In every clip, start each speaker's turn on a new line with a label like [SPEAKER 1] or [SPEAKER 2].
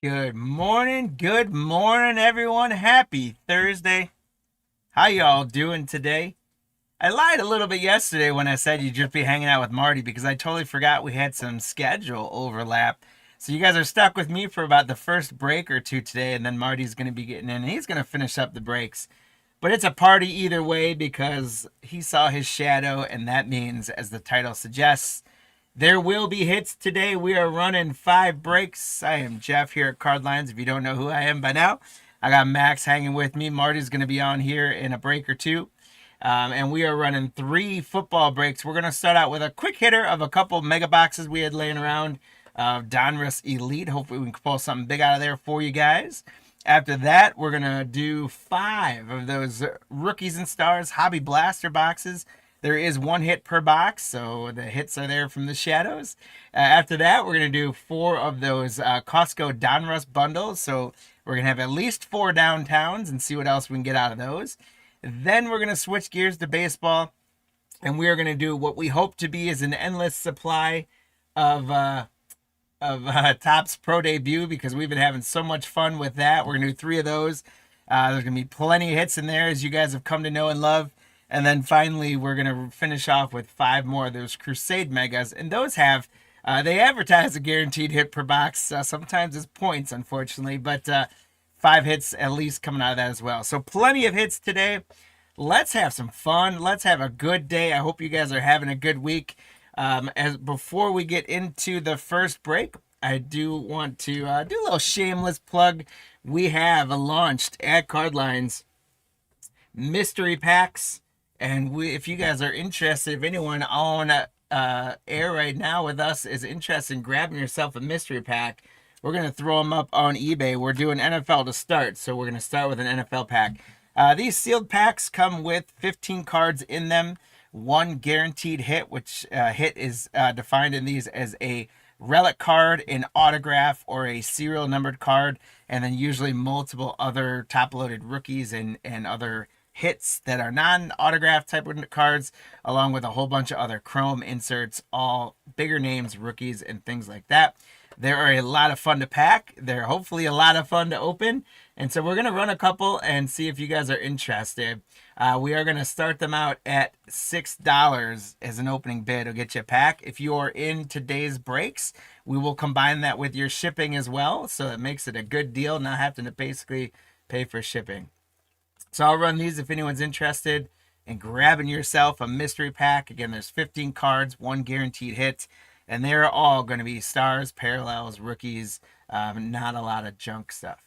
[SPEAKER 1] Good morning, everyone. Happy Thursday. How y'all doing today? I lied a little bit yesterday when I said you'd just be hanging out with Marty because I totally forgot we had some schedule overlap. So you guys are stuck with me for about the first break or two today, and then Marty's going to be getting in and he's going to finish up the breaks. But it's a party either way because he saw his shadow, and that means, as the title suggests, there will be hits today. We are running 5 breaks. I am Jeff here at Card Lines. If you don't know who I am by now, I got Max hanging with me. Marty's going to be on here in a break or two. And we are running 3 football breaks. We're going to start out with a quick hitter of a couple mega boxes we had laying around. Donruss Elite. Hopefully, we can pull something big out of there for you guys. After that, we're going to do 5 of those Rookies and Stars Hobby Blaster boxes. There is 1 hit per box, so the hits are there from the shadows. After that, we're going to do 4 of those Costco Donruss bundles. So we're going to have at least 4 downtowns and see what else we can get out of those. Then we're going to switch gears to baseball, and we are going to do what we hope to be is an endless supply of Topps Pro Debut because we've been having so much fun with that. We're going to do 3 of those. There's going to be plenty of hits in there, as you guys have come to know and love. And then finally, we're going to finish off with 5 more of those Crusade Megas. And those have, they advertise a guaranteed hit per box. Sometimes it's points, unfortunately. But 5 hits at least coming out of that as well. So plenty of hits today. Let's have some fun. Let's have a good day. I hope you guys are having a good week. As before we get into the first break, I do want to do a little shameless plug. We have launched at Card Lines mystery packs, and if you guys are interested, if anyone on air right now with us is interested in grabbing yourself a mystery pack, we're going to throw them up on eBay. We're doing NFL to start, so we're going to start with an NFL pack. These sealed packs come with 15 cards in them, 1 guaranteed hit, which hit is defined in these as a relic card, an autograph, or a serial numbered card, and then usually multiple other top-loaded rookies and other hits that are non-autograph type of cards, along with a whole bunch of other chrome inserts, all bigger names, rookies, and things like that. They're a lot of fun to pack. They're hopefully a lot of fun to open. And so we're going to run a couple and see if you guys are interested. We are going to start them out at $6 as an opening bid. It'll get you a pack. If you are in today's breaks, we will combine that with your shipping as well. So it makes it a good deal, not having to basically pay for shipping. So I'll run these if anyone's interested in grabbing yourself a mystery pack. Again, there's 15 cards, 1 guaranteed hit. And they're all going to be stars, parallels, rookies, not a lot of junk stuff.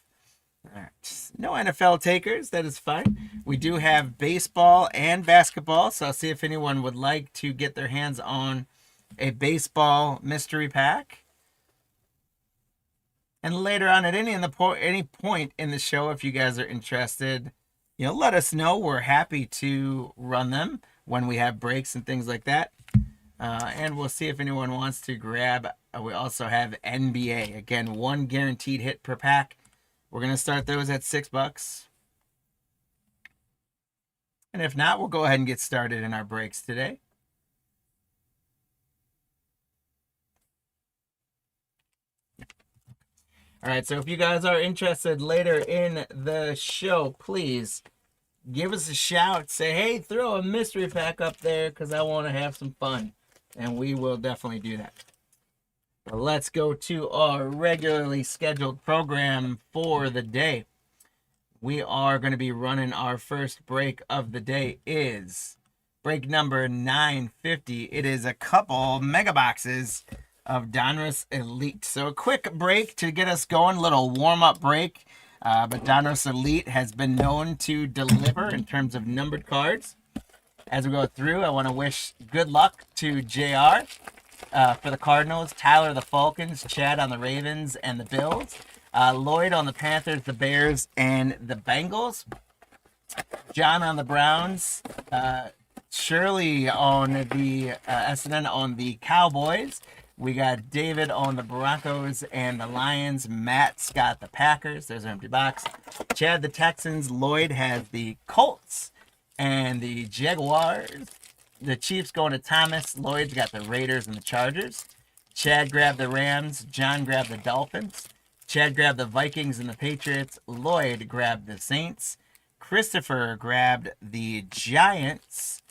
[SPEAKER 1] All right. No NFL takers. That is fine. We do have baseball and basketball. So I'll see if anyone would like to get their hands on a baseball mystery pack. And later on at any point in the show, if you guys are interested, let us know. We're happy to run them when we have breaks and things like that. And we'll see if anyone wants to grab. We also have NBA. Again, 1 guaranteed hit per pack. We're going to start those at $6. And if not, we'll go ahead and get started in our breaks today. All right, so if you guys are interested later in the show, please give us a shout. Say, hey, throw a mystery pack up there because I want to have some fun. And we will definitely do that. But let's go to our regularly scheduled program for the day. We are going to be running our first break of the day is break number 950. It is a couple mega boxes of Donruss Elite. So a quick break to get us going, little warm-up break. But Donruss Elite has been known to deliver in terms of numbered cards. As we go through, I want to wish good luck to JR for the Cardinals, Tyler the Falcons, Chad on the Ravens and the Bills, Lloyd on the Panthers, the Bears, and the Bengals, John on the Browns, Shirley on the SNN on the Cowboys. We got David on the Broncos and the Lions. Matt's got the Packers. There's an empty box. Chad the Texans. Lloyd has the Colts and the Jaguars. The Chiefs going to Thomas. Lloyd's got the Raiders and the Chargers. Chad grabbed the Rams. John grabbed the Dolphins. Chad grabbed the Vikings and the Patriots. Lloyd grabbed the Saints. Christopher grabbed the Giants.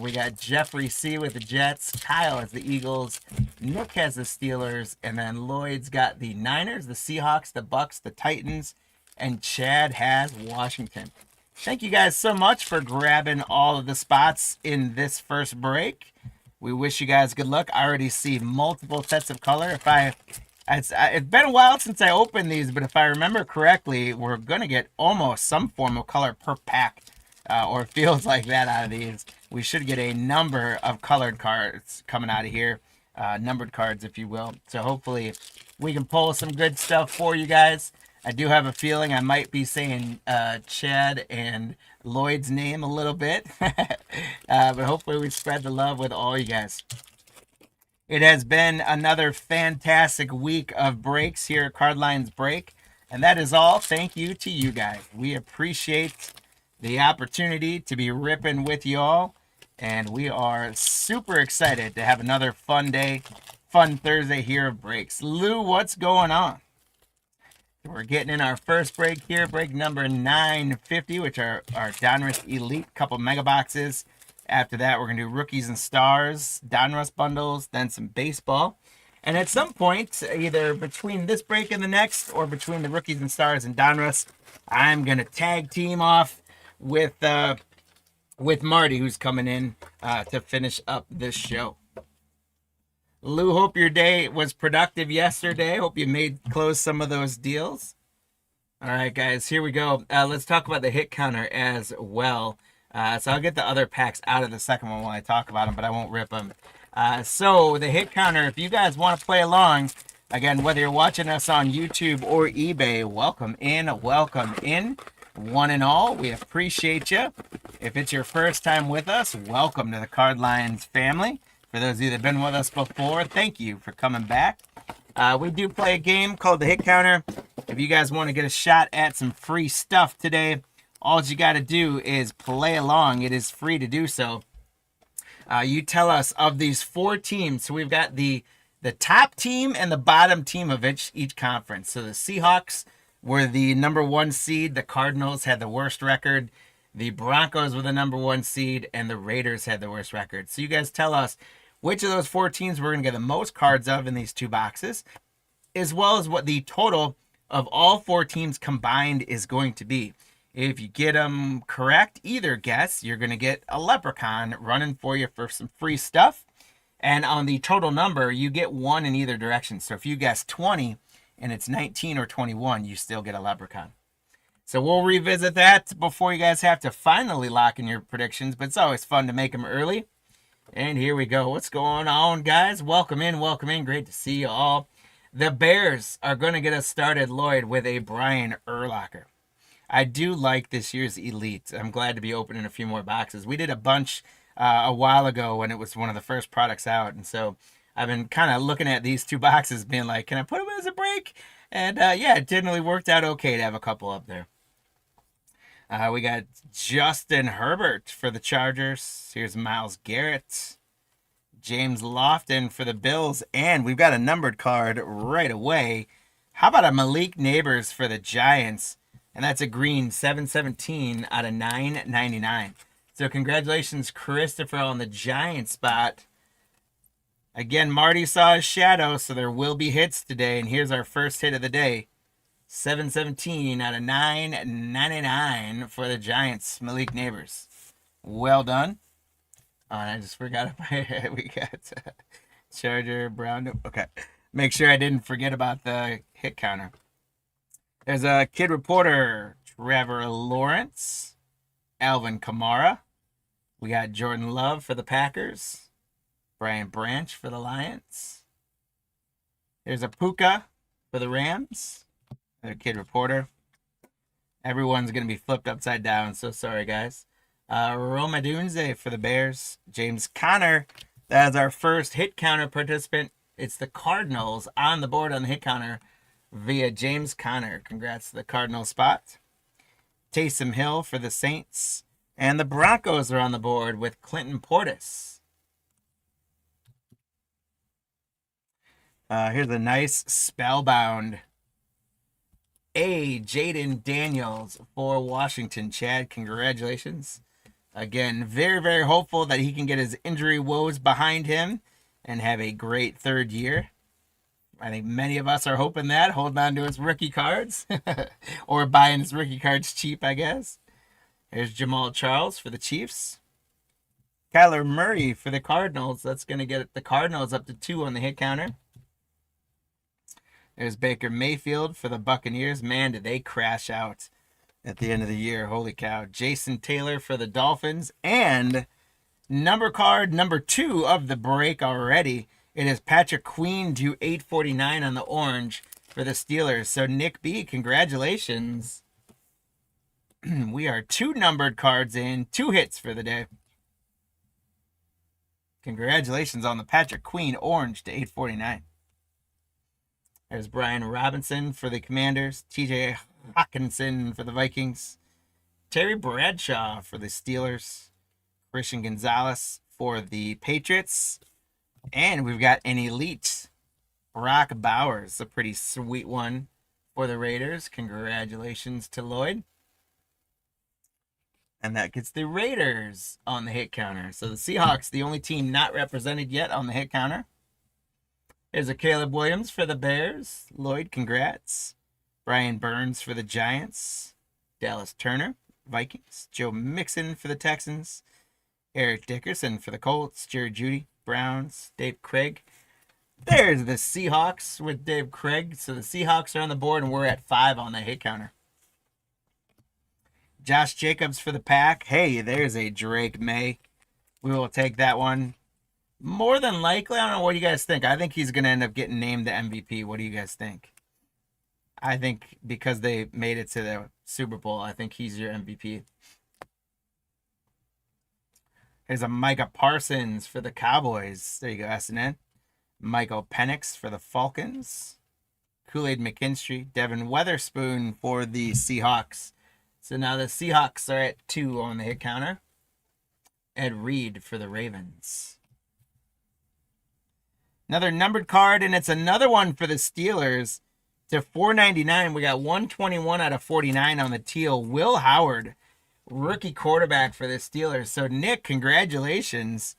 [SPEAKER 1] We got Jeffrey C with the Jets. Kyle has the Eagles. Nick has the Steelers. And then Lloyd's got the Niners, the Seahawks, the Bucks, the Titans. And Chad has Washington. Thank you guys so much for grabbing all of the spots in this first break. We wish you guys good luck. I already see multiple sets of color. It's been a while since I opened these, but if I remember correctly, we're going to get almost some form of color per pack, or feels like that out of these. We should get a number of colored cards coming out of here, numbered cards, if you will. So hopefully we can pull some good stuff for you guys. I do have a feeling I might be saying Chad and Lloyd's name a little bit, but hopefully we spread the love with all you guys. It has been another fantastic week of breaks here at Cardlines Break, and that is all thank you to you guys. We appreciate the opportunity to be ripping with you all, and we are super excited to have another fun day, fun Thursday here of breaks. Lou, what's going on? We're getting in our first break here, break number 950, which are our Donruss Elite, couple mega boxes. After that, we're going to do Rookies and Stars, Donruss bundles, then some baseball. And at some point, either between this break and the next, or between the Rookies and Stars and Donruss, I'm going to tag team off with Marty, who's coming in to finish up this show. Lou, hope your day was productive yesterday. Hope you closed some of those deals. All right, guys, here we go. Let's talk about the hit counter as well. So I'll get the other packs out of the second one while I talk about them, but I won't rip them. So the hit counter, if you guys want to play along, again, whether you're watching us on YouTube or eBay, welcome in, one and all. We appreciate you. If it's your first time with us, welcome to the Cardlines family. For those of you that have been with us before, thank you for coming back. We do play a game called the hit counter. If you guys want to get a shot at some free stuff today, all you got to do is play along. It is free to do so. You tell us of these 4 teams. So we've got the top team and the bottom team of each conference. So the Seahawks were the number 1 seed. The Cardinals had the worst record. The Broncos were the number 1 seed. And the Raiders had the worst record. So you guys tell us which of those 4 teams we're going to get the most cards of in these 2 boxes, as well as what the total of all 4 teams combined is going to be. If you get them correct, either guess, you're going to get a leprechaun running for you for some free stuff. And on the total number, you get 1 in either direction. So if you guess 20 and it's 19 or 21, you still get a leprechaun. So we'll revisit that before you guys have to finally lock in your predictions. But it's always fun to make them early. And here we go. What's going on, guys? Welcome in. Great to see you all. The Bears are going to get us started, Lloyd, with a Brian Urlacher. I do like this year's Elite. I'm glad to be opening a few more boxes. We did a bunch a while ago when it was one of the first products out. And so I've been kind of looking at these 2 boxes being like, can I put them as a break? And yeah, it generally worked out okay to have a couple up there. We got Justin Herbert for the Chargers. Here's Myles Garrett. James Lofton for the Bills. And we've got a numbered card right away. How about a Malik Neighbors for the Giants? And that's a green 717 out of 999. So congratulations, Christopher, on the Giant spot. Again, Marty saw his shadow, so there will be hits today. And here's our first hit of the day. 717 out of 999 for the Giants, Malik Neighbors. Well done. Oh, and I just forgot about we got Charger, Brown. Okay. Make sure I didn't forget about the hit counter. There's a Kid Reporter, Trevor Lawrence, Alvin Kamara. We got Jordan Love for the Packers, Brian Branch for the Lions. There's a Puka for the Rams. Another Kid Reporter. Everyone's going to be flipped upside down, so sorry, guys. Roma Dunze for the Bears. James Conner, that is our first hit counter participant. It's the Cardinals on the board on the hit counter via James Conner. Congrats to the Cardinal spot. Taysom Hill for the Saints. And the Broncos are on the board with Clinton Portis. Here's a nice Spellbound A. Jaden Daniels for Washington. Chad, congratulations. Again, very, very hopeful that he can get his injury woes behind him and have a great third year. I think many of us are hoping that, holding on to his rookie cards or buying his rookie cards cheap, I guess. Here's Jamal Charles for the Chiefs. Kyler Murray for the Cardinals. That's going to get the Cardinals up to 2 on the hit counter. There's Baker Mayfield for the Buccaneers. Man, did they crash out at the end of the year. Holy cow. Jason Taylor for the Dolphins. And number card number 2 of the break already. It is Patrick Queen to 849 on the orange for the Steelers. So Nick B, congratulations. We are 2 numbered cards in, 2 hits for the day. Congratulations on the Patrick Queen orange to 849. There's Brian Robinson for the Commanders. TJ Hawkinson for the Vikings. Terry Bradshaw for the Steelers. Christian Gonzalez for the Patriots. And we've got an elite Brock Bowers, a pretty sweet one for the Raiders. Congratulations to Lloyd. And that gets the Raiders on the hit counter. So the Seahawks, the only team not represented yet on the hit counter. There's a Caleb Williams for the Bears. Lloyd, congrats. Brian Burns for the Giants. Dallas Turner, Vikings. Joe Mixon for the Texans. Eric Dickerson for the Colts. Jerry Jeudy, Browns. Dave Craig. There's the Seahawks with Dave Craig. So the Seahawks are on the board, and we're at 5 on the hit counter. Josh Jacobs for the Pack. Hey, there's a Drake May. We will take that one. More than likely, I don't know what you guys think. I think he's going to end up getting named the MVP. What do you guys think? I think because they made it to the Super Bowl, I think he's your MVP. Here's a Micah Parsons for the Cowboys. There you go, SNN. Michael Penix for the Falcons. Kool-Aid McKinstry. Devin Weatherspoon for the Seahawks. So now the Seahawks are at 2 on the hit counter. Ed Reed for the Ravens. Another numbered card, and it's another one for the Steelers. To 499, we got 121 out of 49 on the teal. Will Howard, rookie quarterback for the Steelers. So, Nick, congratulations.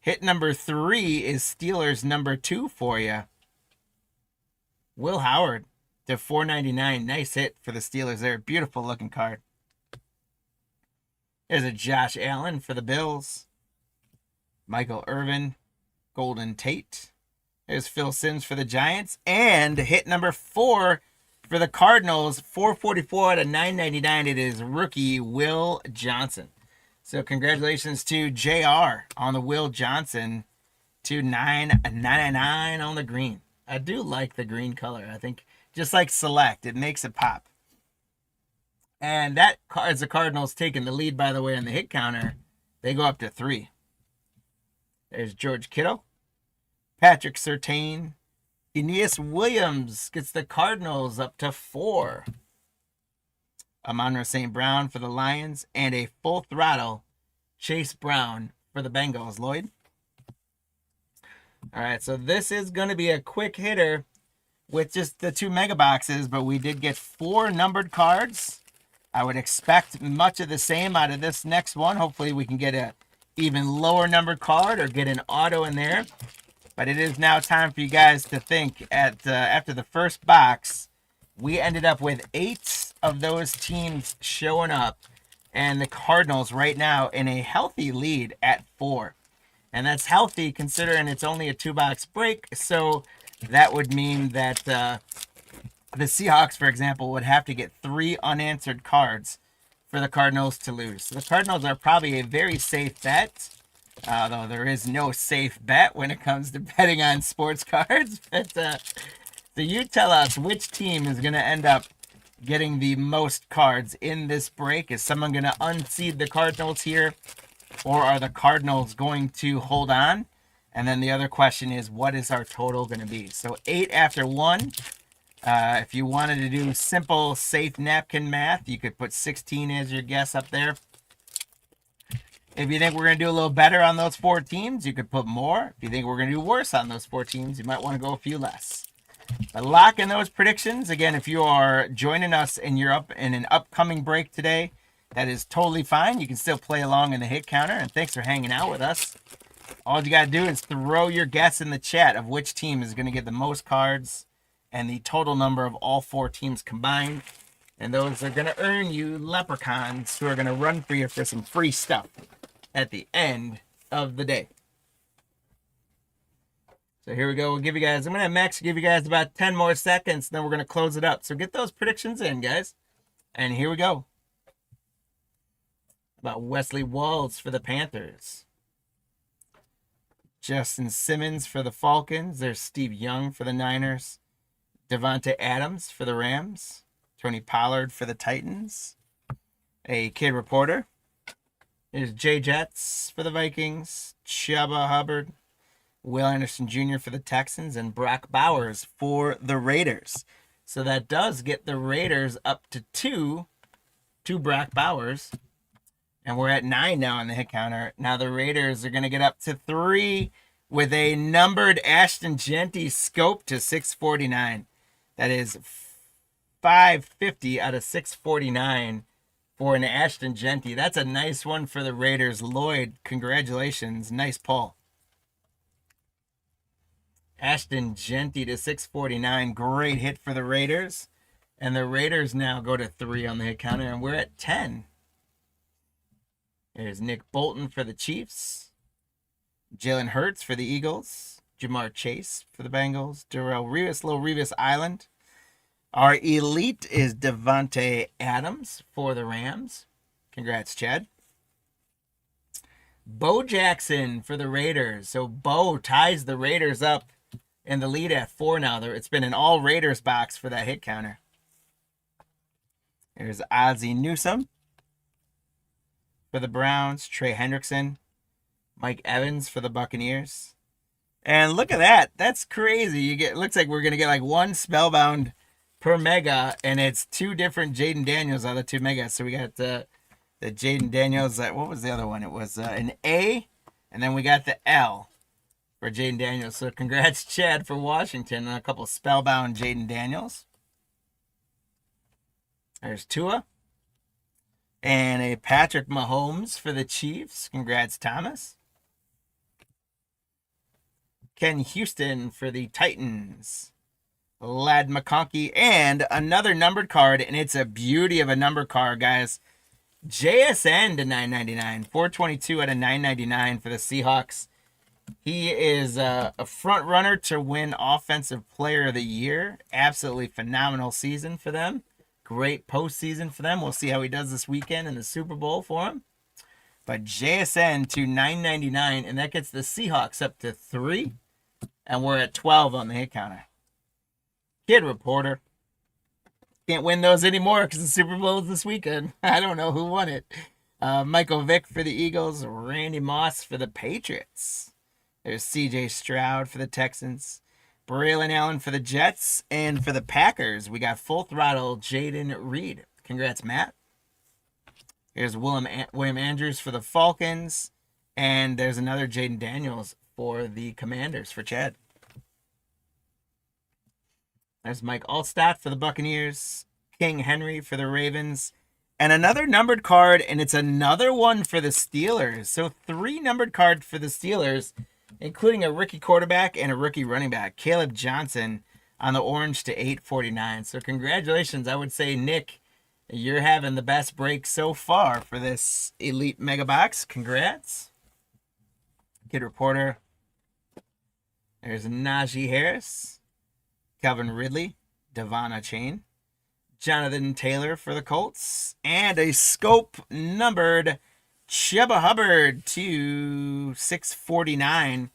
[SPEAKER 1] Hit number 3 is Steelers number 2 for you. Will Howard to 499. Nice hit for the Steelers there. Beautiful looking card. There's a Josh Allen for the Bills. Michael Irvin, Golden Tate. There's Phil Simms for the Giants. And hit number 4 for the Cardinals. 444 out of 999. It is rookie Will Johnson. So congratulations to JR on the Will Johnson to 999 on the green. I do like the green color. I think just like Select, it makes it pop. And that is the Cardinals taking the lead, by the way, on the hit counter. They go up to 3. There's George Kittle. Patrick Surtain. Aeneas Williams gets the Cardinals up to 4. Amon-Ra St. Brown for the Lions. And a full throttle Chase Brown for the Bengals. Lloyd? All right, so this is going to be a quick hitter with just the 2 mega boxes, but we did get 4 numbered cards. I would expect much of the same out of this next one. Hopefully we can get a even lower numbered card or get an auto in there. But it is now time for you guys to think. After the first box, we ended up with 8 of those teams showing up. And the Cardinals right now in a healthy lead at 4. And that's healthy considering it's only a 2-box break. So that would mean that the Seahawks, for example, would have to get 3 unanswered cards for the Cardinals to lose. So the Cardinals are probably a very safe bet. Though there is no safe bet when it comes to betting on sports cards. But, so you tell us which team is going to end up getting the most cards in this break. Is someone going to unseed the Cardinals here? Or are the Cardinals going to hold on? And then the other question is, what is our total going to be? So 8 after 1. If you wanted to do simple, safe napkin math, you could put 16 as your guess up there. If you think we're going to do a little better on those 4 teams, you could put more. If you think we're going to do worse on those 4 teams, you might want to go a few less. But lock in those predictions. Again, if you are joining us and you're up in an upcoming break today, that is totally fine. You can still play along in the hit counter. And thanks for hanging out with us. All you got to do is throw your guess in the chat of which team is going to get the most cards and the total number of all 4 teams combined. And those are going to earn you leprechauns who are going to run for you for some free stuff at the end of the day. So here we go. We'll give you guys, I'm going to have Max give you guys about 10 more seconds, then we're going to close it up. So get those predictions in, guys. And here we go. About Wesley Walls for the Panthers. Justin Simmons for the Falcons. There's Steve Young for the Niners. Devontae Adams for the Rams. Tony Pollard for the Titans. A kid reporter. There's Jay Jets for the Vikings. Chuba Hubbard. Will Anderson Jr. for the Texans. And Brock Bowers for the Raiders. So that does get the Raiders up to 2 to Brock Bowers. And we're at 9 now on the hit counter. Now the Raiders are going to get up to 3 with a numbered Ashton Genty scope to 649. That is 550 out of 649 for an Ashton Genty. That's a nice one for the Raiders. Lloyd, congratulations. Nice pull. Ashton Genty to 649. Great hit for the Raiders. And the Raiders now go to 3 on the hit counter. And we're at 10. There's Nick Bolton for the Chiefs. Jalen Hurts for the Eagles. Jamar Chase for the Bengals. Darrell Revis, Little Revis Island. Our elite is Devontae Adams for the Rams. Congrats, Chad. Bo Jackson for the Raiders. So Bo ties the Raiders up in the lead at 4 now. It's been an all Raiders box for that hit counter. There's Ozzie Newsome for the Browns. Trey Hendrickson. Mike Evans for the Buccaneers. And look at that. That's crazy. Looks like we're going to get like 1 Spellbound per mega, and it's 2 different Jaden Daniels out of the 2 megas. So we got the Jaden Daniels. What was the other one? It was an A, and then we got the L for Jaden Daniels. So congrats, Chad, for Washington, and a couple Spellbound Jaden Daniels. There's Tua. And a Patrick Mahomes for the Chiefs. Congrats, Thomas. Ken Houston for the Titans. Ladd McConkey. And another numbered card. And it's a beauty of a numbered card, guys. JSN to 999. 422 out of 999 for the Seahawks. He is a front runner to win Offensive Player of the Year. Absolutely phenomenal season for them. Great postseason for them. We'll see how he does this weekend in the Super Bowl for him. But JSN to 999, and that gets the Seahawks up to 3. And we're at 12 on the hit counter. Kid reporter. Can't win those anymore because the Super Bowl is this weekend. I don't know who won it. Michael Vick for the Eagles. Randy Moss for the Patriots. There's CJ Stroud for the Texans. Braylon Allen for the Jets. And for the Packers, we got full throttle Jaden Reed. Congrats, Matt. Here's William Andrews for the Falcons. And there's another Jaden Daniels for the Commanders for Chad. There's Mike Allstott for the Buccaneers. King Henry for the Ravens. And another numbered card, and it's another one for the Steelers. So 3 numbered cards for the Steelers, including a rookie quarterback and a rookie running back. Caleb Johnson on the orange to 849. So congratulations. I would say, Nick, you're having the best break so far for this Elite Mega Box. Congrats. Kid reporter. There's Najee Harris. Calvin Ridley. Devon Chain. Jonathan Taylor for the Colts. And a scope numbered Chuba Hubbard to 649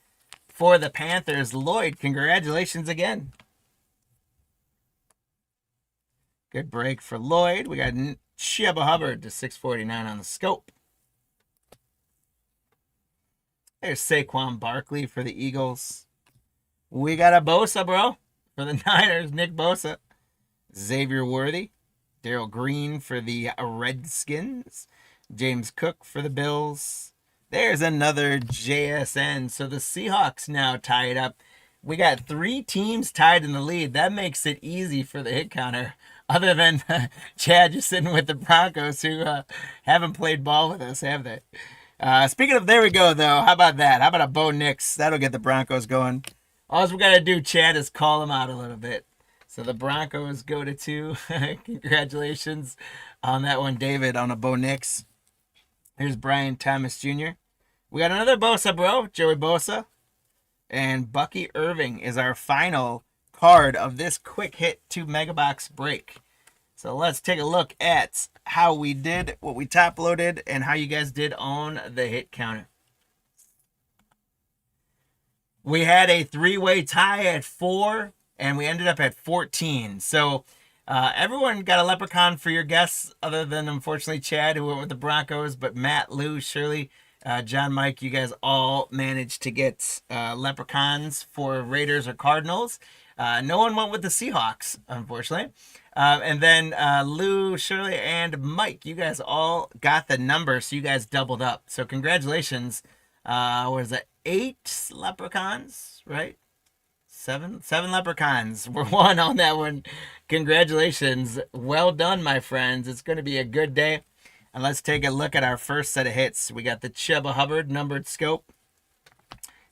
[SPEAKER 1] for the Panthers. Lloyd, congratulations again. Good break for Lloyd. We got Chuba Hubbard to 649 on the scope. There's Saquon Barkley for the Eagles. We got a Bosa, bro, for the Niners. Nick Bosa. Xavier Worthy. Darrell Green for the Redskins. James Cook for the Bills. There's another JSN. So the Seahawks now tie it up We got 3 teams tied in the lead. That makes it easy for the hit counter. Other than Chad just sitting with the Broncos, who haven't played ball with us, have they? Speaking of, there we go, though. How about that? How about a Bo Nix? That'll get the Broncos going. All we got to do, Chad, is call them out a little bit. So the Broncos go to 2. Congratulations on that one, David, on a Bo Nix. Here's Brian Thomas Jr. We got another Bosa, bro. Joey Bosa. And Bucky Irving is our final card of this quick hit 2 megabox break. So let's take a look at how we did, what we top loaded, and how you guys did on the hit counter. We had a 3-way tie at 4, and we ended up at 14. So everyone got a leprechaun for your guests, other than, unfortunately, Chad, who went with the Broncos. But Matt, Lou, Shirley, John, Mike, you guys all managed to get leprechauns for Raiders or Cardinals. No one went with the Seahawks, unfortunately. And then Lou, Shirley, and Mike, you guys all got the number, so you guys doubled up. So congratulations. Was it 8 leprechauns, right? 7 leprechauns were won on that one. Congratulations. Well done, my friends. It's going to be a good day. And let's take a look at our first set of hits. We got the Chuba Hubbard numbered scope.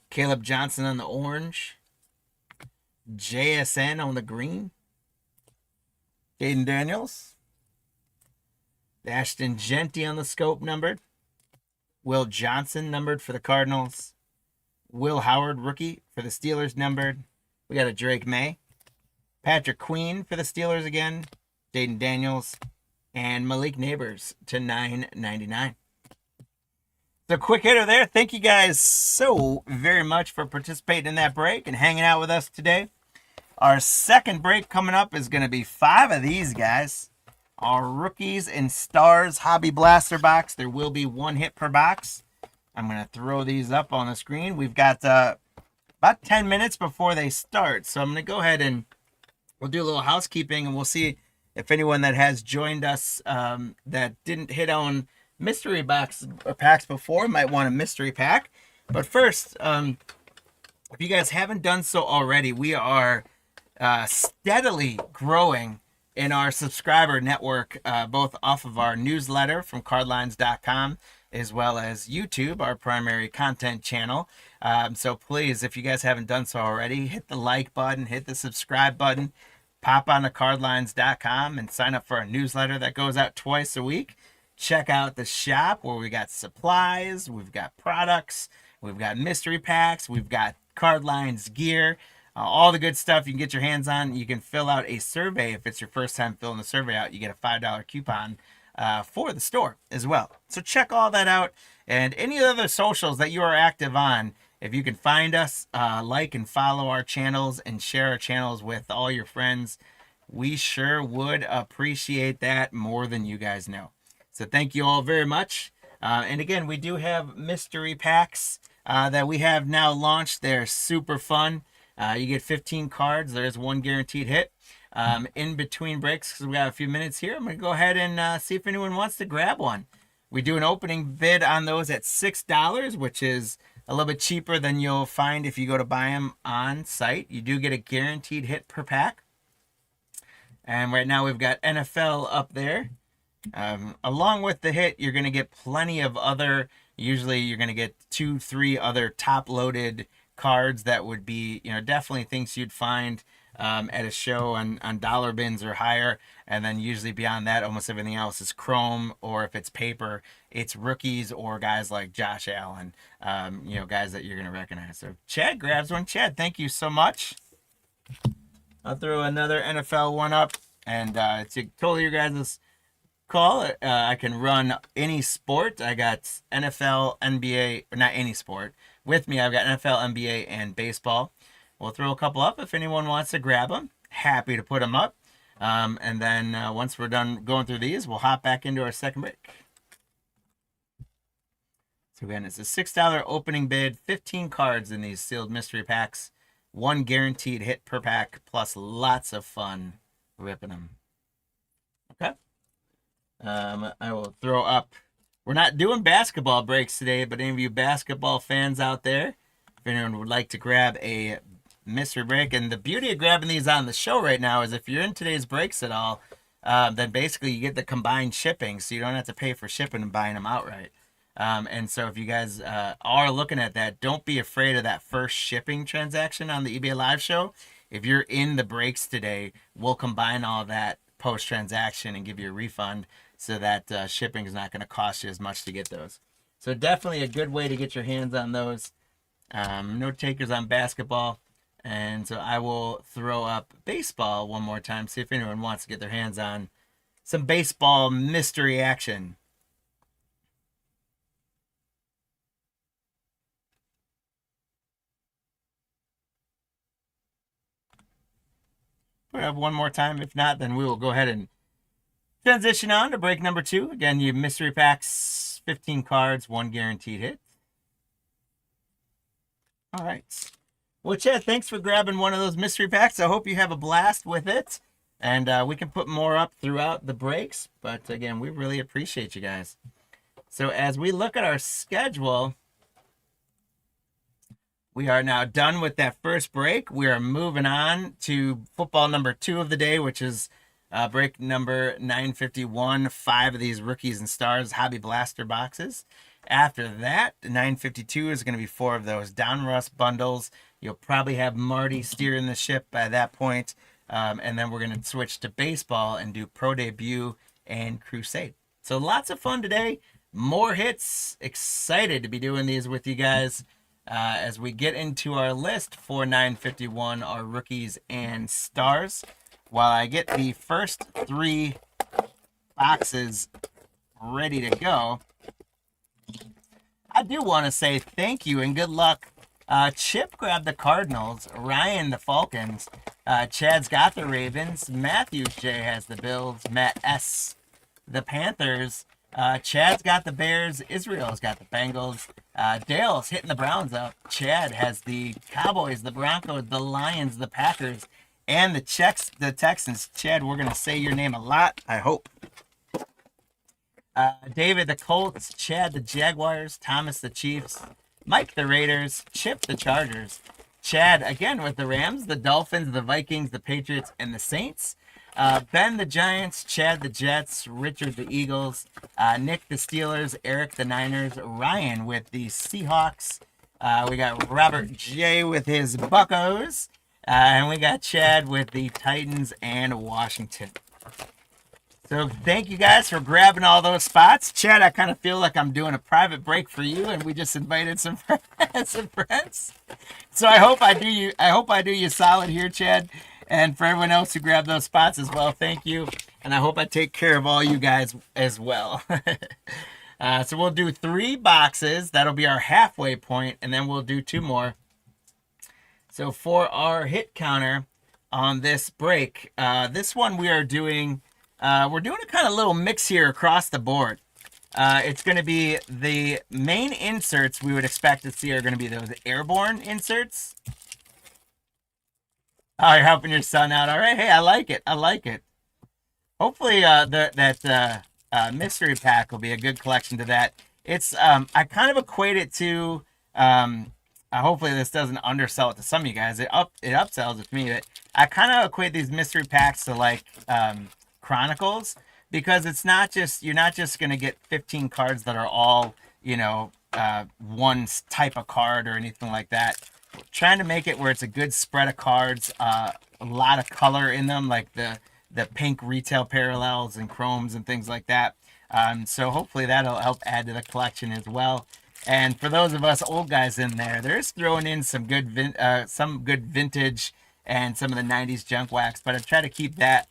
[SPEAKER 1] Caleb Johnson on the orange. JSN on the green. Aiden Daniels. Ashton Genty on the scope numbered. Will Johnson numbered for the Cardinals. Will Howard, rookie, for the Steelers numbered. We got a Drake May. Patrick Queen for the Steelers again. Aiden Daniels. And Malik Neighbors to $9.99. The quick hitter there. Thank you guys so very much for participating in that break and hanging out with us today. Our second break coming up is going to be 5 of these guys. Our Rookies and Stars Hobby Blaster box. There will be 1 hit per box. I'm going to throw these up on the screen. We've got about 10 minutes before they start. So I'm going to go ahead and we'll do a little housekeeping, and we'll see if anyone that has joined us that didn't hit on mystery box or packs before might want a mystery pack. But first, if you guys haven't done so already, we are steadily growing in our subscriber network, both off of our newsletter from cardlines.com as well as YouTube, our primary content channel. So please, if you guys haven't done so already, hit the like button, hit the subscribe button, pop on to cardlines.com and sign up for our newsletter that goes out twice a week. Check out the shop where we got supplies, we've got products, we've got mystery packs, we've got Cardlines gear, all the good stuff you can get your hands on. You can fill out a survey. If it's your first time filling the survey out, you get a $5 coupon for the store as well. So check all that out, and any other socials that you are active on. If you can find us, like and follow our channels and share our channels with all your friends, we sure would appreciate that more than you guys know. So thank you all very much. And again, we do have mystery packs that we have now launched. They're super fun. You get 15 cards. There's 1 guaranteed hit. In between breaks, because we got a few minutes here, I'm going to go ahead and see if anyone wants to grab one. We do an opening bid on those at $6, which is a little bit cheaper than you'll find if you go to buy them on site. You do get a guaranteed hit per pack. And right now we've got NFL up there. Along with the hit, you're going to get plenty of other, usually you're going to get 2-3 other top-loaded cards that would be, definitely things you'd find at a show on dollar bins or higher. And then usually beyond that, almost everything else is chrome, or if it's paper, it's rookies or guys like Josh Allen, guys that you're going to recognize. So Chad grabs one. Chad, thank you so much. I'll throw another NFL one up, and it's totally your guys' call. I can run any sport. I got NFL, NBA, or not any sport. With me, I've got NFL, NBA, and baseball. We'll throw a couple up if anyone wants to grab them. Happy to put them up. And then once we're done going through these, we'll hop back into our second break. So again, it's a $6 opening bid, 15 cards in these sealed mystery packs, 1 guaranteed hit per pack, plus lots of fun ripping them. Okay. I will throw up. We're not doing basketball breaks today, but any of you basketball fans out there, if anyone would like to grab a mystery break. And the beauty of grabbing these on the show right now is if you're in today's breaks at all, then basically you get the combined shipping, so you don't have to pay for shipping and buying them outright. And so if you guys are looking at that, don't be afraid of that first shipping transaction on the eBay Live show. If you're in the breaks today, we'll combine all that post-transaction and give you a refund, so that shipping is not going to cost you as much to get those. So definitely a good way to get your hands on those. No takers on basketball. And so I will throw up baseball one more time, see if anyone wants to get their hands on some baseball mystery action. We'll have one more time. If not, then we will go ahead and transition on to break number 2. Again, you mystery packs, 15 cards, 1 guaranteed hit. All right. Well, Chad, thanks for grabbing one of those mystery packs. I hope you have a blast with it. And we can put more up throughout the breaks. But again, we really appreciate you guys. So as we look at our schedule, we are now done with that first break. We are moving on to football number 2 of the day, which is break number 951. 5 of these rookies and stars hobby blaster boxes. After that, 952 is going to be 4 of those Donruss bundles. You'll probably have Marty steering the ship by that point. And then we're going to switch to baseball and do Pro Debut and Crusade. So lots of fun today. More hits. Excited to be doing these with you guys. As we get into our list for 951, our rookies and stars. While I get the first 3 boxes ready to go, I do want to say thank you and good luck. Chip grabbed the Cardinals, Ryan the Falcons, Chad's got the Ravens, Matthew J has the Bills, Matt S the Panthers, Chad's got the Bears, Israel's got the Bengals, Dale's hitting the Browns up, Chad has the Cowboys, the Broncos, the Lions, the Packers, and the Texans. Chad, we're going to say your name a lot, I hope. David the Colts, Chad the Jaguars, Thomas the Chiefs, Mike the Raiders, Chip the Chargers, Chad again with the Rams, the Dolphins, the Vikings, the Patriots, and the Saints. Ben the Giants, Chad the Jets, Richard the Eagles, Nick the Steelers, Eric the Niners, Ryan with the Seahawks. We got Robert J with his Buccos, and we got Chad with the Titans and Washington. So thank you guys for grabbing all those spots. Chad, I kind of feel like I'm doing a private break for you, and we just invited some friends. So I hope I do you solid here, Chad. And for everyone else who grabbed those spots as well, thank you. And I hope I take care of all you guys as well. So we'll do 3 boxes. That'll be our halfway point, and then we'll do 2 more. So for our hit counter on this break, this one we are doing... we're doing a kind of little mix here across the board. It's going to be the main inserts we would expect to see are going to be those airborne inserts. Oh, you're helping your son out. All right. Hey, I like it. I like it. Hopefully that mystery pack will be a good collection to that. It's I kind of equate it to hopefully this doesn't undersell it to some of you guys. It upsells it to me. But I kind of equate these mystery packs to like Chronicles, because it's not just, you're not just going to get 15 cards that are all, you know, one type of card or anything like that. Trying to make it where it's a good spread of cards, a lot of color in them, like the pink retail parallels and chromes and things like that. So hopefully that'll help add to the collection as well. And for those of us old guys in there, there's throwing in some good vintage and some of the 90s junk wax, but I try to keep that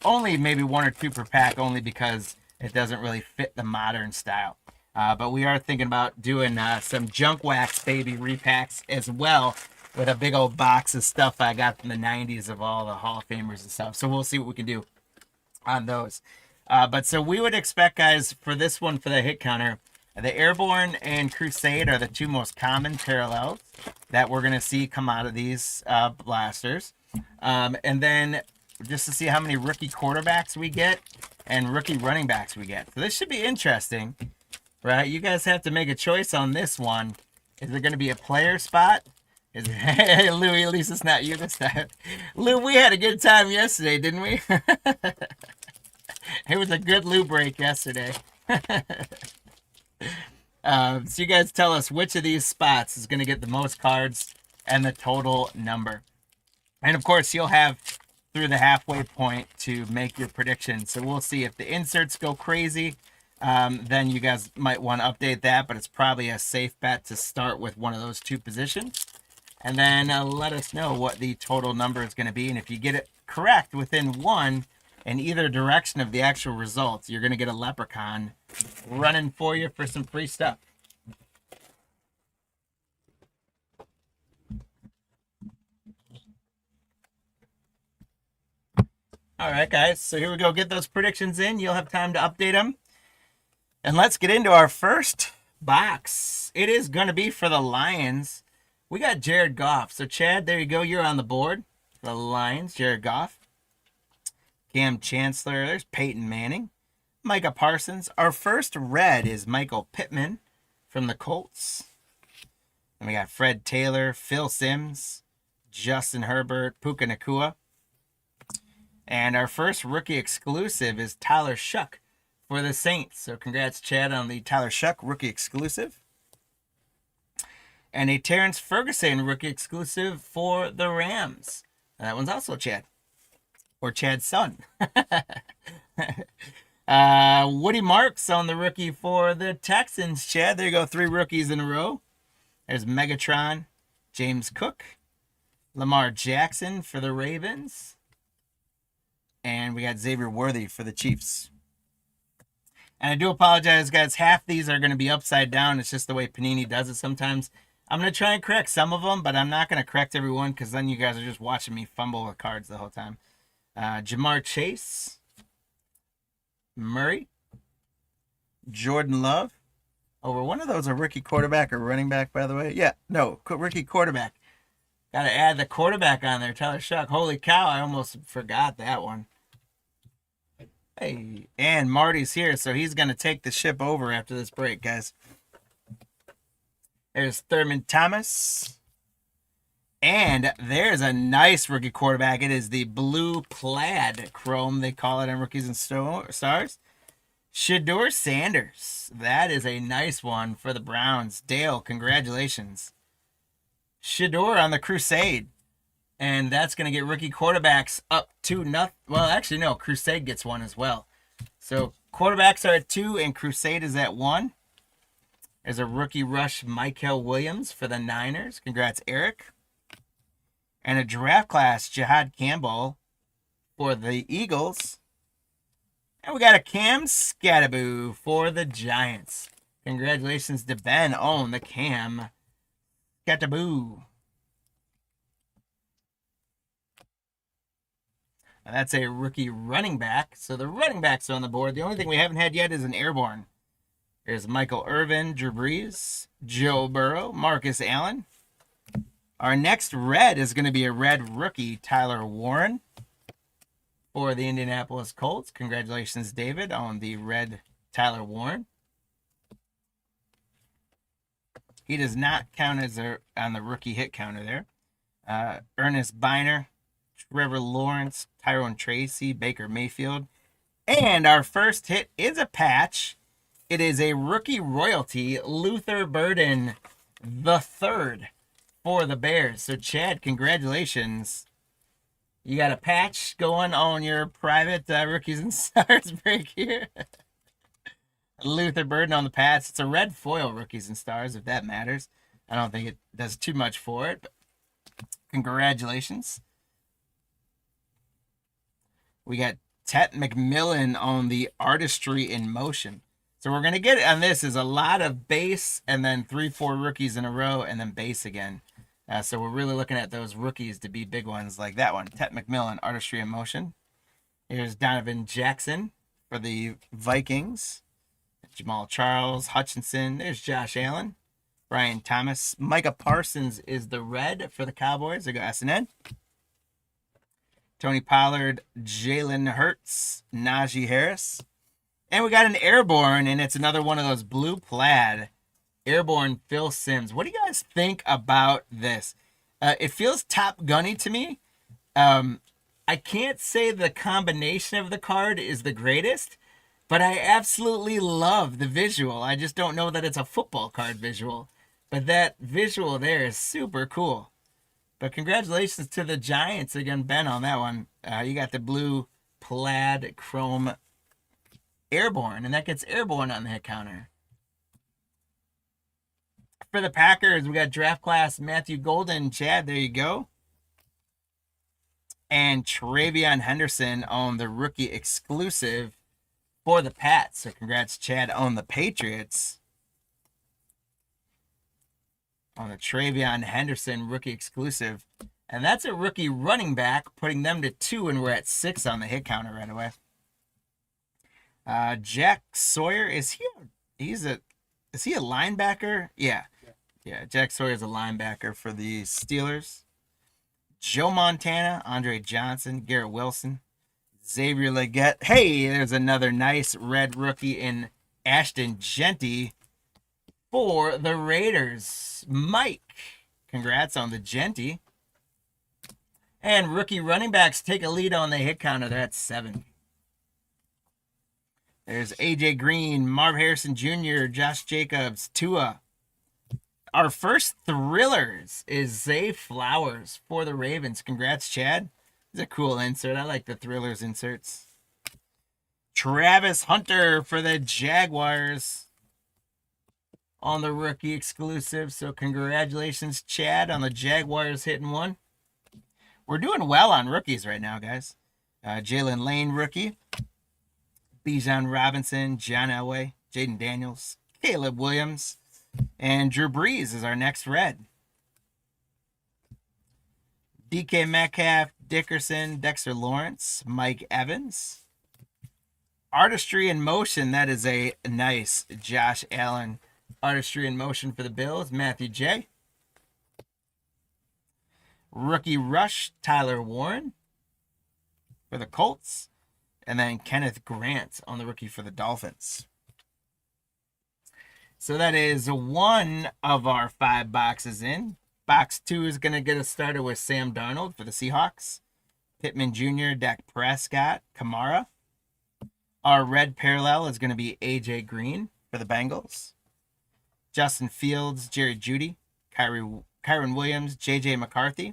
[SPEAKER 1] only maybe 1 or 2 per pack, only because it doesn't really fit the modern style. But we are thinking about doing some junk wax baby repacks as well, with a big old box of stuff I got from the 90s of all the Hall of Famers and stuff. So we'll see what we can do on those. But so we would expect, guys, for this one, for the hit counter, the Airborne and Crusade are the 2 most common parallels that we're going to see come out of these blasters. And then just to see how many rookie quarterbacks we get and rookie running backs we get. So this should be interesting, right? You guys have to make a choice on this one. Is it going to be a player spot Hey, Louie, at least it's not you this time. Lou, we had a good time yesterday, didn't we? It was a good Lou break yesterday. So you guys tell us which of these spots is going to get the most cards and the total number. And of course, you'll have through the halfway point to make your prediction. So we'll see if the inserts go crazy. Then you guys might want to update that, but it's probably a safe bet to start with one of those two positions. And then let us know what the total number is going to be. And if you get it correct within one in either direction of the actual results, you're going to get a leprechaun running for you for some free stuff. All right, guys. So here we go. Get those predictions in. You'll have time to update them. And let's get into our first box. It is going to be for the Lions. We got Jared Goff. So, Chad, there you go. You're on the board. The Lions, Jared Goff. Cam Chancellor. There's Peyton Manning. Micah Parsons. Our first red is Michael Pittman from the Colts. And we got Fred Taylor, Phil Simms, Justin Herbert, Puka Nacua. And our first rookie exclusive is Tyler Shuck for the Saints. So congrats, Chad, on the Tyler Shuck rookie exclusive. And a Terrence Ferguson rookie exclusive for the Rams. That one's also Chad. Or Chad's son. Woody Marks on the rookie for the Texans, Chad. There you go, 3 rookies in a row. There's Megatron, James Cook, Lamar Jackson for the Ravens. And we got Xavier Worthy for the Chiefs. And I do apologize, guys. Half these are going to be upside down. It's just the way Panini does it sometimes. I'm going to try and correct some of them, but I'm not going to correct everyone because then you guys are just watching me fumble with cards the whole time. Jamar Chase, Murray, Jordan Love. Oh, were one of those a rookie quarterback or running back, by the way? Yeah, no, rookie quarterback. Got to add the quarterback on there, Tyler Shuck. Holy cow, I almost forgot that one. Hey, and Marty's here, so he's going to take the ship over after this break, guys. There's Thurman Thomas. And there's a nice rookie quarterback. It is the blue plaid chrome, they call it on Rookies and Stars. Shedeur Sanders. That is a nice one for the Browns. Dale, congratulations. Shedeur on the Crusade. And that's going to get rookie quarterbacks up to nothing. Well, actually, no. Crusade gets one as well. So quarterbacks are at 2 and Crusade is at 1. There's a rookie rush Michael Williams for the Niners. Congrats, Eric. And a draft class Jihad Campbell for the Eagles. And we got a Cam Scattaboo for the Giants. Congratulations to Ben on the Cam Scattaboo. And that's a rookie running back. So the running backs are on the board. The only thing we haven't had yet is an airborne. There's Michael Irvin, Drew Brees, Joe Burrow, Marcus Allen. Our next red is going to be a red rookie, Tyler Warren, for the Indianapolis Colts. Congratulations, David, on the red Tyler Warren. He does not count as on the rookie hit counter there. Ernest Biner, Trevor Lawrence, Tyrone Tracy, Baker Mayfield. And our first hit is a patch. It is a rookie royalty, Luther Burden the third for the Bears. So, Chad, congratulations. You got a patch going on your private Rookies and Stars break here. Luther Burden on the Pats. It's a red foil Rookies and Stars, if that matters. I don't think it does too much for it, but congratulations. We got Tet McMillan on the Artistry in Motion. So we're going to get on this is a lot of base and then 3-4 rookies in a row and then base again. So we're really looking at those rookies to be big ones like that one. Tet McMillan, Artistry in Motion. Here's Donovan Jackson for the Vikings. Jamal Charles, Hutchinson. There's Josh Allen. Brian Thomas. Micah Parsons is the red for the Cowboys. They go SNN. Tony Pollard, Jalen Hurts, Najee Harris. And we got an airborne, and it's another one of those blue plaid airborne Phil Simms. What do you guys think about this? It feels Top Gunny to me. Um, I can't say the combination of the card is the greatest, but I absolutely love the visual. I just don't know that it's a football card visual. But that visual there is super cool. But congratulations to the Giants again, Ben, on that one. You got the blue plaid chrome airborne, and that gets airborne on the hit counter. For the Packers, we got draft class Matthew Golden. Chad, there you go. And Travion Henderson on the rookie exclusive for the Pats. So congrats, Chad, on the Patriots. On the Travion Henderson rookie exclusive. And that's a rookie running back, putting them to 2, and we're at 6 on the hit counter right away. Jack Sawyer, is he a linebacker? Yeah. Jack Sawyer is a linebacker for the Steelers. Joe Montana, Andre Johnson, Garrett Wilson, Xavier Legette. Hey, there's another nice red rookie in Ashton Genty for the Raiders. Mike, congrats on the Genty. And rookie running backs take a lead on the hit counter. They're at 7. There's AJ Green, Marv Harrison Jr., Josh Jacobs, Tua. Our first thrillers is Zay Flowers for the Ravens. Congrats, Chad. It's a cool insert. I like the thrillers inserts. Travis Hunter for the Jaguars on the rookie exclusive. So congratulations, Chad, on the Jaguars hitting one. We're doing well on rookies right now, guys. Jalen Lane rookie. Bijan Robinson, John Elway, Jaden Daniels, Caleb Williams, and Drew Brees is our next red. DK Metcalf, Dickerson, Dexter Lawrence, Mike Evans. Artistry in Motion, that is a nice Josh Allen Artistry in Motion for the Bills, Matthew J. Rookie Rush, Tyler Warren for the Colts. And then Kenneth Grant on the rookie for the Dolphins. So that is one of our 5 boxes in. Box 2 is going to get us started with Sam Darnold for the Seahawks. Pittman Jr., Dak Prescott, Kamara. Our red parallel is going to be AJ Green for the Bengals. Justin Fields, Jerry Jeudy, Kyron Williams, JJ McCarthy.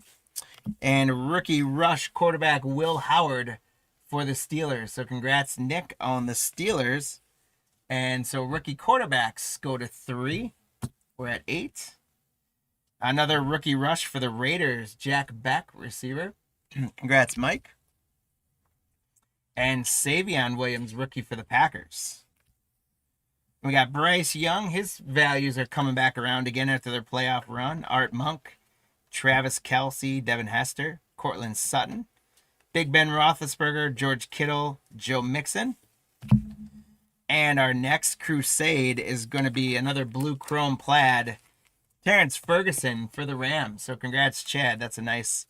[SPEAKER 1] And rookie rush quarterback Will Howard for the Steelers. So congrats, Nick, on the Steelers. And so rookie quarterbacks go to 3. We're at 8. Another rookie rush for the Raiders, Jack Beck, receiver. Congrats, Mike. And Savion Williams, rookie for the Packers. We got Bryce Young. His values are coming back around again after their playoff run. Art Monk, Travis Kelce, Devin Hester, Cortland Sutton, Big Ben Roethlisberger, George Kittle, Joe Mixon. And our next Crusade is going to be another blue chrome plaid, Terrence Ferguson for the Rams. So congrats, Chad. That's a nice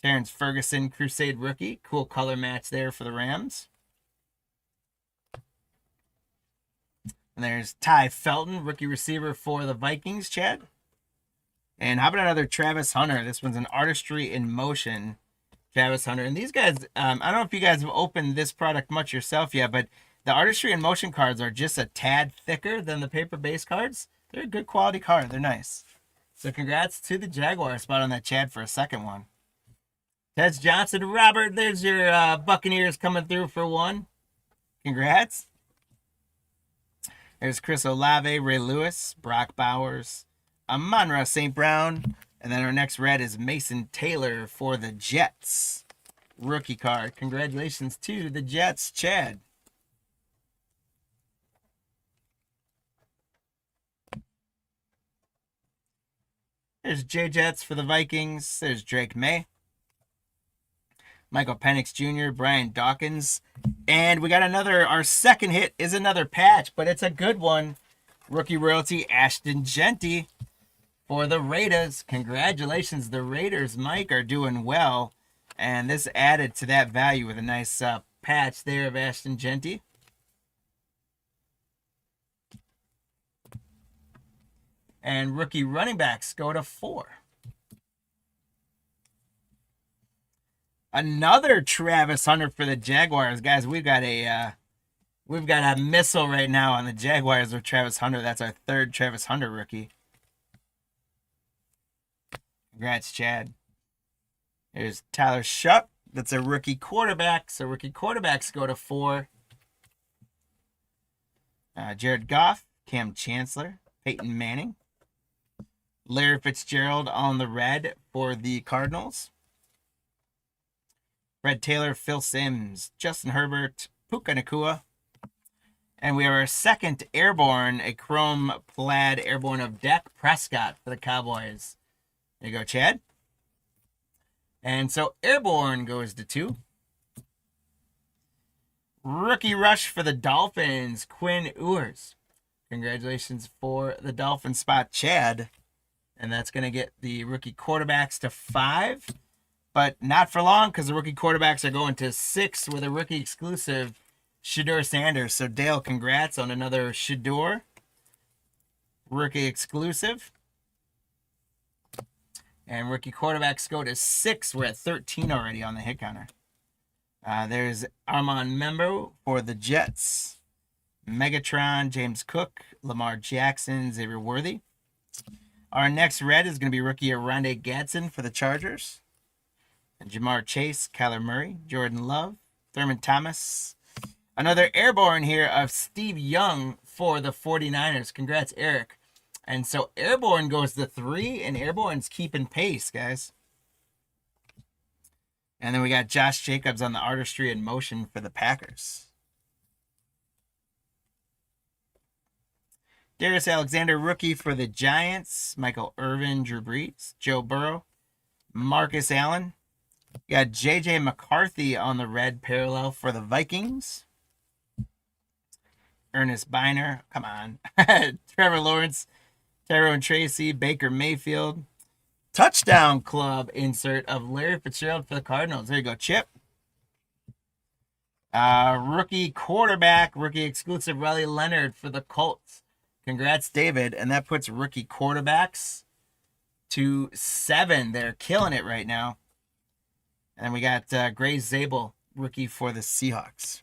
[SPEAKER 1] Terrence Ferguson Crusade rookie. Cool color match there for the Rams. And there's Ty Felton, rookie receiver for the Vikings, Chad. And how about another Travis Hunter? This one's an Artistry in Motion Travis Hunter. And these guys, I don't know if you guys have opened this product much yourself yet, but the Artistry in Motion cards are just a tad thicker than the paper base cards. They're a good quality card. They're nice. So congrats to the Jaguar spot on that, Chad, for a second one. Ted Johnson, Robert, there's your Buccaneers coming through for one. Congrats. There's Chris Olave, Ray Lewis, Brock Bowers, Amon-Ra St. Brown. And then our next red is Mason Taylor for the Jets. Rookie card. Congratulations to the Jets, Chad. There's J-Jets for the Vikings. There's Drake May. Michael Penix Jr., Brian Dawkins. And we got another, our second hit is another patch, but it's a good one. Rookie royalty, Ashton Genty for the Raiders. Congratulations, the Raiders, Mike, are doing well. And this added to that value with a nice patch there of Ashton Genty. And rookie running backs go to 4. Another Travis Hunter for the Jaguars, guys. We've got a missile right now on the Jaguars with Travis Hunter. That's our third Travis Hunter rookie. Congrats, Chad. Here's Tyler Shuck. That's a rookie quarterback. So rookie quarterbacks go to 4. Jared Goff, Cam Chancellor, Peyton Manning, Larry Fitzgerald on the red for the Cardinals, Fred Taylor, Phil Simms, Justin Herbert, Puka Nacua, and we have our second airborne, a chrome plaid airborne of Dak Prescott for the Cowboys. There you go, Chad. And so airborne goes to 2. Rookie rush for the Dolphins, Quinn Ewers. Congratulations for the Dolphin spot, Chad. And that's going to get the rookie quarterbacks to 5. But not for long, because the rookie quarterbacks are going to 6 with a rookie exclusive, Shedeur Sanders. So Dale, congrats on another Shedeur rookie exclusive. And rookie quarterbacks go to 6. We're at 13 already on the hit counter. There's Armand Membo for the Jets, Megatron, James Cook, Lamar Jackson, Xavier Worthy. Our next red is going to be rookie Rondé Gadsden for the Chargers, and Jamar Chase, Kyler Murray, Jordan Love, Thurman Thomas. Another airborne here of Steve Young for the 49ers. Congrats, Eric. And so airborne goes to 3, and airborne's keeping pace, guys. And then we got Josh Jacobs on the artistry in motion for the Packers. Darius Alexander, rookie for the Giants. Michael Irvin, Drew Brees, Joe Burrow, Marcus Allen. You got J.J. McCarthy on the red parallel for the Vikings. Ernest Biner, come on. Trevor Lawrence, Tyrone Tracy, Baker Mayfield. Touchdown club insert of Larry Fitzgerald for the Cardinals. There you go, Chip. Rookie quarterback, rookie exclusive, Riley Leonard for the Colts. Congrats, David. And that puts rookie quarterbacks to 7. They're killing it right now. And then we got Gray Zabel, rookie for the Seahawks.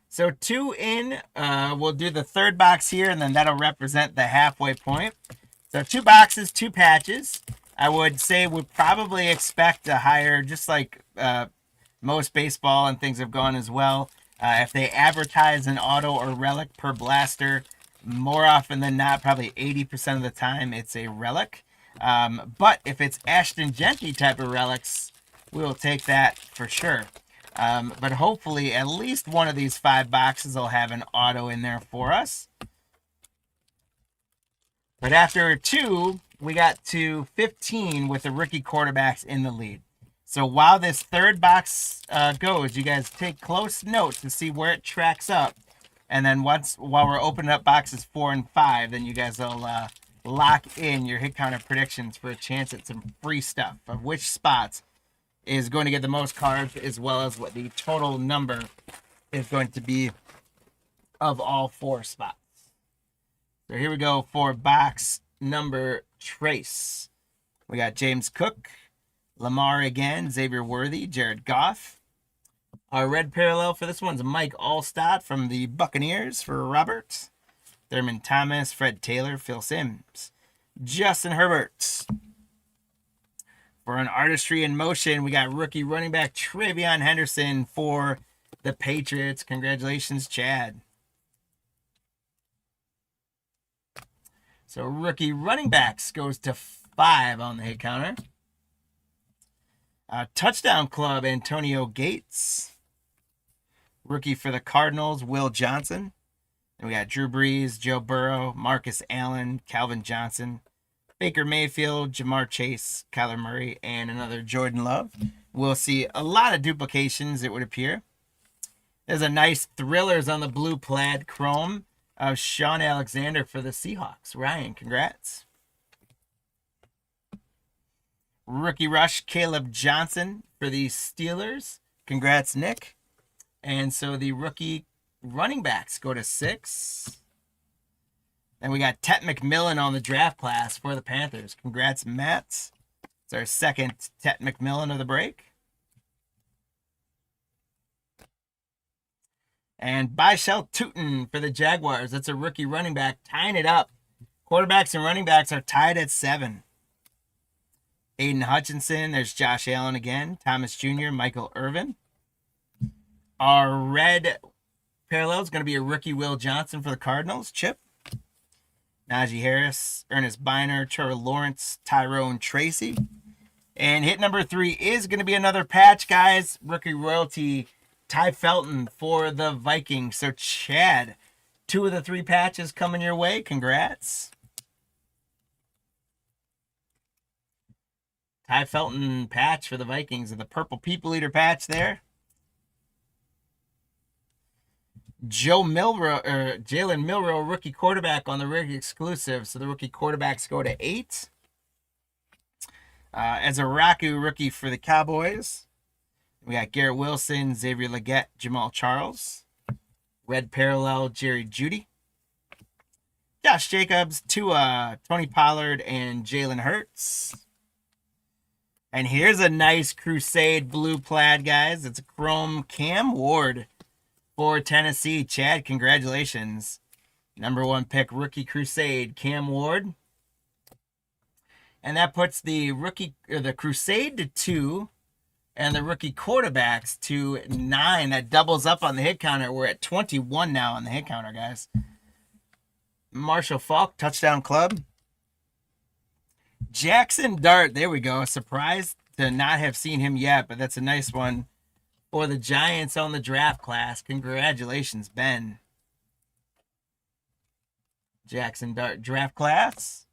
[SPEAKER 1] So 2 in. We'll do the third box here, and then that'll represent the halfway point. So 2 boxes, 2 patches. I would say we'd probably expect a higher, just like most baseball and things have gone as well. If they advertise an auto or relic per blaster, more often than not, probably 80% of the time, it's a relic. But if it's Ashton Genty type of relics, we'll take that for sure. But hopefully at least one of these 5 boxes will have an auto in there for us. But after 2, we got to 15 with the rookie quarterbacks in the lead. So while this third box goes, you guys take close note to see where it tracks up. And then while we're opening up boxes 4 and 5, then you guys will lock in your hit counter predictions for a chance at some free stuff of which spots is going to get the most cards, as well as what the total number is going to be of all 4 spots. So here we go for box number trace. We got James Cook, Lamar again, Xavier Worthy, Jared Goff. Our red parallel for this one's Mike Allstott from the Buccaneers for Robert. Thurman Thomas, Fred Taylor, Phil Simms. Justin Herbert. For an artistry in motion, we got rookie running back Travion Henderson for the Patriots. Congratulations, Chad. So rookie running backs goes to 5 on the hit counter. Touchdown club, Antonio Gates. Rookie for the Cardinals, Will Johnson. And we got Drew Brees, Joe Burrow, Marcus Allen, Calvin Johnson, Baker Mayfield, Jamar Chase, Kyler Murray, and another Jordan Love. We'll see a lot of duplications, it would appear. There's a nice Thrillers on the blue plaid chrome of Sean Alexander for the Seahawks. Ryan, congrats. Rookie rush, Caleb Johnson for the Steelers. Congrats, Nick. And so the rookie running backs go to 6. Then we got Tet McMillan on the draft class for the Panthers. Congrats, Matt. It's our second Tet McMillan of the break. And Byshell Tootin for the Jaguars. That's a rookie running back, tying it up. Quarterbacks and running backs are tied at 7. Aiden Hutchinson. There's Josh Allen again. Thomas Jr., Michael Irvin. Our red parallel is going to be a rookie Will Johnson for the Cardinals. Chip. Najee Harris, Ernest Biner, Trevor Lawrence, Tyrone Tracy. And hit number 3 is going to be another patch, guys. Rookie royalty, Ty Felton for the Vikings. So, Chad, 2 of the 3 patches coming your way. Congrats. Ty Felton patch for the Vikings. The purple people eater patch there. Jalen Milroe, rookie quarterback on the rookie exclusive. So the rookie quarterbacks go to 8. As a Raku rookie for the Cowboys. We got Garrett Wilson, Xavier Legette, Jamal Charles. Red parallel, Jerry Jeudy. Josh Jacobs, Tua, Tony Pollard, and Jalen Hurts. And here's a nice Crusade blue plaid, guys. It's a chrome Cam Ward for Tennessee. Chad, congratulations. Number 1 pick, rookie Crusade, Cam Ward. And that puts the Crusade to 2 and the rookie quarterbacks to 9. That doubles up on the hit counter. We're at 21 now on the hit counter, guys. Marshall Faulk, touchdown club. Jackson Dart, there we go. Surprised to not have seen him yet, but that's a nice one for the Giants on the draft class. Congratulations, Ben. Jackson Dart draft class.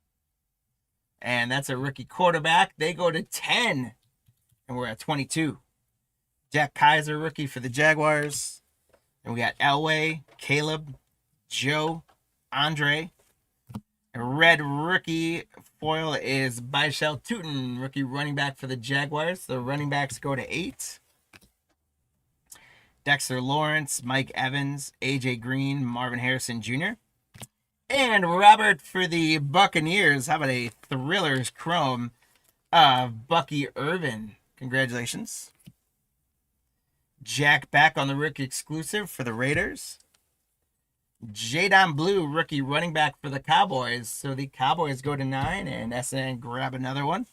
[SPEAKER 1] And that's a rookie quarterback. They go to 10. And we're at 22. Jack Kaiser, rookie for the Jaguars. And we got Elway, Caleb, Joe, Andre. And red rookie foil is Byshell Tootin, rookie running back for the Jaguars. The running backs go to 8. Dexter Lawrence, Mike Evans, AJ Green, Marvin Harrison Jr. And Robert for the Buccaneers. How about a Thrillers Chrome of Bucky Irvin? Congratulations. Jack back on the rookie exclusive for the Raiders. Jadon Blue, rookie running back for the Cowboys. So the Cowboys go to 9, and SN grab another one.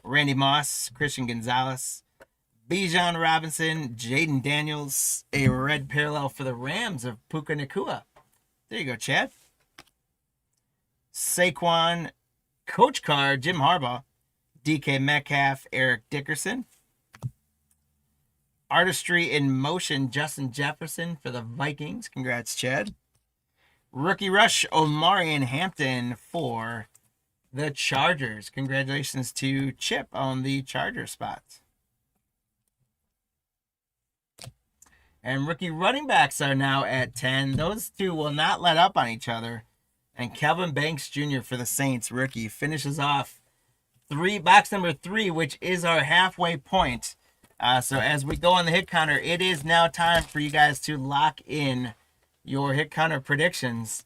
[SPEAKER 1] Randy Moss, Christian Gonzalez, Bijan Robinson, Jaden Daniels, a red parallel for the Rams of Puka Nacua. There you go, Chad. Saquon, Coach Carr, Jim Harbaugh, DK Metcalf, Eric Dickerson. Artistry in Motion, Justin Jefferson for the Vikings. Congrats, Chad. Rookie Rush, Omarion Hampton for the Chargers. Congratulations to Chip on the Charger spot. And rookie running backs are now at 10. Those two will not let up on each other. And Kelvin Banks Jr. for the Saints, rookie, finishes off box number 3, which is our halfway point. So as we go on the hit counter, it is now time for you guys to lock in your hit counter predictions.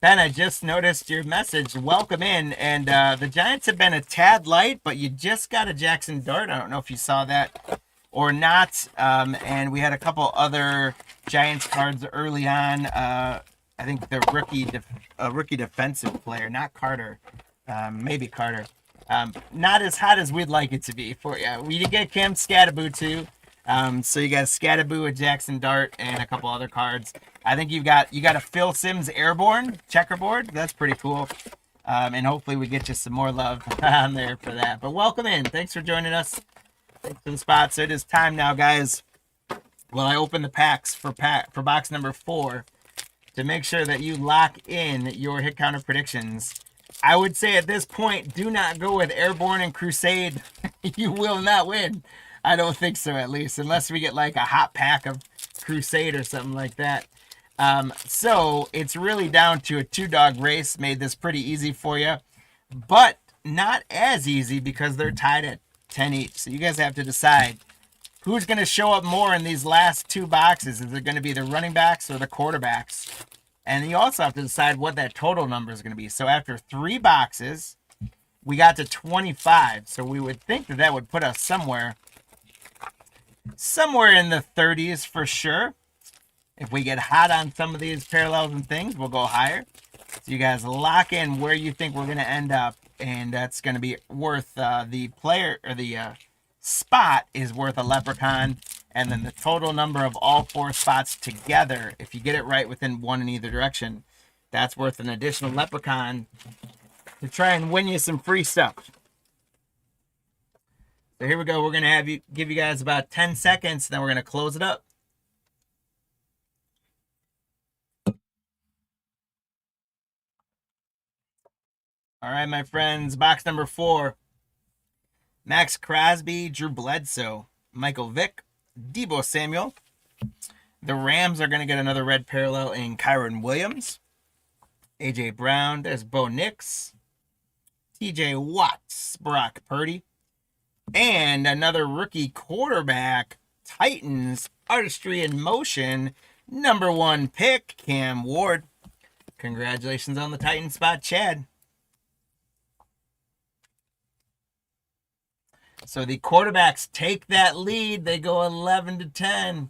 [SPEAKER 1] Ben, I just noticed your message. Welcome in. And the Giants have been a tad light, but you just got a Jackson Dart. I don't know if you saw that or not. And we had a couple other Giants cards early on. I think the rookie defensive player, not Carter, maybe Carter. Not as hot as we'd like it to be for you. We did get Cam Scattaboo too. So you got Scattaboo, a Jackson Dart, and a couple other cards. I think you got a Phil Simms Airborne checkerboard. That's pretty cool. And hopefully we get you some more love on there for that. But welcome in. Thanks for joining us. Thanks for the spot. So it is time now, guys. Well, I open the packs for box number 4 to make sure that you lock in your hit counter predictions. I would say at this point, do not go with Airborne and Crusade. You will not win. I don't think so, at least, unless we get like a hot pack of Crusade or something like that. So it's really down to a 2-dog race. Made this pretty easy for you, but not as easy because they're tied at 10 each. So you guys have to decide who's going to show up more in these last 2 boxes. Is it going to be the running backs or the quarterbacks? And you also have to decide what that total number is going to be. So after 3 boxes, we got to 25. So we would think that would put us somewhere somewhere in the 30s for sure. If we get hot on some of these parallels and things, we'll go higher. So you guys lock in where you think we're going to end up, and that's going to be worth the player, or the spot is worth a leprechaun, and then the total number of all 4 spots together, if you get it right within one in either direction, that's worth an additional leprechaun to try and win you some free stuff. So here we go. We're going to give you guys about 10 seconds, then we're going to close it up. All right, my friends, box number 4. Max Crosby, Drew Bledsoe, Michael Vick, Deebo Samuel. The Rams are going to get another red parallel in Kyron Williams. A.J. Brown, there's Bo Nix. T.J. Watts, Brock Purdy. And another rookie quarterback, Titans, Artistry in Motion, number 1 pick, Cam Ward. Congratulations on the Titan spot, Chad. So the quarterbacks take that lead. They go 11-10.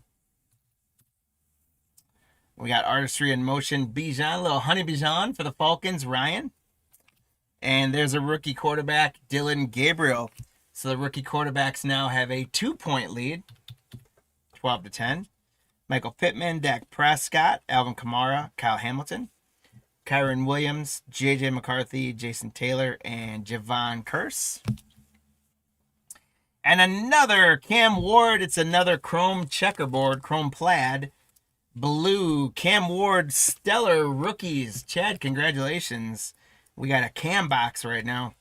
[SPEAKER 1] We got Artistry in Motion, Bijan, little Honey Bijan for the Falcons, Ryan. And there's a rookie quarterback, Dylan Gabriel. So the rookie quarterbacks now have a 2-point lead, 12-10. Michael Pittman, Dak Prescott, Alvin Kamara, Kyle Hamilton, Kyron Williams, J.J. McCarthy, Jason Taylor, and Javon Curse. And another Cam Ward. It's another chrome checkerboard, chrome plaid, blue Cam Ward stellar rookies. Chad, congratulations. We got a Cam box right now.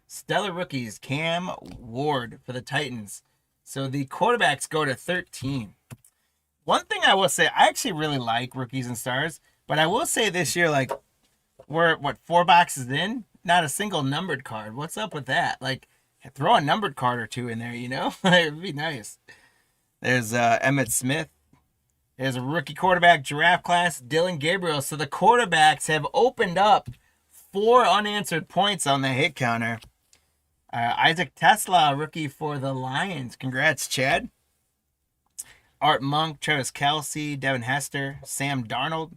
[SPEAKER 1] Stellar rookies, Cam Ward for the Titans. So the quarterbacks go to 13. One thing I will say, I actually really like rookies and stars, but I will say this year, like, we're, 4 boxes in? Not a single numbered card. What's up with that? Like, throw a numbered card or 2 in there, you know? It'd be nice. There's Emmitt Smith. There's a rookie quarterback draft class, Dylan Gabriel. So the quarterbacks have opened up 4 unanswered points on the hit counter. Isaac Tesla, rookie for the Lions. Congrats, Chad. Art Monk, Travis Kelce, Devin Hester, Sam Darnold.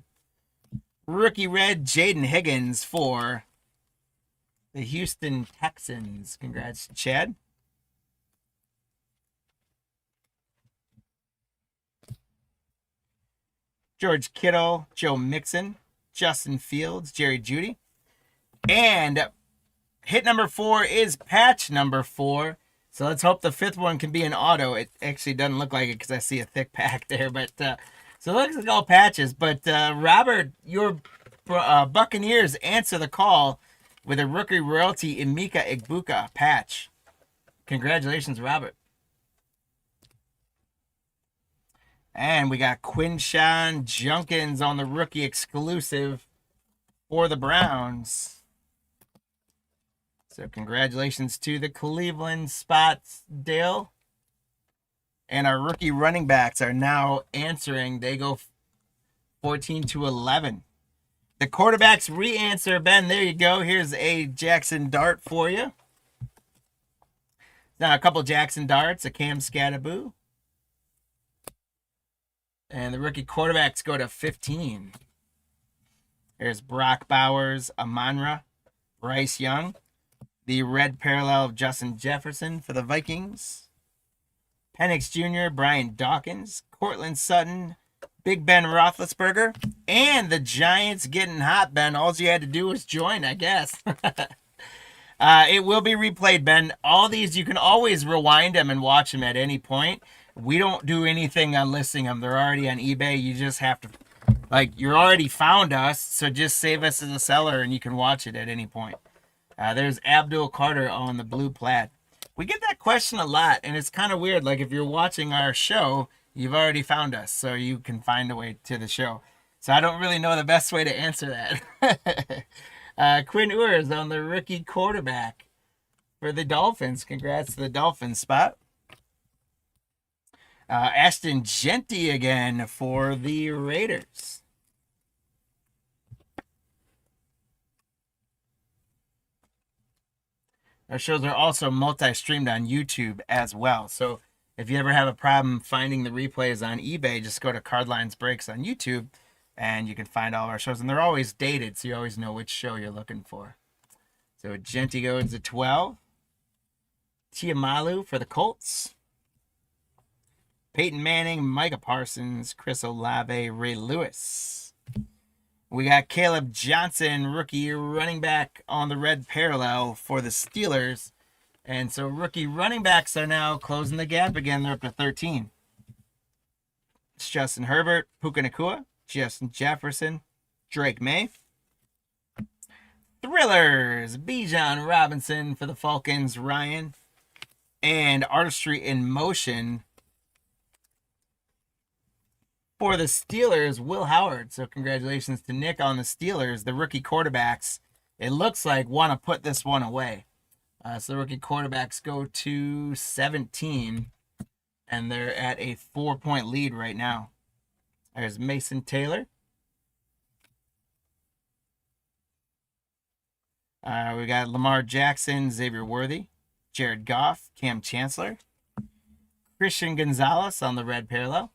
[SPEAKER 1] Rookie red, Jaden Higgins for the Houston Texans. Congrats, Chad. George Kittle, Joe Mixon, Justin Fields, Jerry Jeudy. And hit number 4 is patch number 4. So let's hope the 5th one can be an auto. It actually doesn't look like it because I see a thick pack there. But so it looks like all patches. But Robert, your Buccaneers answer the call with a rookie royalty Emeka Egbuka patch. Congratulations, Robert. And we got Quinshawn Junkins on the rookie exclusive for the Browns. So congratulations to the Cleveland spots, Dale. And our rookie running backs are now answering. They go 14-11. The quarterbacks re-answer, Ben. There you go. Here's a Jackson Dart for you. Now a couple Jackson Darts, a Cam Scatterboo. And the rookie quarterbacks go to 15. There's Brock Bowers, Amonra, Bryce Young. The red parallel of Justin Jefferson for the Vikings. Penix Jr., Brian Dawkins, Cortland Sutton, Big Ben Roethlisberger, and the Giants getting hot, Ben. All you had to do was join, I guess. It will be replayed, Ben. All these, you can always rewind them and watch them at any point. We don't do anything on listing them. They're already on eBay. You just have to, like, you're already found us, so just save us as a seller and you can watch it at any point. There's Abdul Carter on the blue plaid. We get that question a lot, and it's kind of weird. Like, if you're watching our show, you've already found us, so you can find a way to the show. So I don't really know the best way to answer that. Quinn Ewers on the rookie quarterback for the Dolphins. Congrats to the Dolphins spot. Ashton Genty again for the Raiders. Our shows are also multi-streamed on YouTube as well. So if you ever have a problem finding the replays on eBay, just go to Cardlines Breaks on YouTube and you can find all of our shows. And they're always dated, so you always know which show you're looking for. So Genty goes to 12. Tiamalu for the Colts. Peyton Manning, Micah Parsons, Chris Olave, Ray Lewis. We got Caleb Johnson, rookie running back on the red parallel for the Steelers. And so rookie running backs are now closing the gap again. They're up to 13. It's Justin Herbert, Puka Nacua, Justin Jefferson, Drake May. Thrillers, Bijan Robinson for the Falcons, Ryan. And Artistry in Motion for the Steelers, Will Howard. So congratulations to Nick on the Steelers. The rookie quarterbacks, it looks like, want to put this one away. So the rookie quarterbacks go to 17, and they're at a 4-point lead right now. There's Mason Taylor. We got Lamar Jackson, Xavier Worthy, Jared Goff, Cam Chancellor, Christian Gonzalez on the red parallel,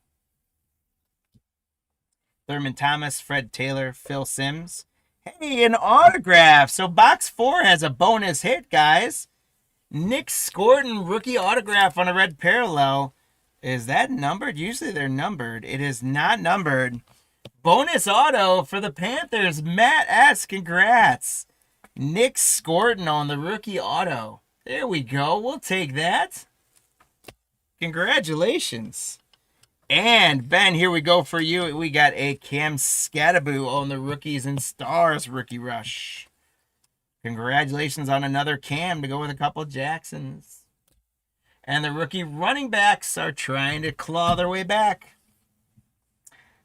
[SPEAKER 1] Thurman Thomas, Fred Taylor, Phil Simms. Hey, an autograph. So box 4 has a bonus hit, guys. Nick Scorton, rookie autograph on a red parallel. Is that numbered? Usually they're numbered. It is not numbered. Bonus auto for the Panthers. Matt S. Congrats. Nick Scorton on the rookie auto. There we go. We'll take that. Congratulations. And Ben, here we go for you. We got a Cam Scattaboo on the Rookies and Stars rookie rush. Congratulations on another Cam to go with a couple Jacksons. And the rookie running backs are trying to claw their way back.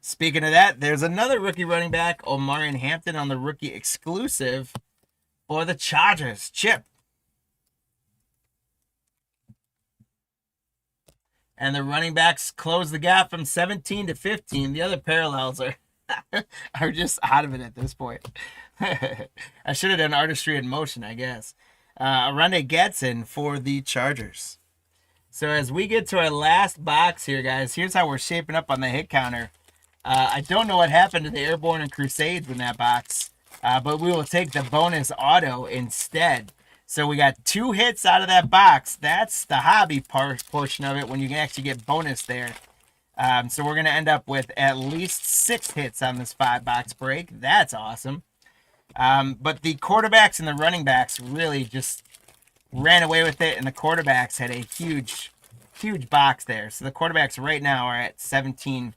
[SPEAKER 1] Speaking of that, there's another rookie running back, Omarion Hampton on the rookie exclusive for the Chargers. Chip. And the running backs close the gap from 17 to 15. The other parallels are just out of it at this point. I should have done Artistry in Motion, I guess. Arundé Getson for the Chargers. So as we get to our last box here, guys, here's how we're shaping up on the hit counter. I don't know what happened to the Airborne and Crusades in that box, but we will take the bonus auto instead. So we got 2 hits out of that box. That's the hobby portion of it when you can actually get bonus there. So we're going to end up with at least 6 hits on this 5-box break. That's awesome. But the quarterbacks and the running backs really just ran away with it, and the quarterbacks had a huge box there. So the quarterbacks right now are at 17.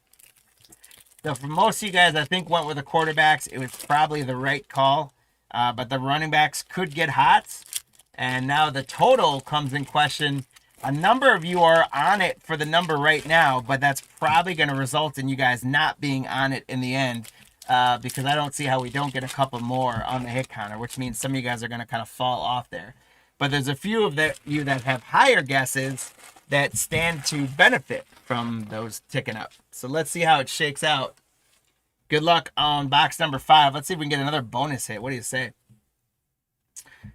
[SPEAKER 1] So for most of you guys, I think went with the quarterbacks. It was probably the right call. But the running backs could get hot. And now the total comes in question. A number of you are on it for the number right now, but that's probably going to result in you guys not being on it in the end, because I don't see how we don't get a couple more on the hit counter, which means some of you guys are going to kind of fall off there. But there's a few of you that have higher guesses that stand to benefit from those ticking up. So let's see how it shakes out. Good luck on box number 5. Let's see if we can get another bonus hit. What do you say?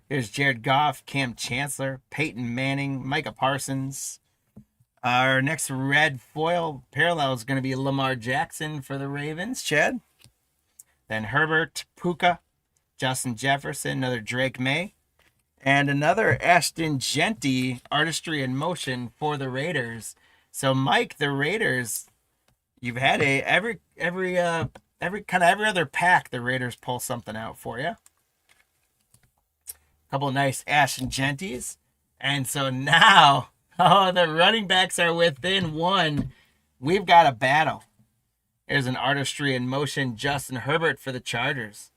[SPEAKER 1] Here's Jared Goff, Cam Chancellor, Peyton Manning, Micah Parsons. Our next red foil parallel is going to be Lamar Jackson for the Ravens, Chad. Then Herbert, Puka, Justin Jefferson, another Drake May, and another Ashton Genty, Artistry in Motion for the Raiders. So Mike, the Raiders, you've had every other pack the Raiders pull something out for you. Couple of nice Ashton Genties. And so now, the running backs are within 1. We've got a battle. There's an Artistry in Motion, Justin Herbert for the Chargers.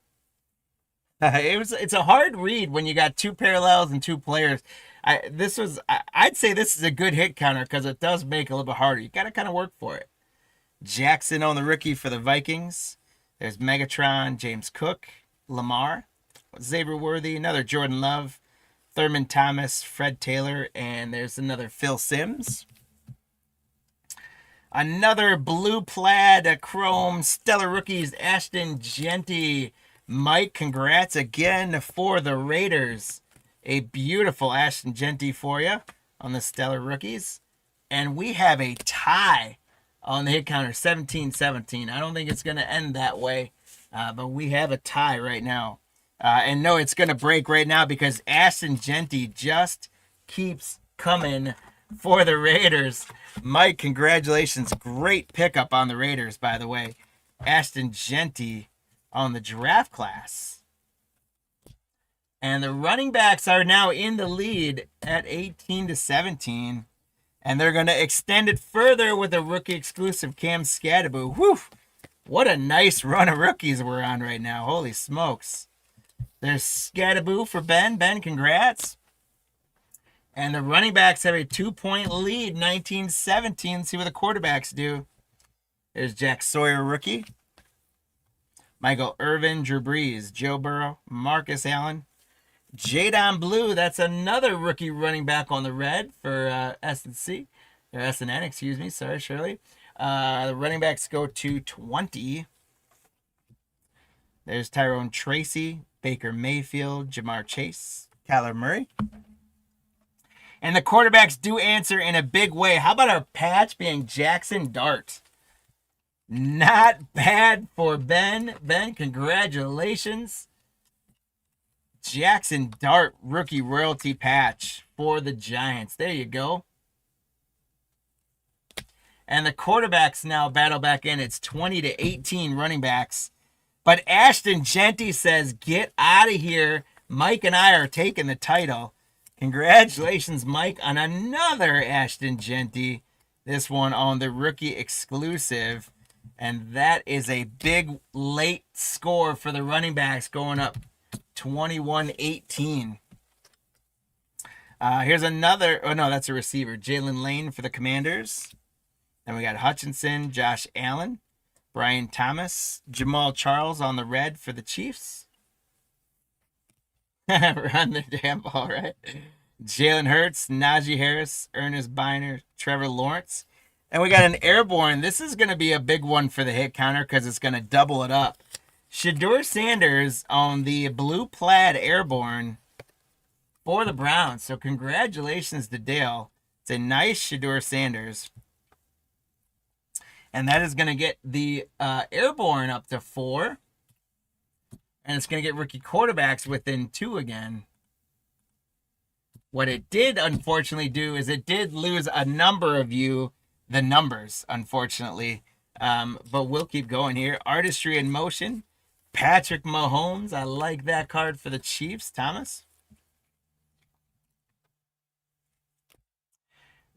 [SPEAKER 1] It's a hard read when you got 2 parallels and 2 players. I'd say this is a good hit counter because it does make it a little bit harder. You got to kind of work for it. Jackson on the rookie for the Vikings. There's Megatron, James Cook, Lamar, Xavier Worthy, another Jordan Love, Thurman Thomas, Fred Taylor, and there's another Phil Simms. Another blue plaid, chrome, stellar rookies, Ashton Genty. Mike, congrats again for the Raiders. A beautiful Ashton Genty for you on the Stellar Rookies. And we have a tie on the hit counter, 17-17. I don't think it's going to end that way, but we have a tie right now. And no, it's going to break right now because Ashton Genty just keeps coming for the Raiders. Mike, congratulations. Great pickup on the Raiders, by the way. Ashton Genty on the draft class. And the running backs are now in the lead at 18-17. And they're going to extend it further with a rookie exclusive Cam Scadaboo. Whew! What a nice run of rookies we're on right now. Holy smokes. There's Scadaboo for Ben. Ben, congrats. And the running backs have a 2-point lead, 19-17. See what the quarterbacks do. There's Jack Sawyer, rookie. Michael Irvin, Drew Brees, Joe Burrow, Marcus Allen. Jadon Blue, that's another rookie running back on the red for S&C. Or SNN, excuse me. Sorry, Shirley. The running backs go to 20. There's Tyrone Tracy, Baker Mayfield, Jamar Chase, Kyler Murray. And the quarterbacks do answer in a big way. How about our patch being Jackson Dart? Not bad for Ben. Ben, congratulations. Jackson Dart rookie royalty patch for the Giants. There you go. And the quarterbacks now battle back in. It's 20-18 running backs. But Ashton Genty says, get out of here. Mike and I are taking the title. Congratulations, Mike, on another Ashton Genty. This one on the rookie exclusive. And that is a big late score for the running backs going up 21-18. Here's another. Oh, no, that's a receiver. Jalen Lane for the Commanders. Then we got Hutchinson, Josh Allen, Brian Thomas, Jamal Charles on the red for the Chiefs. Run the damn ball, right? Jalen Hurts, Najee Harris, Ernest Biner, Trevor Lawrence. And we got an airborne. This is going to be a big one for the hit counter because it's going to double it up. Shedeur Sanders on the blue plaid airborne for the Browns. So congratulations to Dale. It's a nice Shedeur Sanders. And that is going to get the airborne up to 4. And it's going to get rookie quarterbacks within 2 again. What it did, unfortunately, do is it did lose a number of you the numbers, unfortunately. But we'll keep going here. Artistry in motion. Patrick Mahomes. I like that card for the Chiefs. Thomas.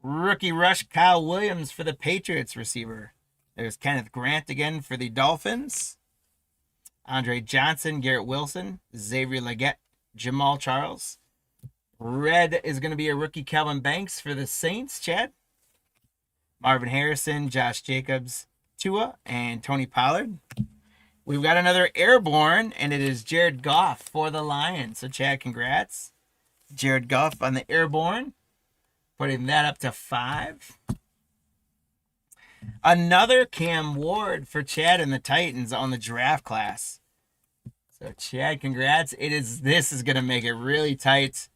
[SPEAKER 1] Rookie rush. Kyle Williams for the Patriots receiver. There's Kenneth Grant again for the Dolphins. Andre Johnson, Garrett Wilson, Xavier Legette, Jamal Charles. Red is going to be a rookie Calvin Banks for the Saints, Chad. Marvin Harrison, Josh Jacobs, Tua, and Tony Pollard. We've got another airborne, and it is Jared Goff for the Lions. So, Chad, congrats. Jared Goff on the airborne, putting that up to 5. Another Cam Ward for Chad and the Titans on the draft class. So, Chad, congrats. This is going to make it really tight.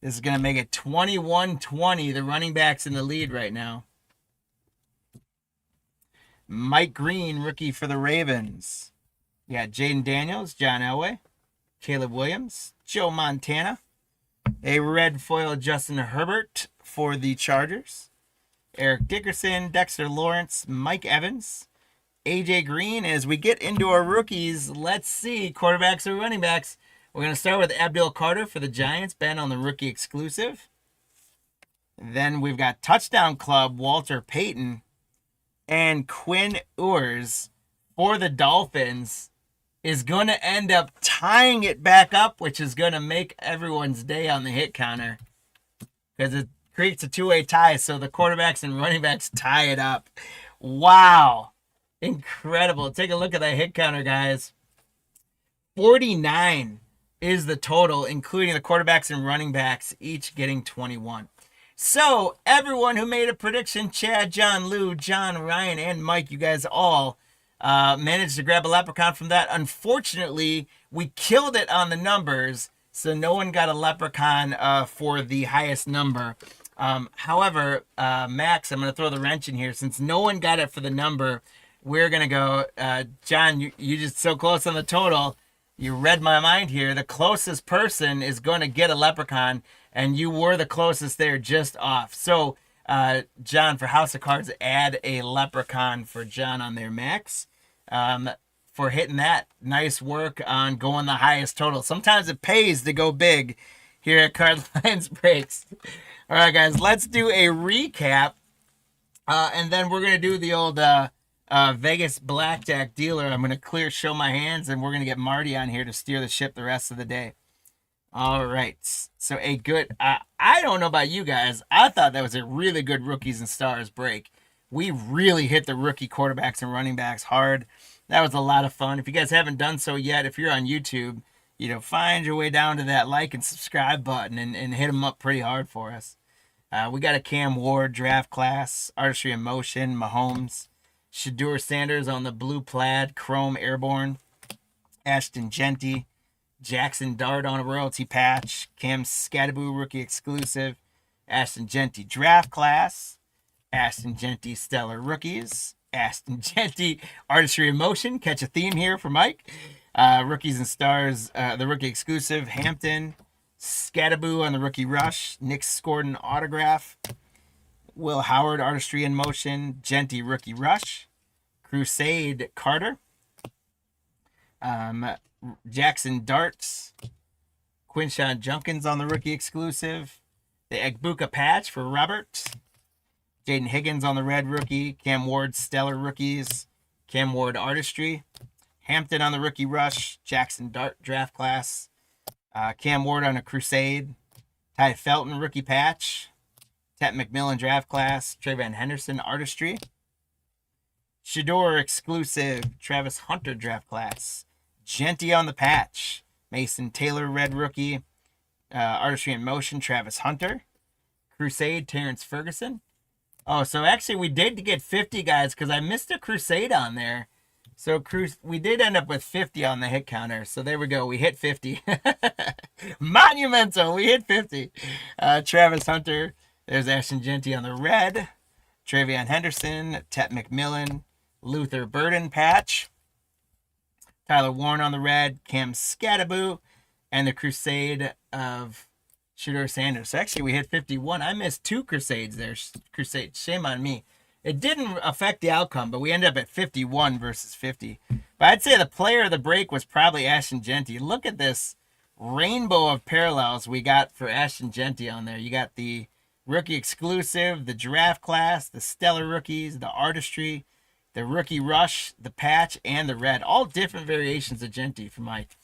[SPEAKER 1] This is going to make it 21-20. The running back's in the lead right now. Mike Green, rookie for the Ravens. You got Jaden Daniels, John Elway, Caleb Williams, Joe Montana. A red foil Justin Herbert for the Chargers. Eric Dickerson, Dexter Lawrence, Mike Evans, AJ Green. As we get into our rookies, let's see quarterbacks or running backs. We're going to start with Abdul Carter for the Giants, Ben on the rookie exclusive. Then we've got Touchdown Club, Walter Payton, and Quinn Ewers for the Dolphins is going to end up tying it back up, which is going to make everyone's day on the hit counter because it creates a 2-way tie, so the quarterbacks and running backs tie it up. Wow. Incredible. Take a look at that hit counter, guys. 49 is the total, including the quarterbacks and running backs, each getting 21. So, everyone who made a prediction, Chad, John, Lou, John, Ryan, and Mike, you guys all managed to grab a leprechaun from that. Unfortunately, we killed it on the numbers, So no one got a leprechaun for the highest number. However, Max, I'm going to throw the wrench in here. Since no one got it for the number, we're going to go. John, you just so close on the total. You read my mind here. The closest person is going to get a leprechaun, and you were the closest there, just off. So, John, for House of Cards, add a leprechaun for John on there, Max. For hitting that. Nice work on going the highest total. Sometimes it pays to go big here at Card Lines Breaks. All right, guys, let's do a recap. And then we're going to do the old Vegas blackjack dealer. I'm going to show my hands, and we're going to get Marty on here to steer the ship the rest of the day. All right. So a good, I don't know about you guys. I thought that was a really good Rookies and Stars break. We really hit the rookie quarterbacks and running backs hard. That was a lot of fun. If you guys haven't done so yet, if you're on YouTube, find your way down to that like and subscribe button and hit them up pretty hard for us. We got a Cam Ward draft class, Artistry in Motion, Mahomes, Shedeur Sanders on the blue plaid, Chrome Airborne, Ashton Genty, Jackson Dart on a royalty patch, Cam Scattaboo rookie exclusive, Ashton Genty draft class, Ashton Genty stellar rookies, Ashton Genty Artistry in Motion. Catch a theme here for Mike. Rookies and Stars, the rookie exclusive, Hampton, Scattaboo on the rookie rush, Nick Scorden autograph, Will Howard Artistry in Motion, Genty rookie rush, Crusade Carter, Jackson Darts, Quinshawn Junkins on the rookie exclusive, the Egbuka patch for Robert, Jaden Higgins on the red rookie, Cam Ward stellar rookies, Cam Ward Artistry, Hampton on the rookie rush, Jackson Dart draft class, Cam Ward on a Crusade, Ty Felton rookie patch, Tet McMillan draft class, Trayvon Henderson Artistry, Shedeur exclusive, Travis Hunter draft class, Genty on the patch, Mason Taylor red rookie, Artistry in Motion, Travis Hunter, Crusade, Terrence Ferguson. Oh, so actually we did get 50, guys, because I missed a Crusade on there. So we did end up with 50 on the hit counter. So there we go. We hit 50. Monumental. We hit 50. Travis Hunter. There's Ashton Genty on the red. Travion Henderson. Tet McMillan. Luther Burden patch. Tyler Warren on the red. Cam Scattaboo. And the Crusade of Shedeur Sanders. So actually we hit 51. I missed 2 Crusades there. Crusade. Shame on me. It didn't affect the outcome, but we ended up at 51 versus 50. But I'd say the player of the break was probably Ashton Genty. Look at this rainbow of parallels we got for Ashton Genty on there. You got the rookie exclusive, the draft class, the stellar rookies, the artistry, the rookie rush, the patch, and the red. All different variations of Genty for Mike.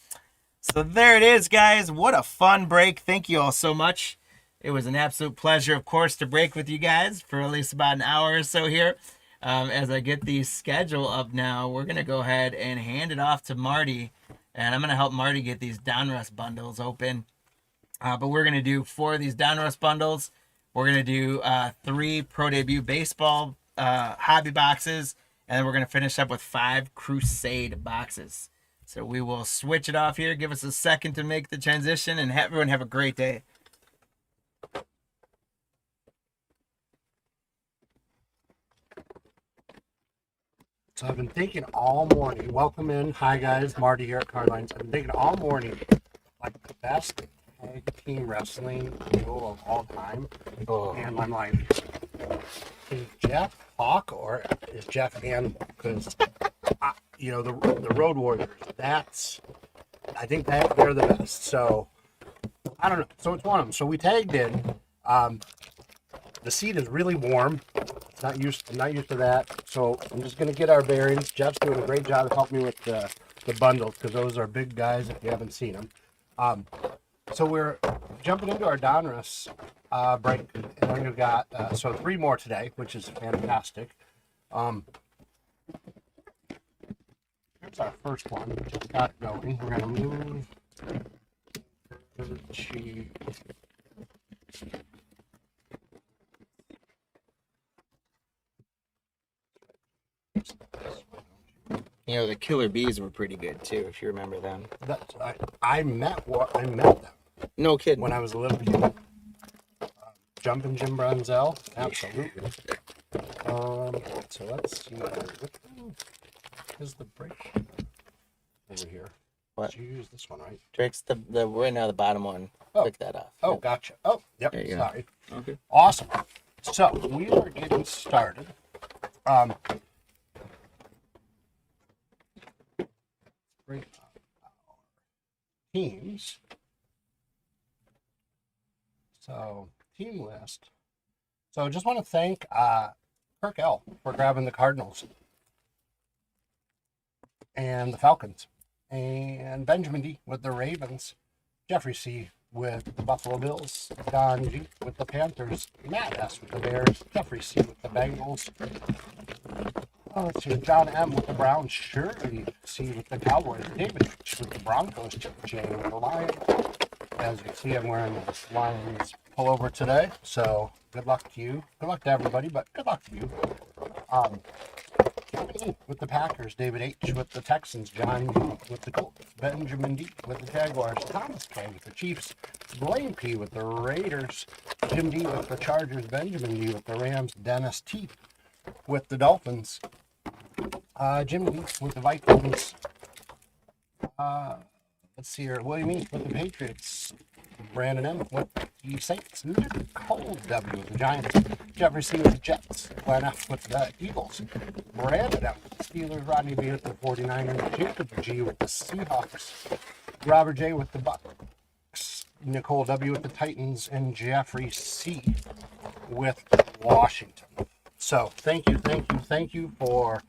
[SPEAKER 1] So there it is, guys. What a fun break. Thank you all so much. It was an absolute pleasure, of course, to break with you guys for at least about an hour or so here. As I get the schedule up now, we're going to go ahead and hand it off to Marty. And I'm going to help Marty get these Donruss bundles open. But we're going to do 4 of these Donruss bundles. We're going to do 3 Pro Debut Baseball hobby boxes. And then we're going to finish up with 5 Crusade boxes. So we will switch it off here. Give us a second to make the transition. And everyone have a great day.
[SPEAKER 2] So I've been thinking all morning. Welcome in. Hi, guys. Marty here at Cardlines. I've been thinking all morning, like the best tag team wrestling duo of all time. Oh. And I'm like, is Jeff Hawk or is Jeff Animal? Because, the Road Warriors, I think that they're the best. So, I don't know. So it's one of them. So we tagged in. The seat is really warm. I'm not used to that, so I'm just going to get our bearings. Jeff's doing a great job of helping me with the bundles, because those are big guys if you haven't seen them. So we're jumping into our Donruss break, and we've got 3 more today, which is fantastic. Here's our first one. We just got it going. We're going to move
[SPEAKER 1] The Killer Bees were pretty good too, if you remember them.
[SPEAKER 2] I met them.
[SPEAKER 1] No kidding.
[SPEAKER 2] when I was a little kid. Jumping Jim Brunzell, absolutely. So let's see. What is the break over here?
[SPEAKER 1] What?
[SPEAKER 2] Did you use this one, right?
[SPEAKER 1] Drake's the right now the bottom one.
[SPEAKER 2] Oh.
[SPEAKER 1] Click that off.
[SPEAKER 2] Oh,
[SPEAKER 1] Yep.
[SPEAKER 2] gotcha. Oh, yep.
[SPEAKER 1] There you go.
[SPEAKER 2] Sorry.
[SPEAKER 1] Okay.
[SPEAKER 2] Awesome. So we are getting started. Bring up our teams. So team list. So just want to thank Kirk L for grabbing the Cardinals and the Falcons, and Benjamin D with the Ravens, Jeffrey C with the Buffalo Bills, Don G with the Panthers, Matt S with the Bears, Jeffrey C with the Bengals. Let's see, John M with the Browns, Shirley C with the Cowboys, David H with the Broncos, Chip J with the Lions. As you can see, I'm wearing the Lions pullover today, so good luck to you. Good luck to everybody, but good luck to you. Kevin E with the Packers, David H with the Texans, John G with the Colts, Benjamin D with the Jaguars, Thomas K with the Chiefs, Blaine P with the Raiders, Jim D with the Chargers, Benjamin D with the Rams, Dennis T with the Dolphins, Jim D with the Vikings, let's see here, William E with the Patriots, Brandon M with the Saints, Nicole W with the Giants, Jeffrey C with the Jets, Glenn F with the Eagles, Brandon F with the Steelers, Rodney B with the 49ers, Jacob G with the Seahawks, Robert J with the Bucks, Nicole W with the Titans, and Jeffrey C with Washington. So thank you for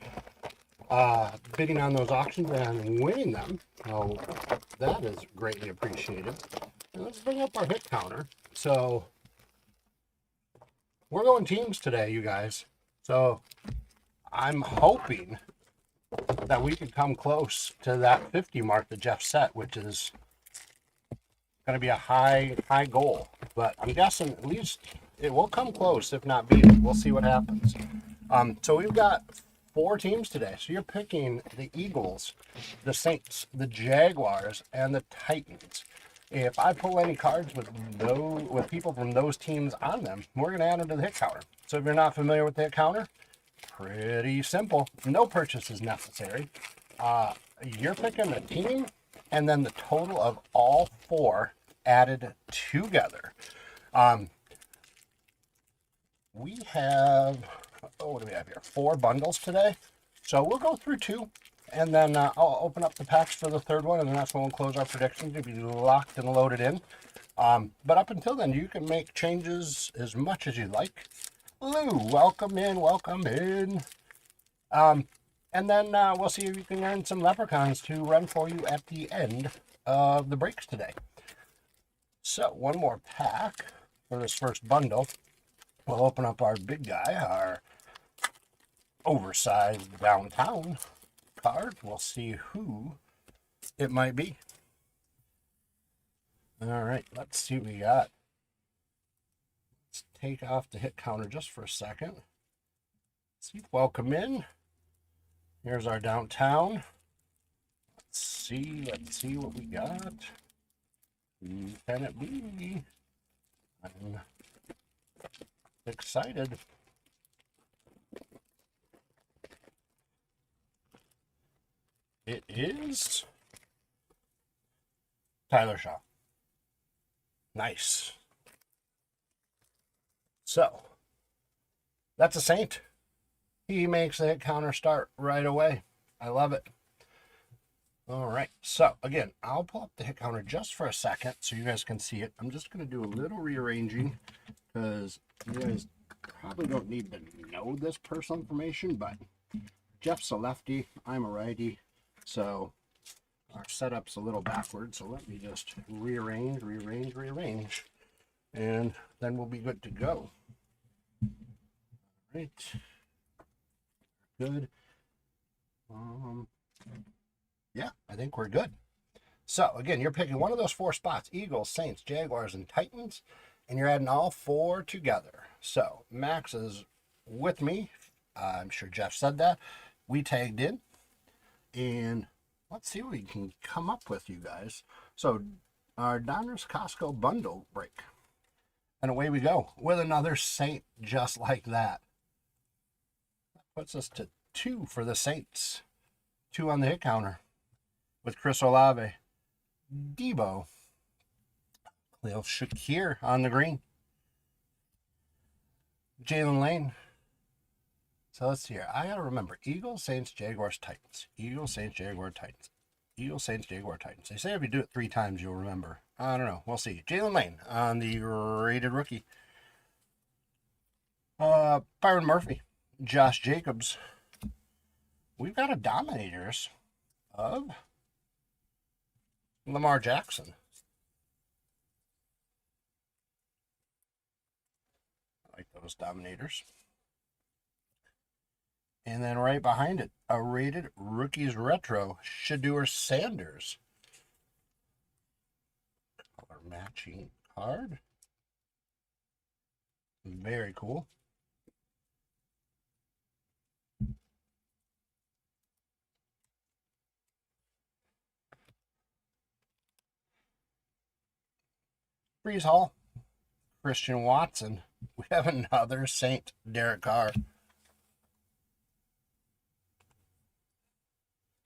[SPEAKER 2] bidding on those auctions and winning them. So that is greatly appreciated. And let's bring up our hit counter. So we're going teams today, you guys. So I'm hoping that we can come close to that 50 mark that Jeff set, which is going to be a high goal. But I'm guessing at least it will come close, if not beat it. We'll see what happens. So we've got 4 teams today. So you're picking the Eagles, the Saints, the Jaguars, and the Titans. If I pull any cards with people from those teams on them, we're going to add them to the hit counter. So if you're not familiar with the hit counter, pretty simple. No purchase is necessary. You're picking a team and then the total of all 4 added together. We have, what do we have here? 4 bundles today. So we'll go through 2. And then I'll open up the packs for the 3rd one, and then that's when we'll close our predictions. It'll be locked and loaded in. But up until then, you can make changes as much as you like. Lou, welcome in, welcome in. And then we'll see if you can earn some leprechauns to run for you at the end of the breaks today. So one more pack for this first bundle. We'll open up our big guy, our oversized downtown card. We'll see who it might be. All right, let's see what we got. Let's take off the hit counter just for a second. Let's see, welcome in. Here's our downtown. Let's see what we got. Who can it be? I'm excited. It is Tyler Shaw. Nice. So, that's a Saint. He makes the hit counter start right away. I love it. All right. So, again, I'll pull up the hit counter just for a second so you guys can see it. I'm just going to do a little rearranging because you guys probably don't need to know this personal information, but Jeff's a lefty. I'm a righty. So our setup's a little backwards, so let me just rearrange, and then we'll be good to go. All right. Good. Yeah, I think we're good. So again, you're picking one of those 4 spots: Eagles, Saints, Jaguars, and Titans, and you're adding all 4 together. So Max is with me. I'm sure Jeff said that. We tagged in. And let's see what we can come up with, you guys. So our Donruss Costco bundle break. And away we go with another Saint just like that. That puts us to 2 for the Saints. 2 on the hit counter with Chris Olave, Debo, Khalil Shakir on the green, Jalen Lane. So let's see here. I got to remember Eagles, Saints, Jaguars, Titans. Eagles, Saints, Jaguars, Titans. Eagles, Saints, Jaguars, Titans. They say if you do it 3 times, you'll remember. I don't know. We'll see. Jalen Lane on the rated rookie. Byron Murphy, Josh Jacobs. We've got a Dominators of Lamar Jackson. I like those Dominators. And then right behind it, a rated rookies retro, Shedeur Sanders. Color matching card. Very cool. Brees Hall, Christian Watson. We have another Saint, Derek Carr.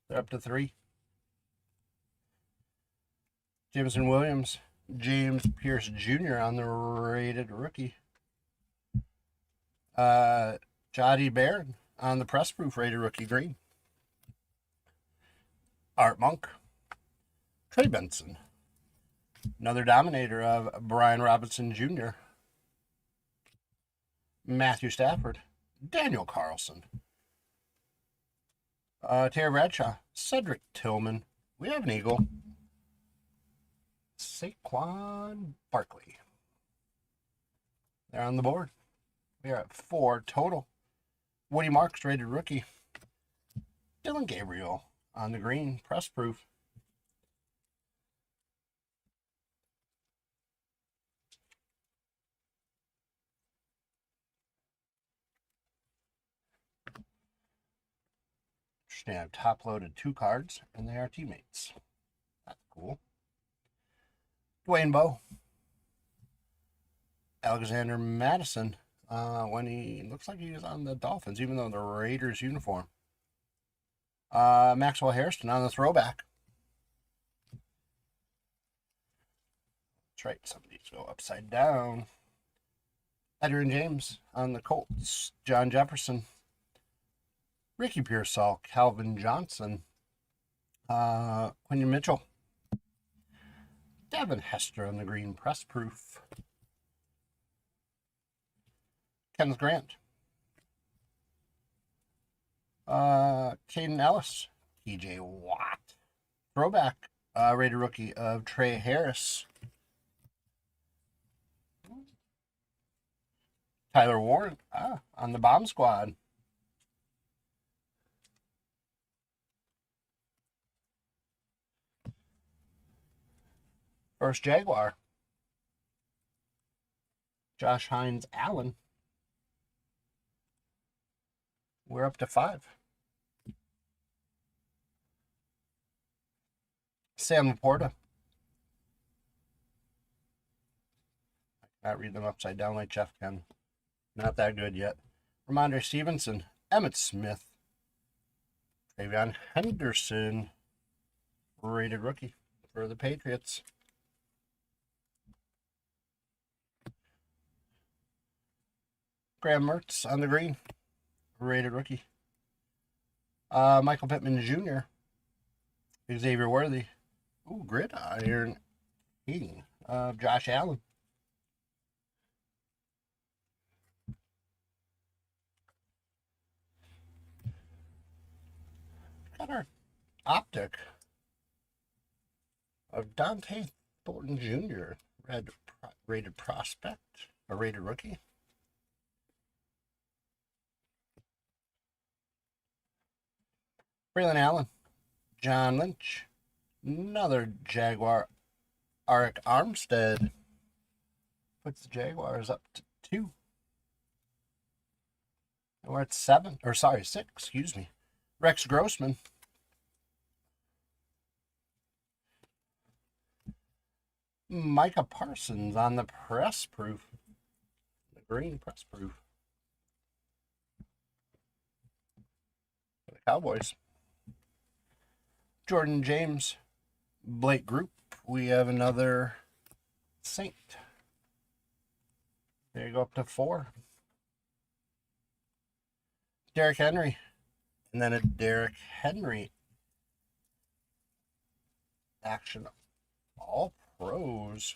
[SPEAKER 2] They're up to 3. Jameson Williams, James Pierce Jr. on the rated rookie. Jody Barron on the press proof rated rookie green. Art Monk, Trey Benson. Another Dominator of Brian Robinson Jr. Matthew Stafford, Daniel Carlson. Terry Bradshaw, Cedric Tillman. We have an Eagle. Saquon Barkley. They're on the board. We are at 4 total. Woody Marks, rated rookie. Dylan Gabriel on the green, press proof. Interesting, I've top loaded 2 cards, and they are teammates. That's cool. Dwayne Bowe. Alexander Madison. When he looks like he was on the Dolphins, even though the Raiders uniform. Maxwell Harrison on the throwback. That's right, some of these go upside down. Edgerrin James on the Colts. John Jefferson. Ricky Pearsall, Calvin Johnson. Quinion Mitchell. Devin Hester on the green, press proof. Kenneth Grant. Caden Ellis. TJ Watt. Throwback. Rated rookie of Trey Harris. Tyler Warren on the bomb squad. First Jaguar. Josh Hines Allen. We're up to 5. Sam Laporta. I cannot read them upside down like Jeff can. Not that good yet. Ramondre Stevenson. Emmitt Smith. Travion Henderson. Rated rookie for the Patriots. Graham Mertz on the green. Rated rookie. Michael Pittman Jr. Xavier Worthy. Ooh, Gridiron King. Josh Allen. Got our optic of Dante Thornton Jr. Rated prospect. A rated rookie. Braylon Allen, John Lynch, another Jaguar, Arik Armstead. Puts the Jaguars up to 2. And we're at 6, excuse me. Rex Grossman. Micah Parsons on the press proof. The green press proof. For the Cowboys. Jordan James. Blake Group. We have another Saint. There you go, up to 4. Derrick Henry. And then a Derrick Henry action. All pros.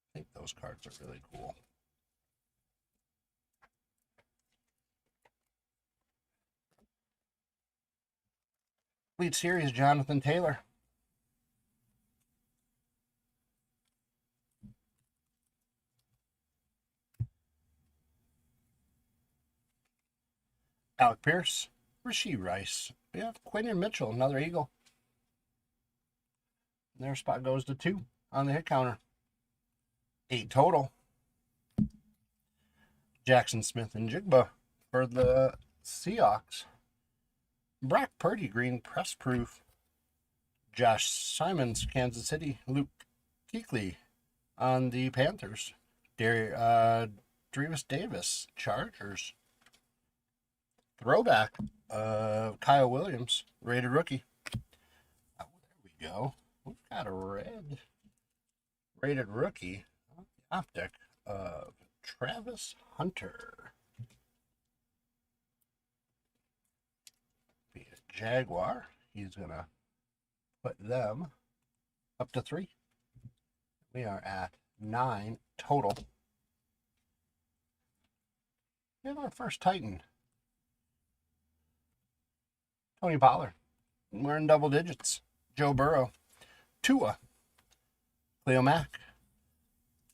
[SPEAKER 2] I think those cards are really cool. Lead Series, Jonathan Taylor. Alec Pierce. Rashee Rice. We have Quinn Mitchell, another Eagle. And their spot goes to 2 on the hit counter. 8 total. Jackson Smith and Jigba for the Seahawks. Brock Purdy, green press proof. Josh Simons, Kansas City. Luke Kuechly on the Panthers. Drevis Davis, Chargers. Throwback of Kyle Williams, rated rookie. Oh, there we go. We've got a red rated rookie optic of Travis Hunter. Be a Jaguar. He's going to put them up to 3. We are at 9 total. We have our first Titan. Tony Pollard. We're in double digits. Joe Burrow. Tua. Cleo Mack.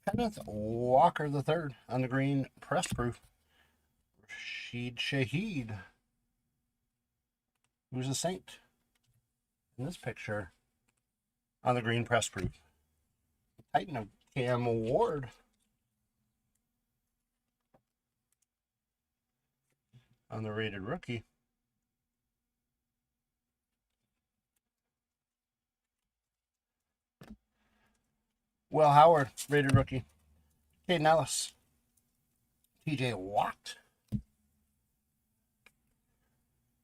[SPEAKER 2] Kenneth Walker III on the green press proof. Rashid Shaheed, who's a Saint in this picture, on the green press proof. Titan of Cam Ward. On the rated rookie. Will Howard, rated rookie. Caden Ellis. TJ Watt.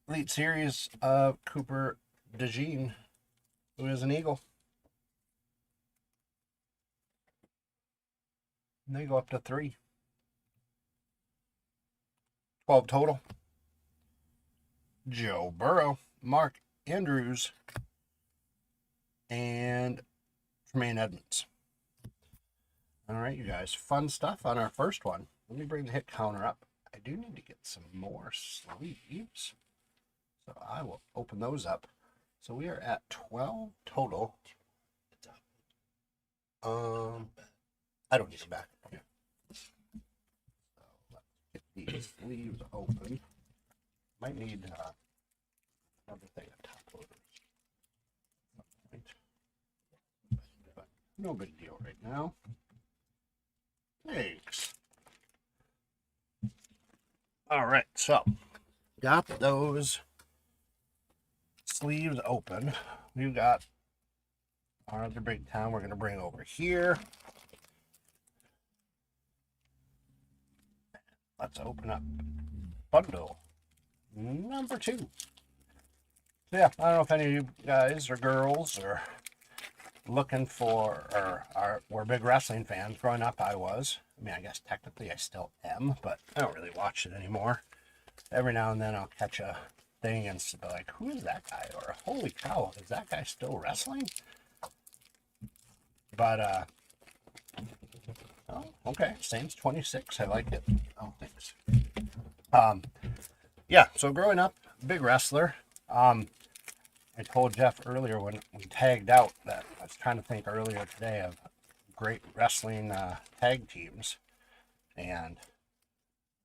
[SPEAKER 2] Elite Series of Cooper DeJean, who is an Eagle. And they go up to 3. 12 total. Joe Burrow, Mark Andrews, and Tremaine Edmonds. All right, you guys, fun stuff on our first one. Let me bring the hit counter up. I do need to get some more sleeves, so I will open those up. So we are at 12 total. I don't need them back. Yeah. So let's get these sleeves open. Might need another thing of top loaders. But no big deal right now. Thanks. All right, so got those sleeves open. We've got our other big town we're going to bring over here. Let's open up bundle number 2. So yeah, I don't know if any of you guys or girls are looking for or were big wrestling fans. Growing up, I was. I mean, I guess technically I still am, but I don't really watch it anymore. Every now and then I'll catch a thing and be like, who is that guy? Or, holy cow, is that guy still wrestling? But, oh, okay, Saints 26, I like it. Oh, thanks. Yeah, so growing up, big wrestler. I told Jeff earlier when we tagged out that I was trying to think earlier today of great wrestling tag teams. And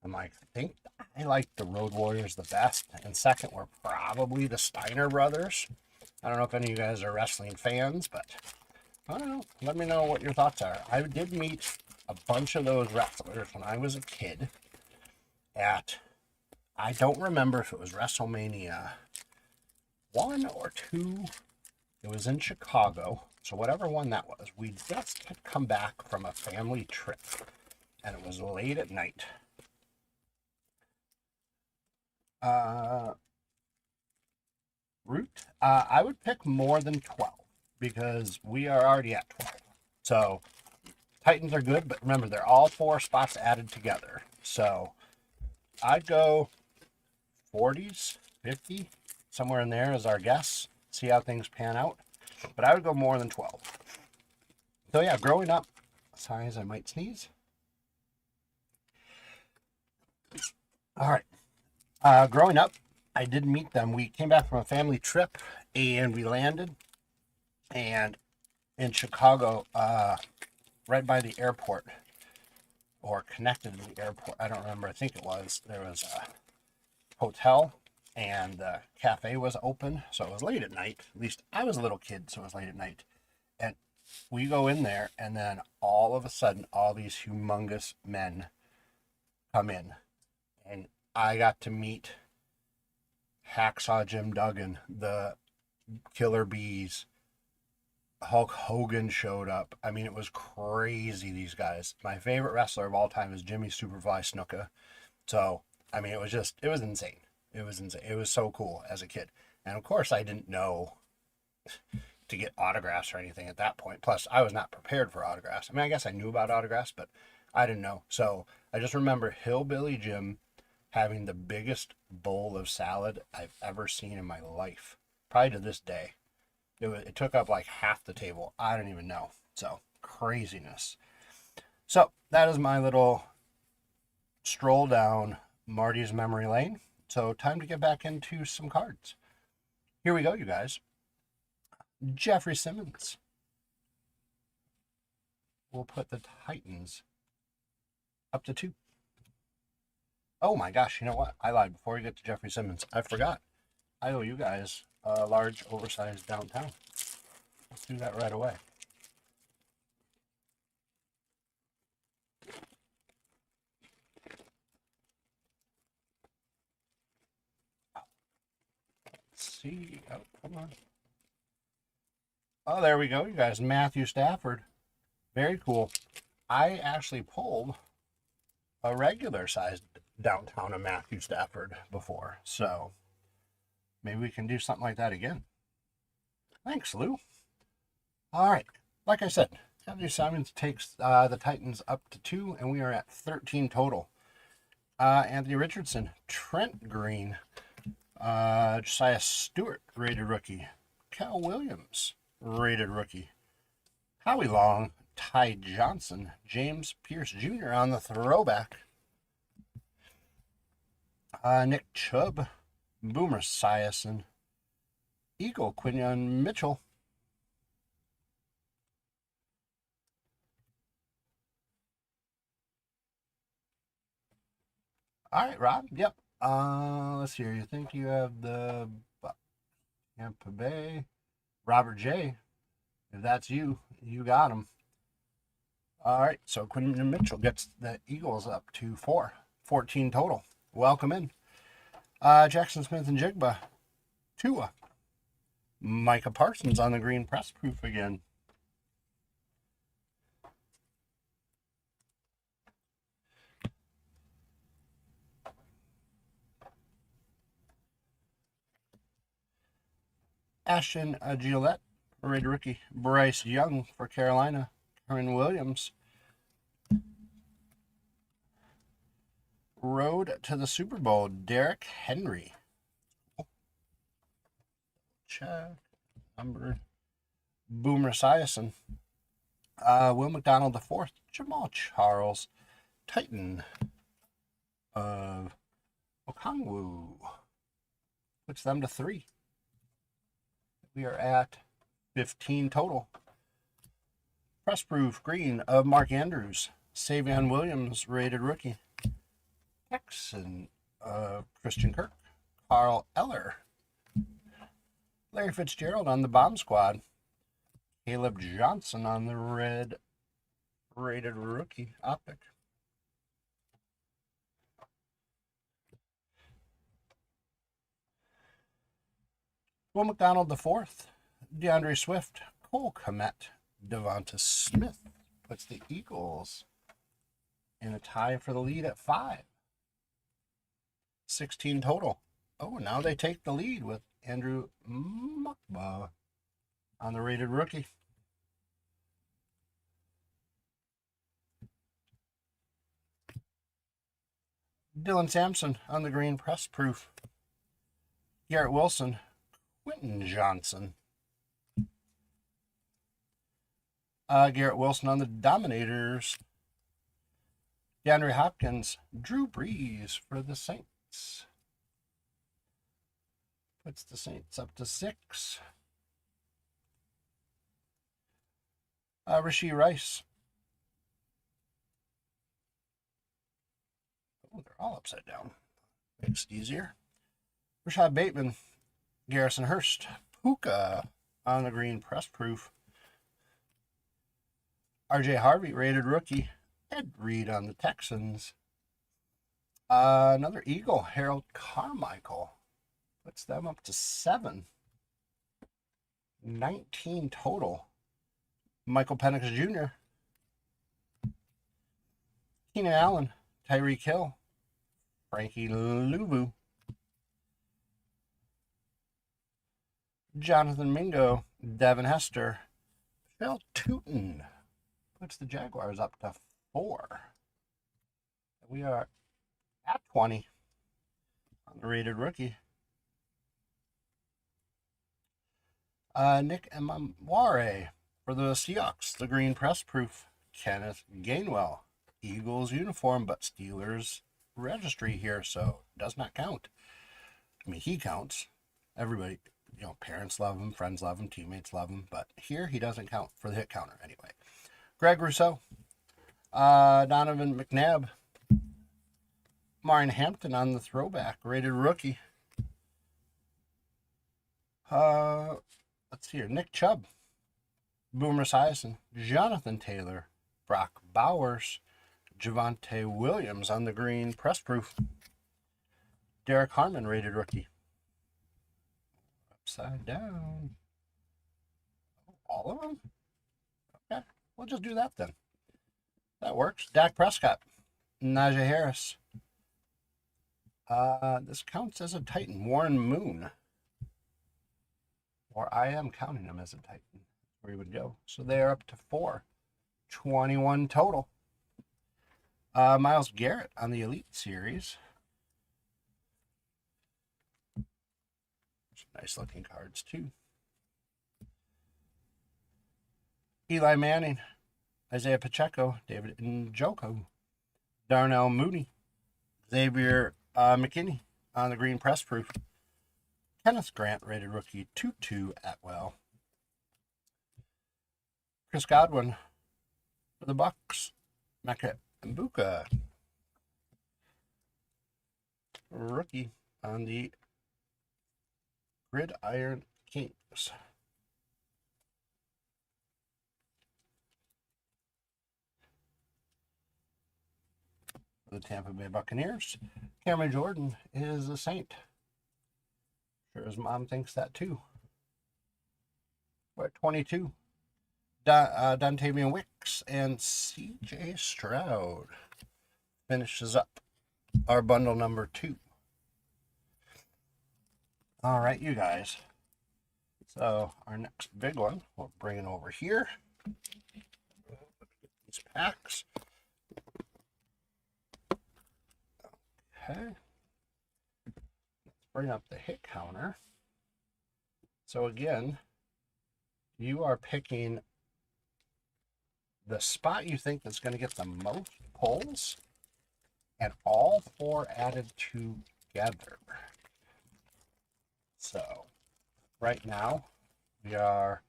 [SPEAKER 2] I'm like, I think I like the Road Warriors the best. And second were probably the Steiner brothers. I don't know if any of you guys are wrestling fans, but I don't know. Let me know what your thoughts are. I did meet a bunch of those wrestlers when I was a kid at I don't remember if it was WrestleMania 1 or 2. It was in Chicago. So whatever one that was, we just had come back from a family trip. And it was late at night. Route, I would pick more than 12 because we are already at 12. So Titans are good, but remember, they're all 4 spots added together. So I'd go 40s, 50, somewhere in there is our guess. See how things pan out. But I would go more than 12. So yeah, growing up, sorry as I might sneeze. All right. Growing up, I did meet them. We came back from a family trip and we landed and in Chicago, right by the airport or connected to the airport. I don't remember. I think it was. There was a hotel and the cafe was open. So it was late at night. At least I was a little kid, so it was late at night. And we go in there and then all of a sudden, all these humongous men come in. And I got to meet Hacksaw Jim Duggan, the Killer Bees. Hulk Hogan showed up. I mean, it was crazy, these guys. My favorite wrestler of all time is Jimmy Superfly Snuka. So, I mean, it was insane. It was insane. It was so cool as a kid. And of course, I didn't know to get autographs or anything at that point. Plus, I was not prepared for autographs. I mean, I guess I knew about autographs, but I didn't know. So, I just remember Hillbilly Jim having the biggest bowl of salad I've ever seen in my life. Probably to this day. It took up like half the table. I don't even know. So, craziness. So, that is my little stroll down Marty's memory lane. So, time to get back into some cards. Here we go, you guys. Jeffrey Simmons. We'll put the Titans up to 2. Oh my gosh, you know what? I lied before we get to Jeffrey Simmons. I forgot. I owe you guys a large, oversized downtown. Let's do that right away. Let's see. Oh, come on. Oh, there we go, you guys. Matthew Stafford. Very cool. I actually pulled a regular sized downtown of Matthew Stafford before, so maybe we can do something like that again. Thanks, Lou. All right, like I said, Anthony Simons takes the Titans up to 2, and we are at 13 total. Anthony Richardson, Trent Green, Josiah Stewart, rated rookie. Cal Williams, rated rookie. Howie Long, Ty Johnson, James Pierce Jr. on the throwback. Nick Chubb, Boomer Esiason, Eagle Quinion Mitchell. All right, Rob. Yep. Let's see here. You think you have the Tampa Bay? Robert J. If that's you, you got him. All right. So Quinion Mitchell gets the Eagles up to 14 total. Welcome in. Jackson Smith and Jigba. Tua. Micah Parsons on the green press proof again. Ashton Gillette, rated rookie. Bryce Young for Carolina. Karen Williams. Road to the Super Bowl, Derrick Henry. Check. Number. Boomer Esiason. Will McDonald IV. Jamal Charles. Titan of Okongwu. Puts them to 3. We are at 15 total. Press proof green of Mark Andrews. Savion Williams, rated rookie. Texan of Christian Kirk. Carl Eller. Larry Fitzgerald on the bomb squad. Caleb Johnson on the red rated rookie optic. Will McDonald IV, DeAndre Swift, Cole Kmet, Devonta Smith puts the Eagles in a tie for the lead at 5. 16 total. Oh, now they take the lead with Andrew Mukba on the rated rookie. Dylan Sampson on the green press proof. Garrett Wilson, Quentin Johnson. Garrett Wilson on the Dominators. DeAndre Hopkins, Drew Brees for the Saints. Puts the Saints up to 6. Rashee Rice. Oh, they're all upside down. Makes it easier. Rashad Bateman, Garrison Hurst, Puka on the green press proof. RJ Harvey, rated rookie. Ed Reed on the Texans. Another Eagle, Harold Carmichael. Puts them up to 7. 19 total. Michael Penix Jr. Keenan Allen, Tyreek Hill, Frankie Louvu, Jonathan Mingo, Devin Hester, Phil Tootin puts the Jaguars up to 4. We are at 20 on the rated rookie. Nick Emmanware for the Seahawks, the green press proof. Kenneth Gainwell, Eagles uniform, but Steelers registry here, so does not count. I mean, he counts. Everybody, parents love him, friends love him, teammates love him, but here he doesn't count for the hit counter anyway. Greg Rousseau, Donovan McNabb, Marion Hampton on the throwback, rated rookie. Let's see here. Nick Chubb, Boomer Esiason, Jonathan Taylor, Brock Bowers, Javonte Williams on the green press proof. Derek Harmon, rated rookie. Upside down. All of them? Okay, we'll just do that then. That works. Dak Prescott, Najee Harris. This counts as a Titan. Warren Moon. Or I am counting him as a Titan. Where he would go. So they are up to 4. 21 total. Myles Garrett on the Elite Series. Some nice looking cards too. Eli Manning, Isaiah Pacheco, David Njoku, Darnell Mooney, Xavier McKinney on the green press proof. Kenneth Grant, rated rookie. Tutu Atwell. Chris Godwin for the Bucks. Mecca Mbuka, rookie on the Gridiron Kings. For the Tampa Bay Buccaneers, Cameron Jordan is a Saint. Sure, his mom thinks that too. We're at 22. Dontavian Wicks and CJ Stroud finishes up our bundle number 2. All right, you guys. So our next big one, we'll bring it over here. These packs. Okay. Let's bring up the hit counter. So again, you are picking the spot you think that's going to get the most pulls, and all 4 added together. So, right now, we are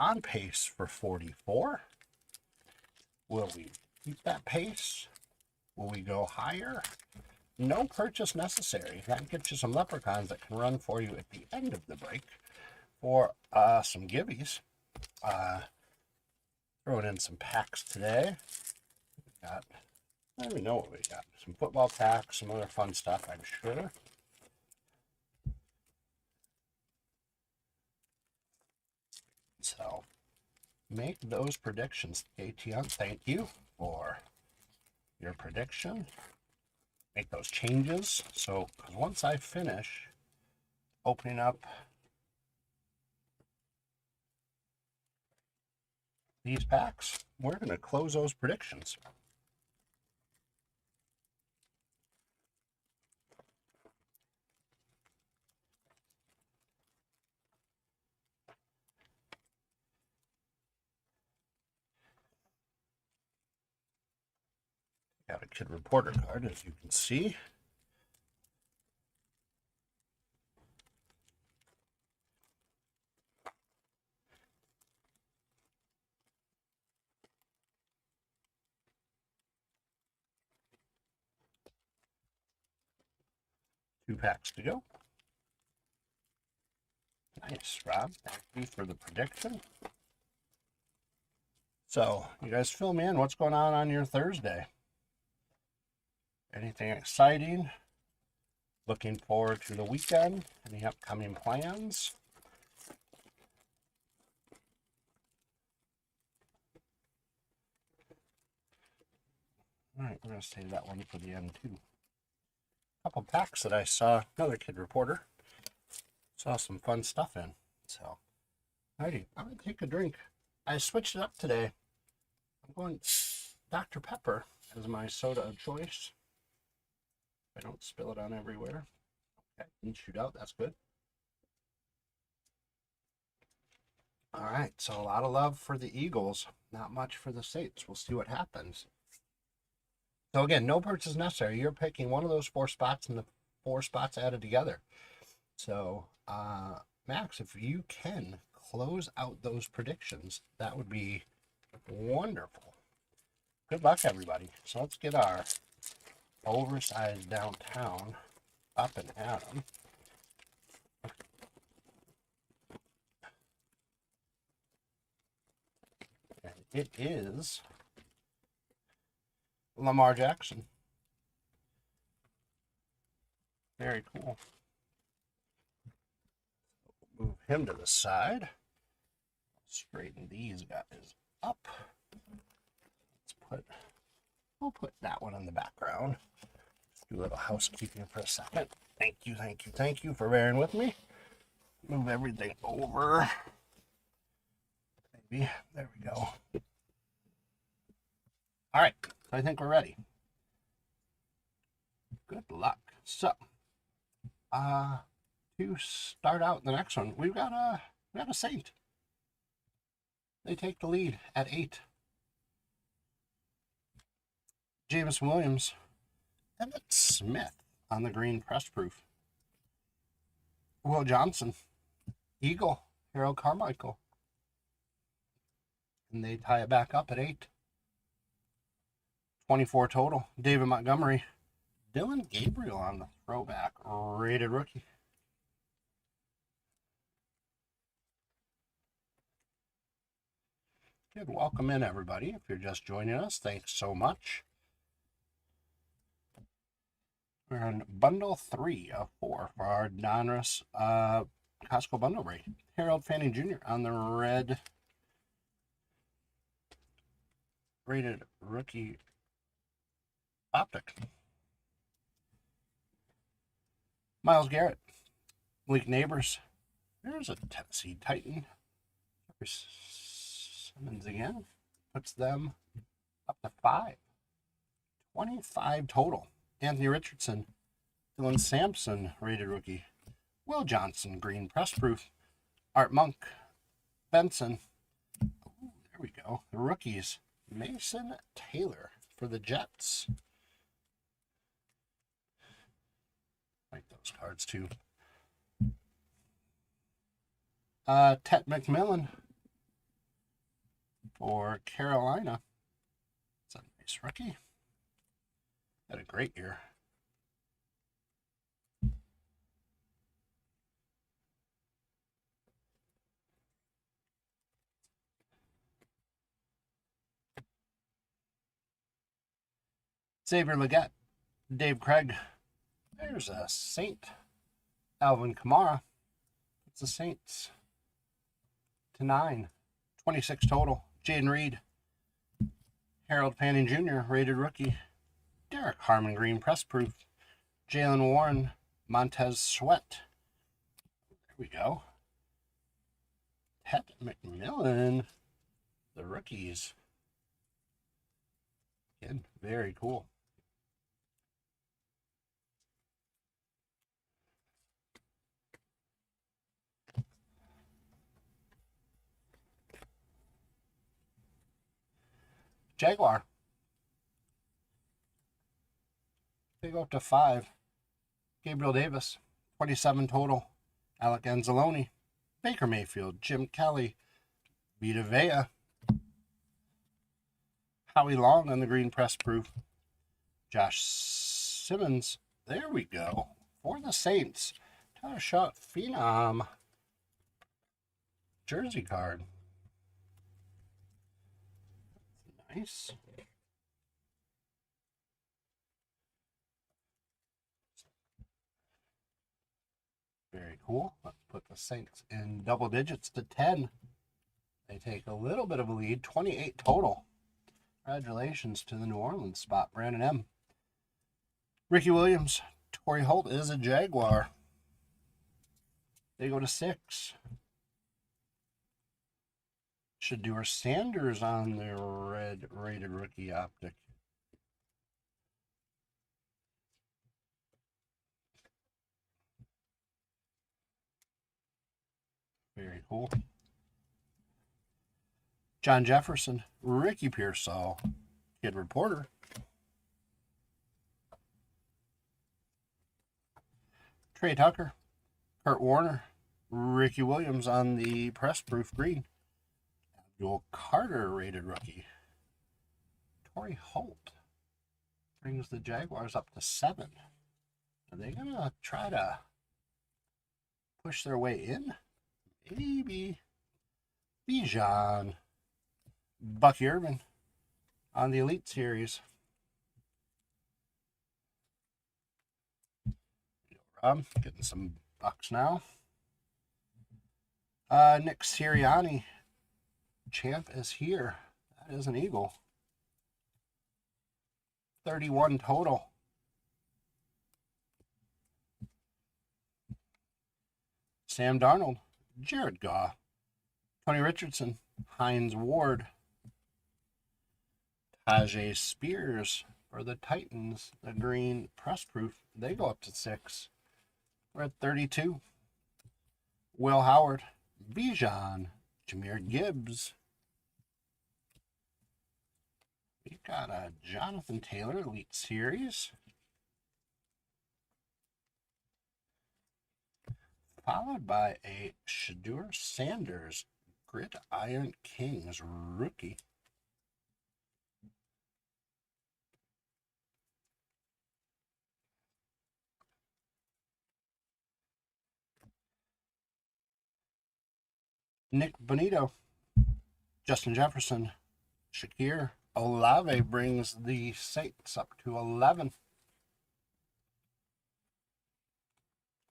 [SPEAKER 2] on pace for 44. Will we keep that pace? Will we go higher? No purchase necessary. That gets you some leprechauns that can run for you at the end of the break for some gibbies. Throwing in some packs today. We got, I don't even know what we got. Some football packs, some other fun stuff, I'm sure. So make those predictions. ATN, thank you for your prediction. Make those changes. So, because once I finish opening up these packs, we're going to close those predictions. Got a Kid Reporter card, as you can see. Two packs to go. Nice, Rob. Thank you for the prediction. So, you guys fill me in. What's going on your Thursday? Anything exciting? Looking forward to the weekend? Any upcoming plans? All right, we're going to save that one for the end, too. A couple packs that I saw. Another Kid Reporter. Saw some fun stuff in. So, alrighty, I'm going to take a drink. I switched it up today. I'm going Dr. Pepper as my soda of choice. I don't spill it on everywhere. Okay, didn't shoot out. That's good. All right, so a lot of love for the Eagles. Not much for the Saints. We'll see what happens. So again, no purchase necessary. You're picking one of those four spots and the four spots added together. So, Max, if you can close out those predictions, that would be wonderful. Good luck, everybody. So let's get our oversized downtown up and at 'em. And it is Lamar Jackson. Very cool. Move him to the side. Straighten these guys up. We'll put that one in the background. Do a little housekeeping for a second. Thank you for bearing with me. Move everything over. Maybe. There we go. All right. I think we're ready. Good luck. So, to start out the next one, we got a Saint. They take the lead at 8. James Williams, Emmett Smith on the green press proof. Will Johnson, Eagle, Harold Carmichael. And they tie it back up at 8. 24 total. David Montgomery, Dylan Gabriel on the throwback, rated rookie. Good, welcome in everybody. If you're just joining us, thanks so much. We're on bundle 3 of 4 for our Donruss Costco bundle break. Harold Fanning Jr. on the red rated rookie optic. Myles Garrett, Malik Neighbors. There's a Tennessee Titan. Simmons again. Puts them up to 5. 25 total. Anthony Richardson, Dylan Sampson, rated rookie. Will Johnson, green press proof. Art Monk, Benson. Ooh, there we go. The rookies. Mason Taylor for the Jets. Like those cards too. Tet McMillan for Carolina. It's a nice rookie. Had a great year. Xavier Legette, Dave Craig. There's a Saint. Alvin Kamara. It's the Saints to 9. 26 total. Jaden Reed, Harold Fanning Jr., rated rookie. Derek Harmon Green, press proof. Jalen Warren, Montez Sweat. There we go. Ted McMillan, the rookies. Again, very cool. Jaguar. They go up to 5. Gabriel Davis, 27 total. Alec Anzalone, Baker Mayfield, Jim Kelly, Vita Vea, Howie Long on the green press proof. Josh Simmons, there we go, for the Saints. Tyler Shot Phenom jersey card. Nice. Very cool. Let's put the Saints in double digits to 10. They take a little bit of a lead, 28 total. Congratulations to the New Orleans spot, Brandon M. Ricky Williams, Torrey Holt is a Jaguar. They go to 6. Shedeur Sanders on the red rated rookie optic. Very cool. John Jefferson, Ricky Pearsall, Kid Reporter. Trey Tucker, Kurt Warner, Ricky Williams on the press proof green. Abdul Carter rated rookie. Torrey Holt brings the Jaguars up to 7. Are they going to try to push their way in? Maybe. Bijan. Bucky Irvin on the Elite Series. Rob, getting some bucks now. Nick Sirianni. Champ is here. That is an Eagle. 31 total. Sam Darnold, Jared Goff, Tony Richardson, Hines Ward, Tajay Spears for the Titans, the green press proof. They go up to 6. We're at 32. Will Howard, Bijan, Jahmyr Gibbs. We've got a Jonathan Taylor Elite Series. Followed by a Shedeur Sanders Gridiron Kings rookie. Nick Bonito, Justin Jefferson, Shakir Olave brings the Saints up to 11.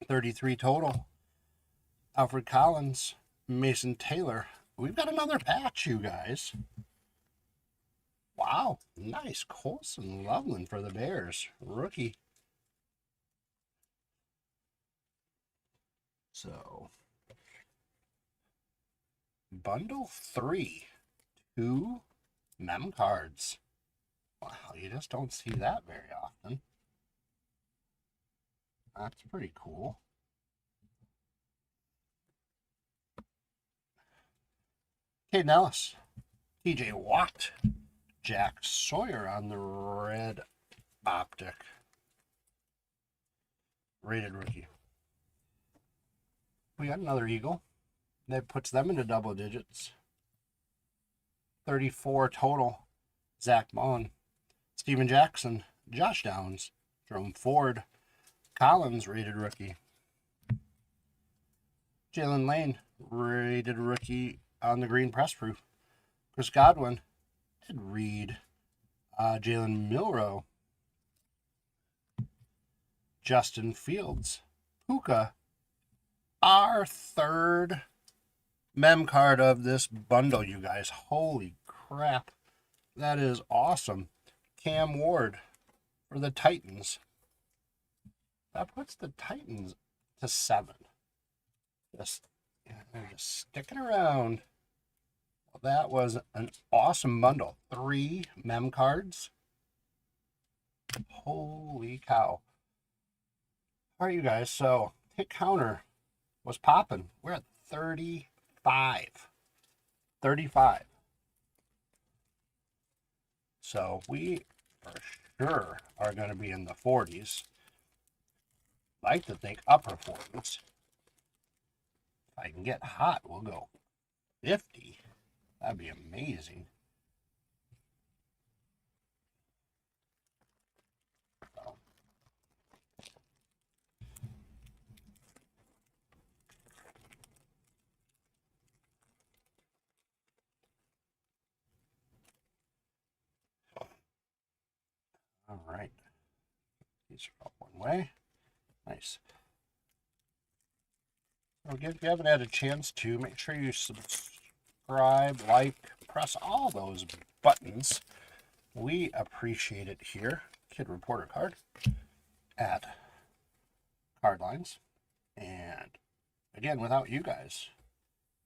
[SPEAKER 2] 33 total. Alfred Collins, Mason Taylor. We've got another patch, you guys. Wow, nice. Colson Loveland for the Bears, rookie. So, bundle 3, 2 mem cards. Wow, you just don't see that very often. That's pretty cool. Caden Ellis, TJ Watt, Jack Sawyer on the red optic. Rated rookie. We got another Eagle. That puts them into double digits. 34 total. Zach Bond, Steven Jackson, Josh Downs, Jerome Ford, Collins, rated rookie. Jalen Lane, rated rookie on the green press proof. Chris Godwin, Ed Reed, Jalen Milrow, Justin Fields, Puka, our third mem card of this bundle, you guys. Holy crap. That is awesome. Cam Ward for the Titans. That puts the Titans to 7. They're just sticking around. Well, that was an awesome bundle. 3 mem cards. Holy cow. All right, you guys. So hit counter was popping. We're at 35. 35. So we for sure are going to be in the 40s. Like to think upper 40s. If I can get hot, we'll go 50. That'd be amazing. So. All right. These are all one way. Nice. So if you haven't had a chance to, make sure you subscribe, like, press all those buttons. We appreciate it here. Kid Reporter card at Cardlines. And again, without you guys,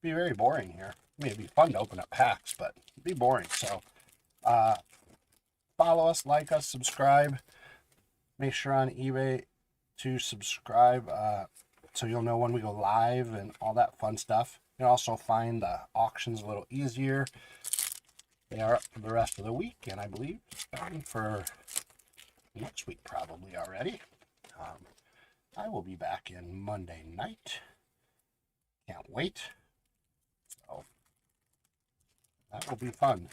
[SPEAKER 2] it'd be very boring here. I mean, it'd be fun to open up packs, but it'd be boring. So follow us, like us, subscribe. Make sure on eBay to subscribe so you'll know when we go live and all that fun stuff. You can also find the auctions a little easier. They are up for the rest of the week, and I believe starting for next week probably already. I will be back in Monday night. Can't wait. So that will be fun.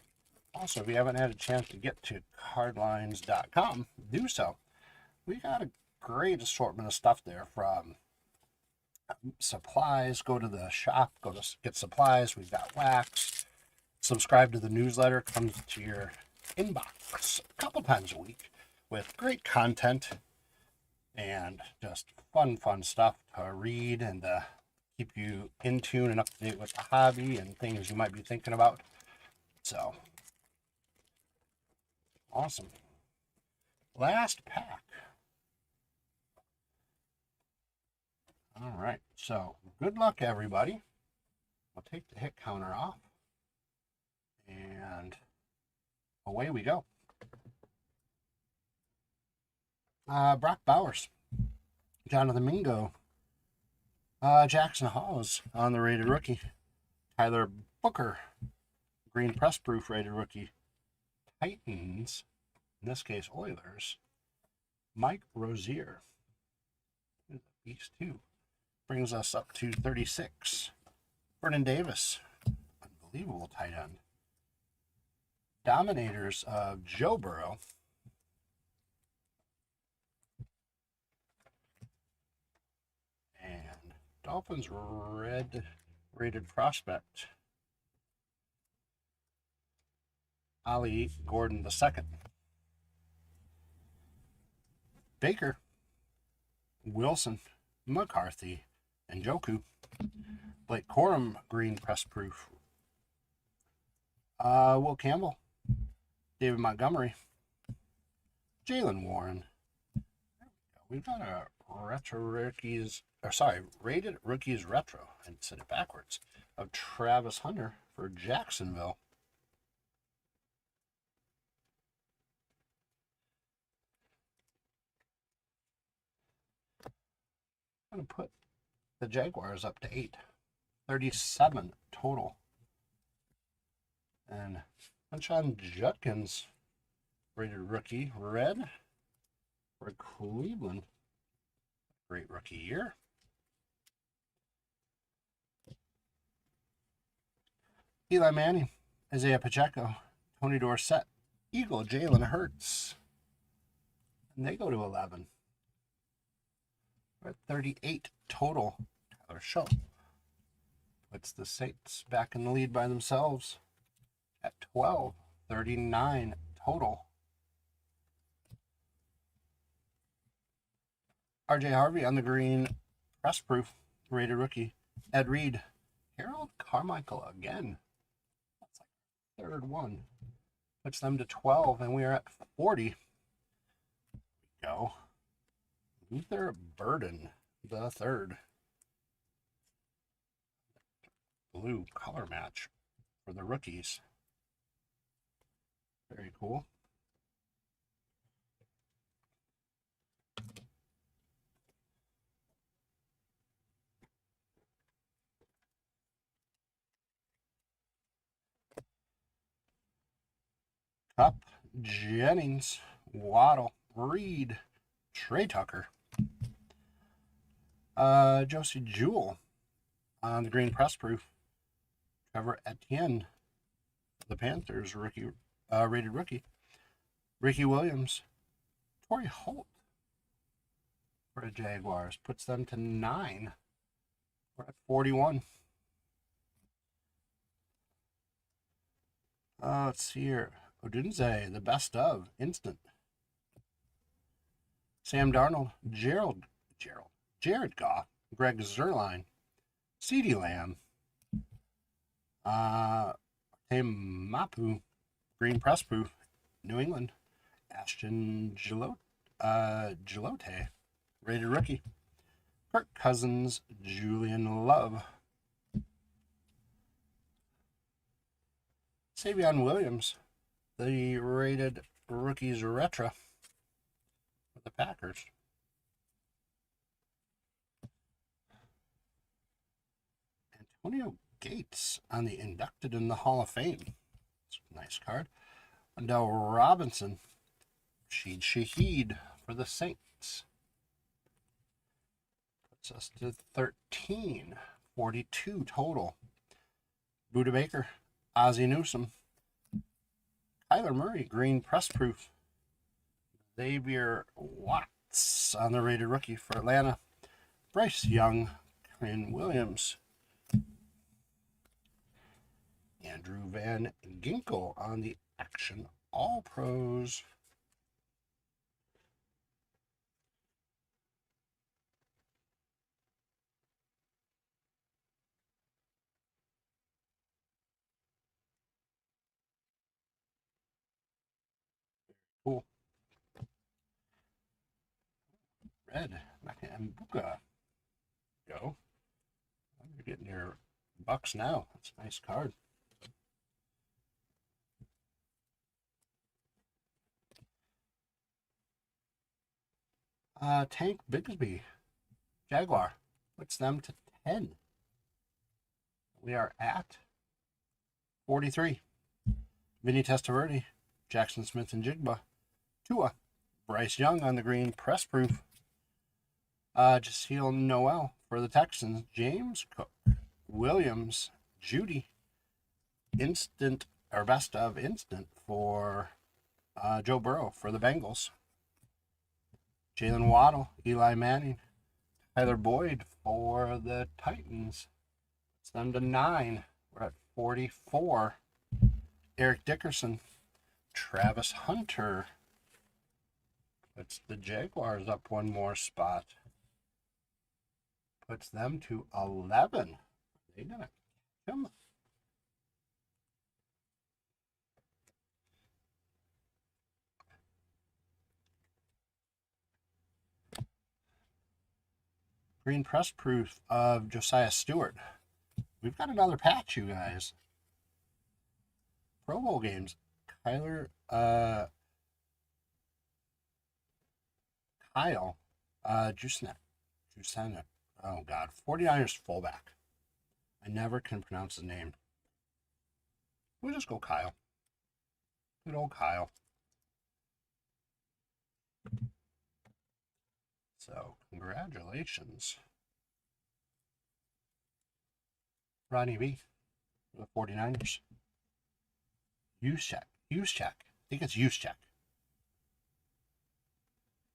[SPEAKER 2] Also, if you haven't had a chance to get to cardlines.com, do so. We got a great assortment of stuff there, from supplies. Go to the shop, go to get supplies. We've got wax. Subscribe to the newsletter. Comes to your inbox a couple times a week with great content and just fun stuff to read and keep you in tune and up to date with the hobby and things you might be thinking about. So awesome. Last pack. All right, so good luck, everybody. I'll take the hit counter off, and away we go. Brock Bowers, Jonathan Mingo, Jackson Hawes on the rated rookie, Tyler Booker, green press proof rated rookie, Titans, in this case Oilers, Mike Rozier, beast too. Brings us up to 36. Vernon Davis, unbelievable tight end. Dominators of Joe Burrow. And Dolphins red rated prospect, Ali Gordon II. Baker, Wilson, McCarthy, and Njoku. Blake Corum, green press proof. Will Campbell, David Montgomery, Jalen Warren. We've got a rated rookies retro, and said it backwards, of Travis Hunter for Jacksonville. I'm going to put the Jaguars up to 8. 37 total. And Sean Judkins, rated rookie, red for Cleveland. Great rookie year. Eli Manning, Isaiah Pacheco, Tony Dorsett, Eagle, Jalen Hurts. And they go to 11. We're at 38 total. Tyler Show puts the Saints back in the lead by themselves at 12. 39 total. RJ Harvey on the green press proof rated rookie. Ed Reed, Harold Carter. Carmichael again. That's like the third one. Puts them to 12, and we are at 40. Go. Luther Burden, the third. Blue color match for the rookies. Very cool. Cup, Jennings, Waddle, Reed, Trey Tucker, Josie Jewell on the green press proof. Trevor Etienne, the Panthers rookie, rated rookie. Ricky Williams, Torrey Holt for the Jaguars, puts them to 9. We're at 41. Let's see here. Odunze, the best of, instant. Sam Darnold, Jared Goff, Greg Zerline, CeeDee Lamb, Tim Mapu, green press proof, New England, Ashton Gilote, rated rookie, Kirk Cousins, Julian Love, Savion Williams, the rated rookies retro for the Packers. Antonio Gates on the inducted in the Hall of Fame. It's a nice card. Wendell Robinson, Rashid Shaheed for the Saints. Puts us to 13, 42 total. Buda Baker, Ozzie Newsome, Kyler Murray, green press proof. Xavier Watts on the rated rookie for Atlanta. Bryce Young, Quinn Williams. Andrew Van Ginkel on the Action All Pros. Cool. Red, Makambuka. Go. You're getting your bucks now. That's a nice card. Tank Bigsby, Jaguar, puts them to 10. We are at 43. Vinny Testaverde, Jackson Smith and Jigba, Tua, Bryce Young on the green press proof. Jasil Noel for the Texans, James Cook, Williams, Judy, instant or best of instant for Joe Burrow for the Bengals. Jalen Waddle, Eli Manning, Tyler Boyd for the Titans. It's them to 9. We're at 44. Eric Dickerson, Travis Hunter. Puts the Jaguars up one more spot. Puts them to 11. They didn't catch him. Green press proof of Josiah Stewart. We've got another patch, you guys. Pro Bowl games. Kyle, Jusnek. Oh, God. 49ers fullback. I never can pronounce his name. We'll just go Kyle. Good old Kyle. So, congratulations. Ronnie B. for the 49ers. Juszczyk. I think it's Juszczyk.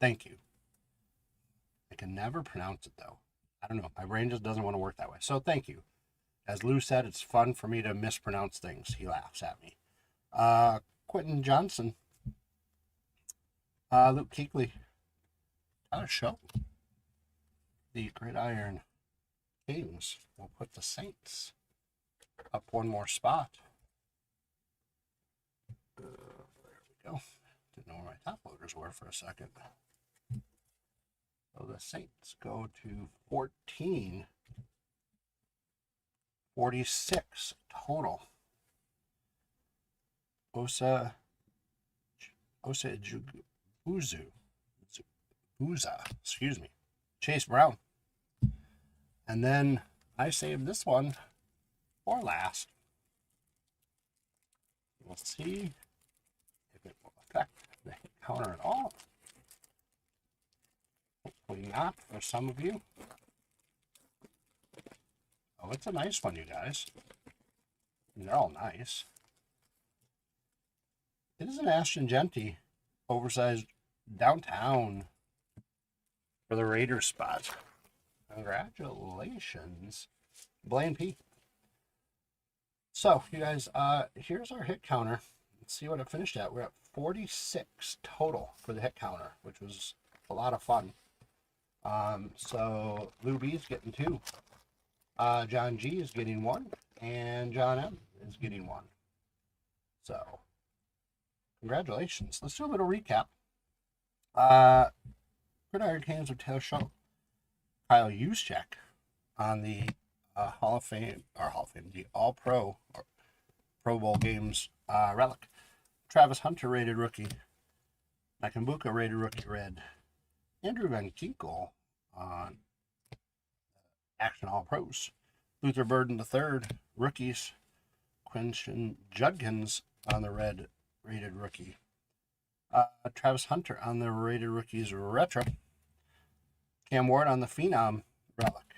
[SPEAKER 2] Thank you. I can never pronounce it, though. I don't know. My brain just doesn't want to work that way. So, thank you. As Lou said, it's fun for me to mispronounce things. He laughs at me. Quentin Johnson. Luke Kuechly. Tyler Show. The Gridiron Kings will put the Saints. Up one more spot. There we go. Didn't know where my top loaders were for a second. So the Saints go to 1446 total. Osa Buza, excuse me. Chase Brown. And then I saved this one for last. We'll see if it will affect the hit counter at all. Hopefully not for some of you. Oh, it's a nice one, you guys. And they're all nice. It is an Ashton Genty oversized downtown for the Raiders spot. Congratulations, Blaine P. So, you guys, here's our hit counter. Let's see what it finished at. We're at 46 total for the hit counter, which was a lot of fun. So, Lou B is getting 2. John G is getting 1. And John M is getting 1. So, congratulations. Let's do a little recap. Gridiron Cans with Taylor Schultz. Kyle Juszczyk on the Hall of Fame, the All-Pro or Pro Bowl Games relic. Travis Hunter rated rookie. Nakambuka rated rookie red. Andrew Van Ginkel on Action All-Pros. Luther Burden III rookies. Quinton Judkins on the red rated rookie. Travis Hunter on the rated rookies retro. Cam Ward on the Phenom relic.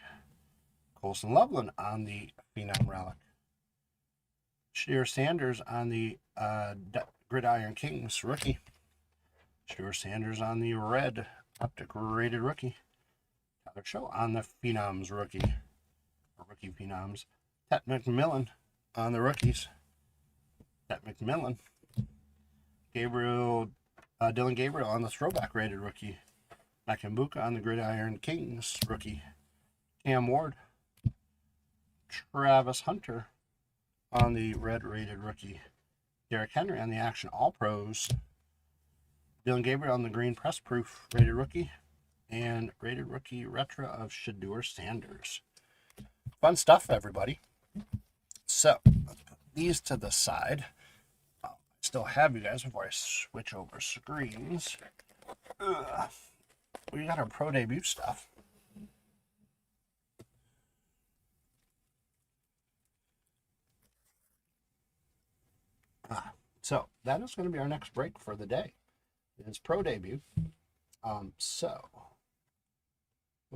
[SPEAKER 2] Colson Loveland on the Phenom relic. Shedeur Sanders on the Gridiron Kings rookie. Shedeur Sanders on the red optic rated rookie. Tyler Show on the Phenoms rookie. Or rookie Phenoms. Ted McMillan on the rookies. Ted McMillan. Dylan Gabriel on the throwback rated rookie. Nakambuka on the Gridiron Kings rookie. Cam Ward. Travis Hunter on the red rated rookie. Derrick Henry on the Action All Pros. Dylan Gabriel on the green press proof rated rookie. And rated rookie retro of Shedeur Sanders. Fun stuff, everybody. So, let's put these to the side. I'll still have you guys before I switch over screens. We got our pro debut stuff. So that is going to be our next break for the day. It's pro debut.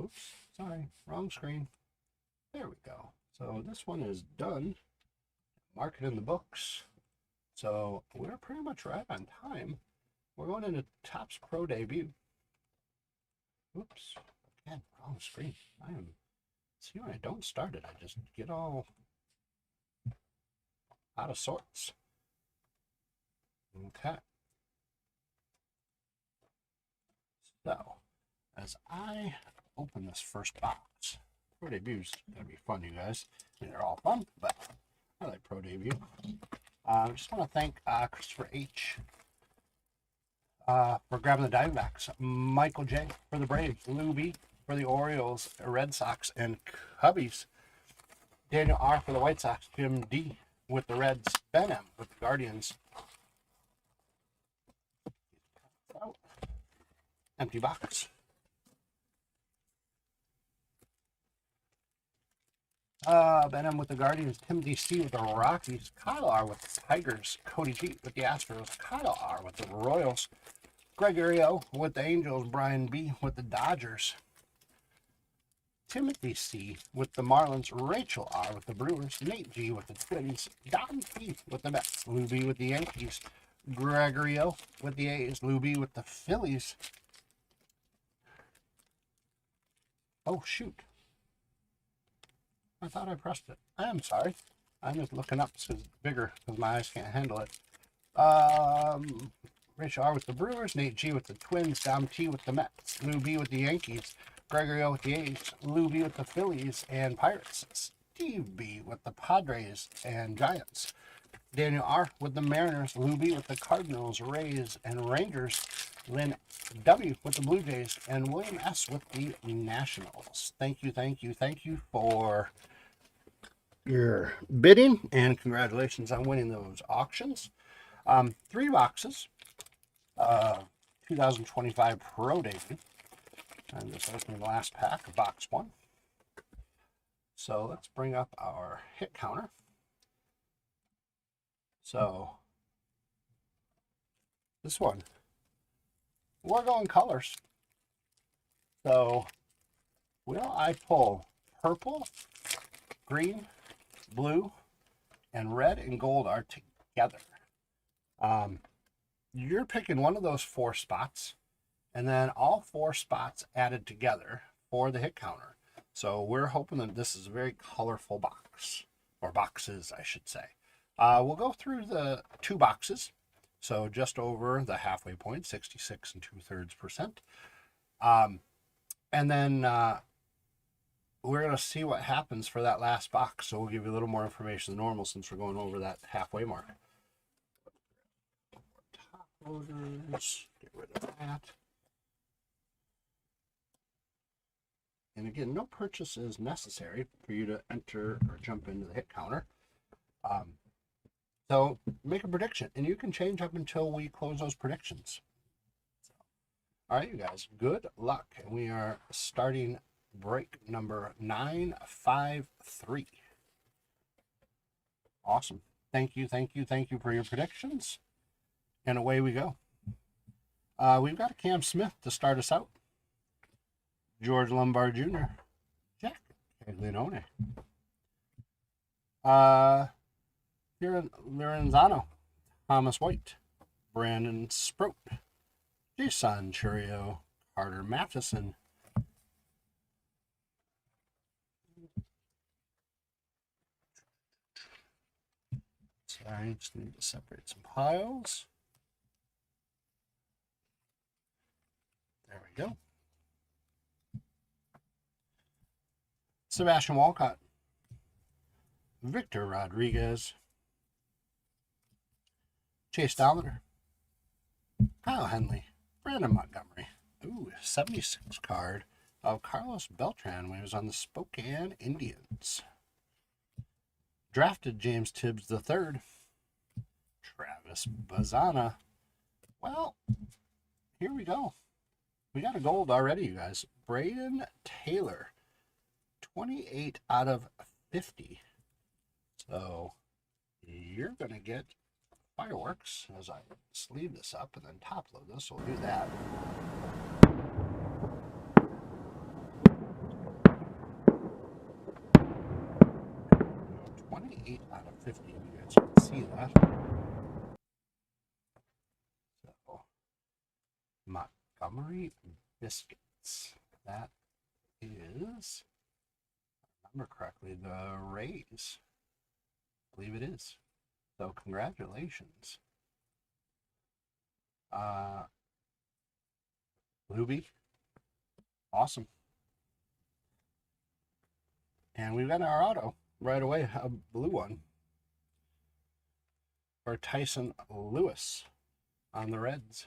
[SPEAKER 2] Oops, sorry, wrong screen. There we go. So this one is done. Mark it in the books. So we're pretty much right on time. We're going into Topps Pro Debut. Oops, again, wrong screen. See, when I don't start it, I just get all out of sorts. Okay. So, as I open this first box, Pro Debut's gonna be fun, you guys. I mean, they're all fun, but I like Pro Debut. I just want to thank Christopher H. For grabbing the Diamondbacks, Michael J. for the Braves, Lou B. for the Orioles, Red Sox, and Cubbies, Daniel R. for the White Sox, Jim D. with the Reds, Ben M. with the Guardians. Empty box. Ben M. with the Guardians, Tim D.C. with the Rockies, Kyle R. with the Tigers, Cody G. with the Astros, Kyle R. with the Royals, Gregory O. with the Angels, Brian B. with the Dodgers, Timothy C. with the Marlins, Rachel R. with the Brewers, Nate G. with the Twins, Don P. with the Mets, Lou B. with the Yankees, Gregory O. with the A's, Lou B. with the Phillies. Oh, shoot. I thought I pressed it. I'm sorry. I'm just looking up because it's bigger because my eyes can't handle it. Rachel R. with the Brewers, Nate G. with the Twins, Dom T. with the Mets, Lou B. with the Yankees, Gregory O. with the A's, Lou B. with the Phillies, and Pirates, Steve B with the Padres and Giants. Daniel R with the Mariners. Lou B with the Cardinals, Rays, and Rangers. Lynn W with the Blue Jays. And William S with the Nationals. Thank you for your bidding, and congratulations on winning those auctions. 3 boxes. 2025 Pro Debut. I'm just opening the last pack of box 1. So let's bring up our hit counter. So this one, we're going colors. So will I pull purple, green, blue, and red and gold are together? You're picking one of those 4 spots, and then all 4 spots added together for the hit counter. So we're hoping that this is a very colorful box, or boxes, I should say. We'll go through the 2 boxes, so just over the halfway point, 66 2/3%. And then we're going to see what happens for that last box. So we'll give you a little more information than normal since we're going over that halfway mark. Top loaders, get rid of that. And again, no purchase is necessary for you to enter or jump into the hit counter. So make a prediction, and you can change up until we close those predictions. So, all right, you guys, good luck. And we are starting break number 953. Awesome. Thank you for your predictions. And away we go. We've got Cam Smith to start us out. George Lombard Jr. Jack Caglianone. Lorenzano, Thomas White, Brandon Sproat, Jason Churio, Carter Matheson, sorry, just need to separate some piles. There we go. Sebastian Walcott, Victor Rodriguez, Chase Dollander, Kyle Henley, Brandon Montgomery. Ooh, 76 card of Carlos Beltran when he was on the Spokane Indians. Drafted James Tibbs III. Travis Bazana. Well, here we go. We got a gold already, you guys. Braden Taylor. 28 out of 50. So you're going to get fireworks as I sleeve this up and then top load this. We'll do that. So 28 out of 50. You guys can see that. So Montgomery Biscuits. That is, if I remember correctly, the Rays. I believe it is. So congratulations. Luby. Awesome. And we've got our auto right away, a blue one. For Tyson Lewis on the Reds.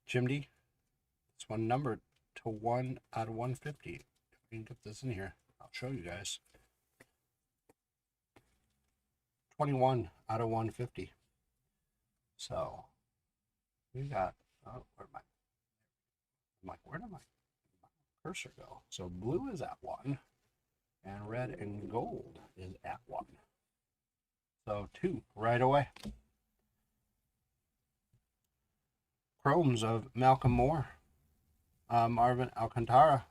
[SPEAKER 2] Jim D. This one numbered to 1 out of 150. If we can get this in here, I'll show you guys. 21 out of 150. So we got, oh, where did my cursor go? So blue is at 1 and red and gold is at 1. So 2 right away. Chromes of Malcolm Moore, Marvin Alcantara,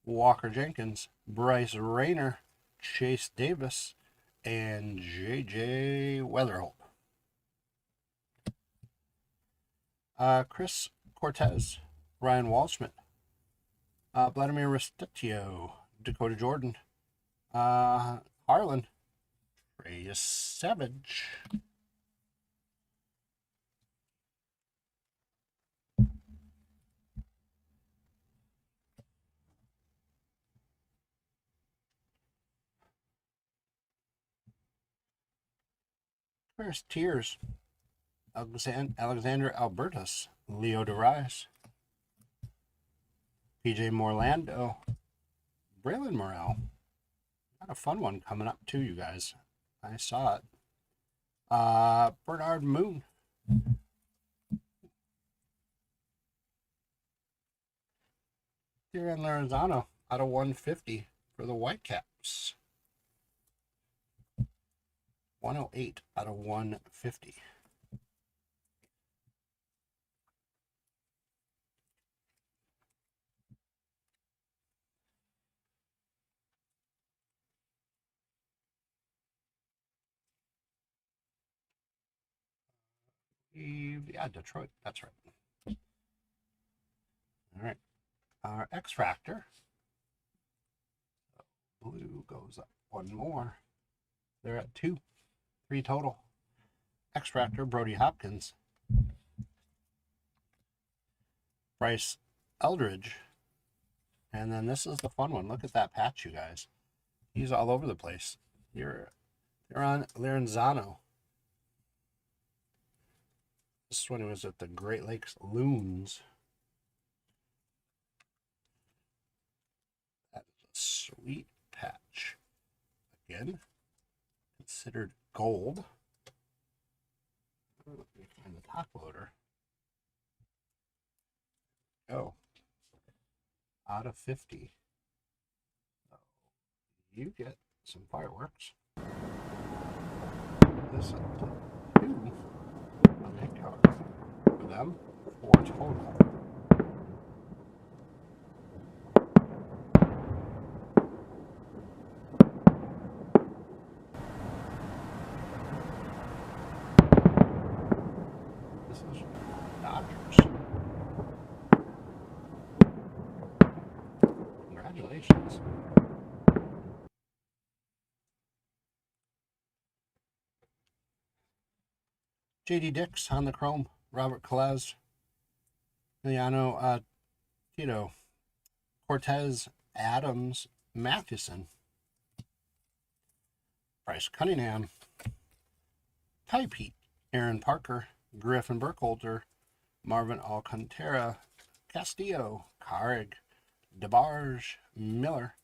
[SPEAKER 2] Walker Jenkins, Bryce Rayner, Chase Davis, and J.J. Weatherholt. Chris Cortez, Ryan Waldschmidt, Vladimir Restitio, Dakota Jordan, Harlan, Trey Savage, First tiers. Alexander Albertus, Leo DeRise, PJ Morlando, Braylon Morrell. Got a fun one coming up too, you guys. I saw it. Bernard Moon. Here in Lorenzano out of 150 for the Whitecaps. 108 out of 150. Yeah, Detroit. That's right. All right. Our X-Fractor. Blue goes up one more. They're at 2. 3 total. X-Fractor, Brody Hopkins. Bryce Eldridge. And then this is the fun one. Look at that patch, you guys. He's all over the place. They're on Lorenzano. This one was at the Great Lakes Loons. That is a sweet patch. Again, considered gold. Let me find the top loader. Oh, out of 50. So you get some fireworks. This is 2 on that card. For them, 4 total. This is Dodgers. Congratulations. JD Dix on the chrome. Robert Calez. Emiliano Tito. Cortez Adams Matheson. Bryce Cunningham. Ty Pete. Aaron Parker. Griffin Burkholder. Marvin Alcantara. Castillo. Carrig. DeBarge. Miller.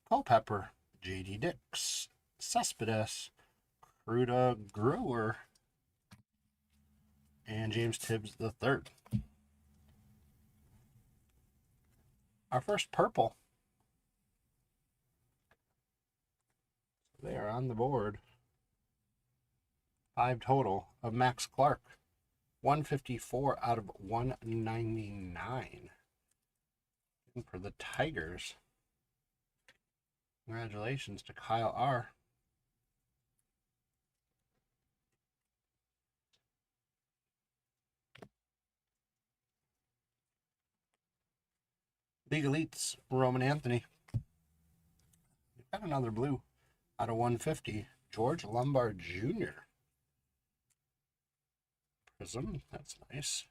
[SPEAKER 2] Culpepper. JD Dix. Cespedes. Cruda Grower. And James Tibbs III. Our first purple. They are on the board. 5 total of Max Clark. 154 out of 199. And for the Tigers. Congratulations to Kyle R. League Elites, Roman Anthony. We've got another blue out of 150. George Lombard Jr. Prism, that's nice.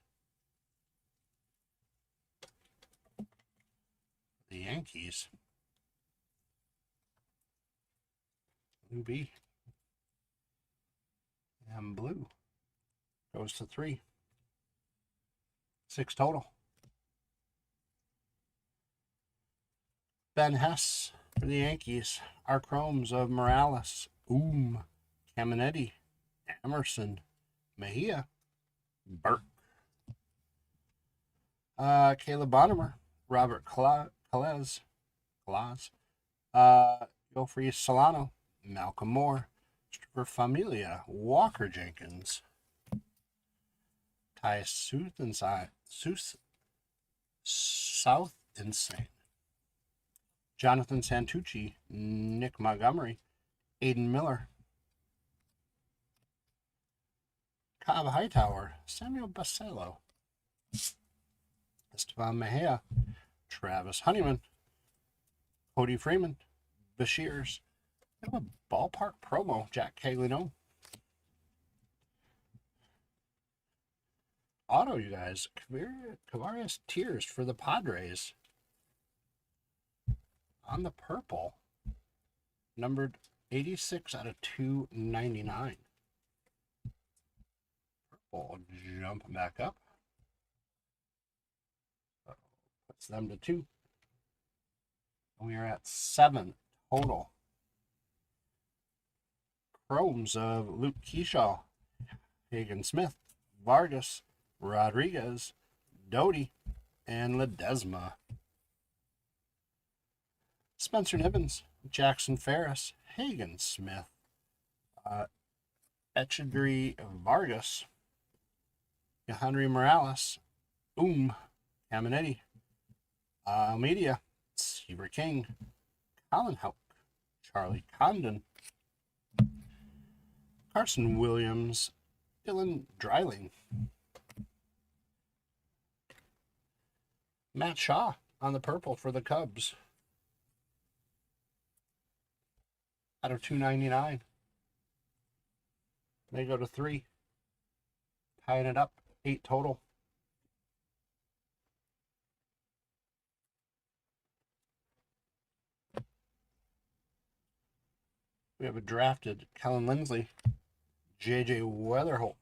[SPEAKER 2] The Yankees. Blue B. And blue goes to 3. 6 total. Ben Hess for the Yankees. Our chromes of Morales, Caminetti, Emerson, Mejia, Burke. Caleb Bonnemer, Robert Calez, Gilfrey Solano, Malcolm Moore, Christopher Familia, Walker Jenkins, Ty South Insane, Jonathan Santucci, Nick Montgomery, Aiden Miller, Cobb Hightower, Samuel Basello, Esteban Mejia, Travis Honeyman, Cody Freeman, Bashirs. We have a ballpark promo, Jack Caglino. Auto, you guys. Kavarius Tears for the Padres. On the purple. Numbered 86 out of 299. We'll jump back up. So puts them to 2. We are at 7 total. Chromes of Luke Keyshaw, Hagen Smith, Vargas, Rodriguez, Doty, and Ledesma. Spencer Nibbins, Jackson Ferris, Hagen Smith, Echedry Vargas, Henry Morales, Caminetti, Almeida, Seaver King, Colin Houck, Charlie Condon, Carson Williams, Dylan Dreiling, Matt Shaw on the purple for the Cubs out of 299. They go to 3, tying it up, 8 total. We have a drafted Kellen Lindsley, JJ Weatherholt,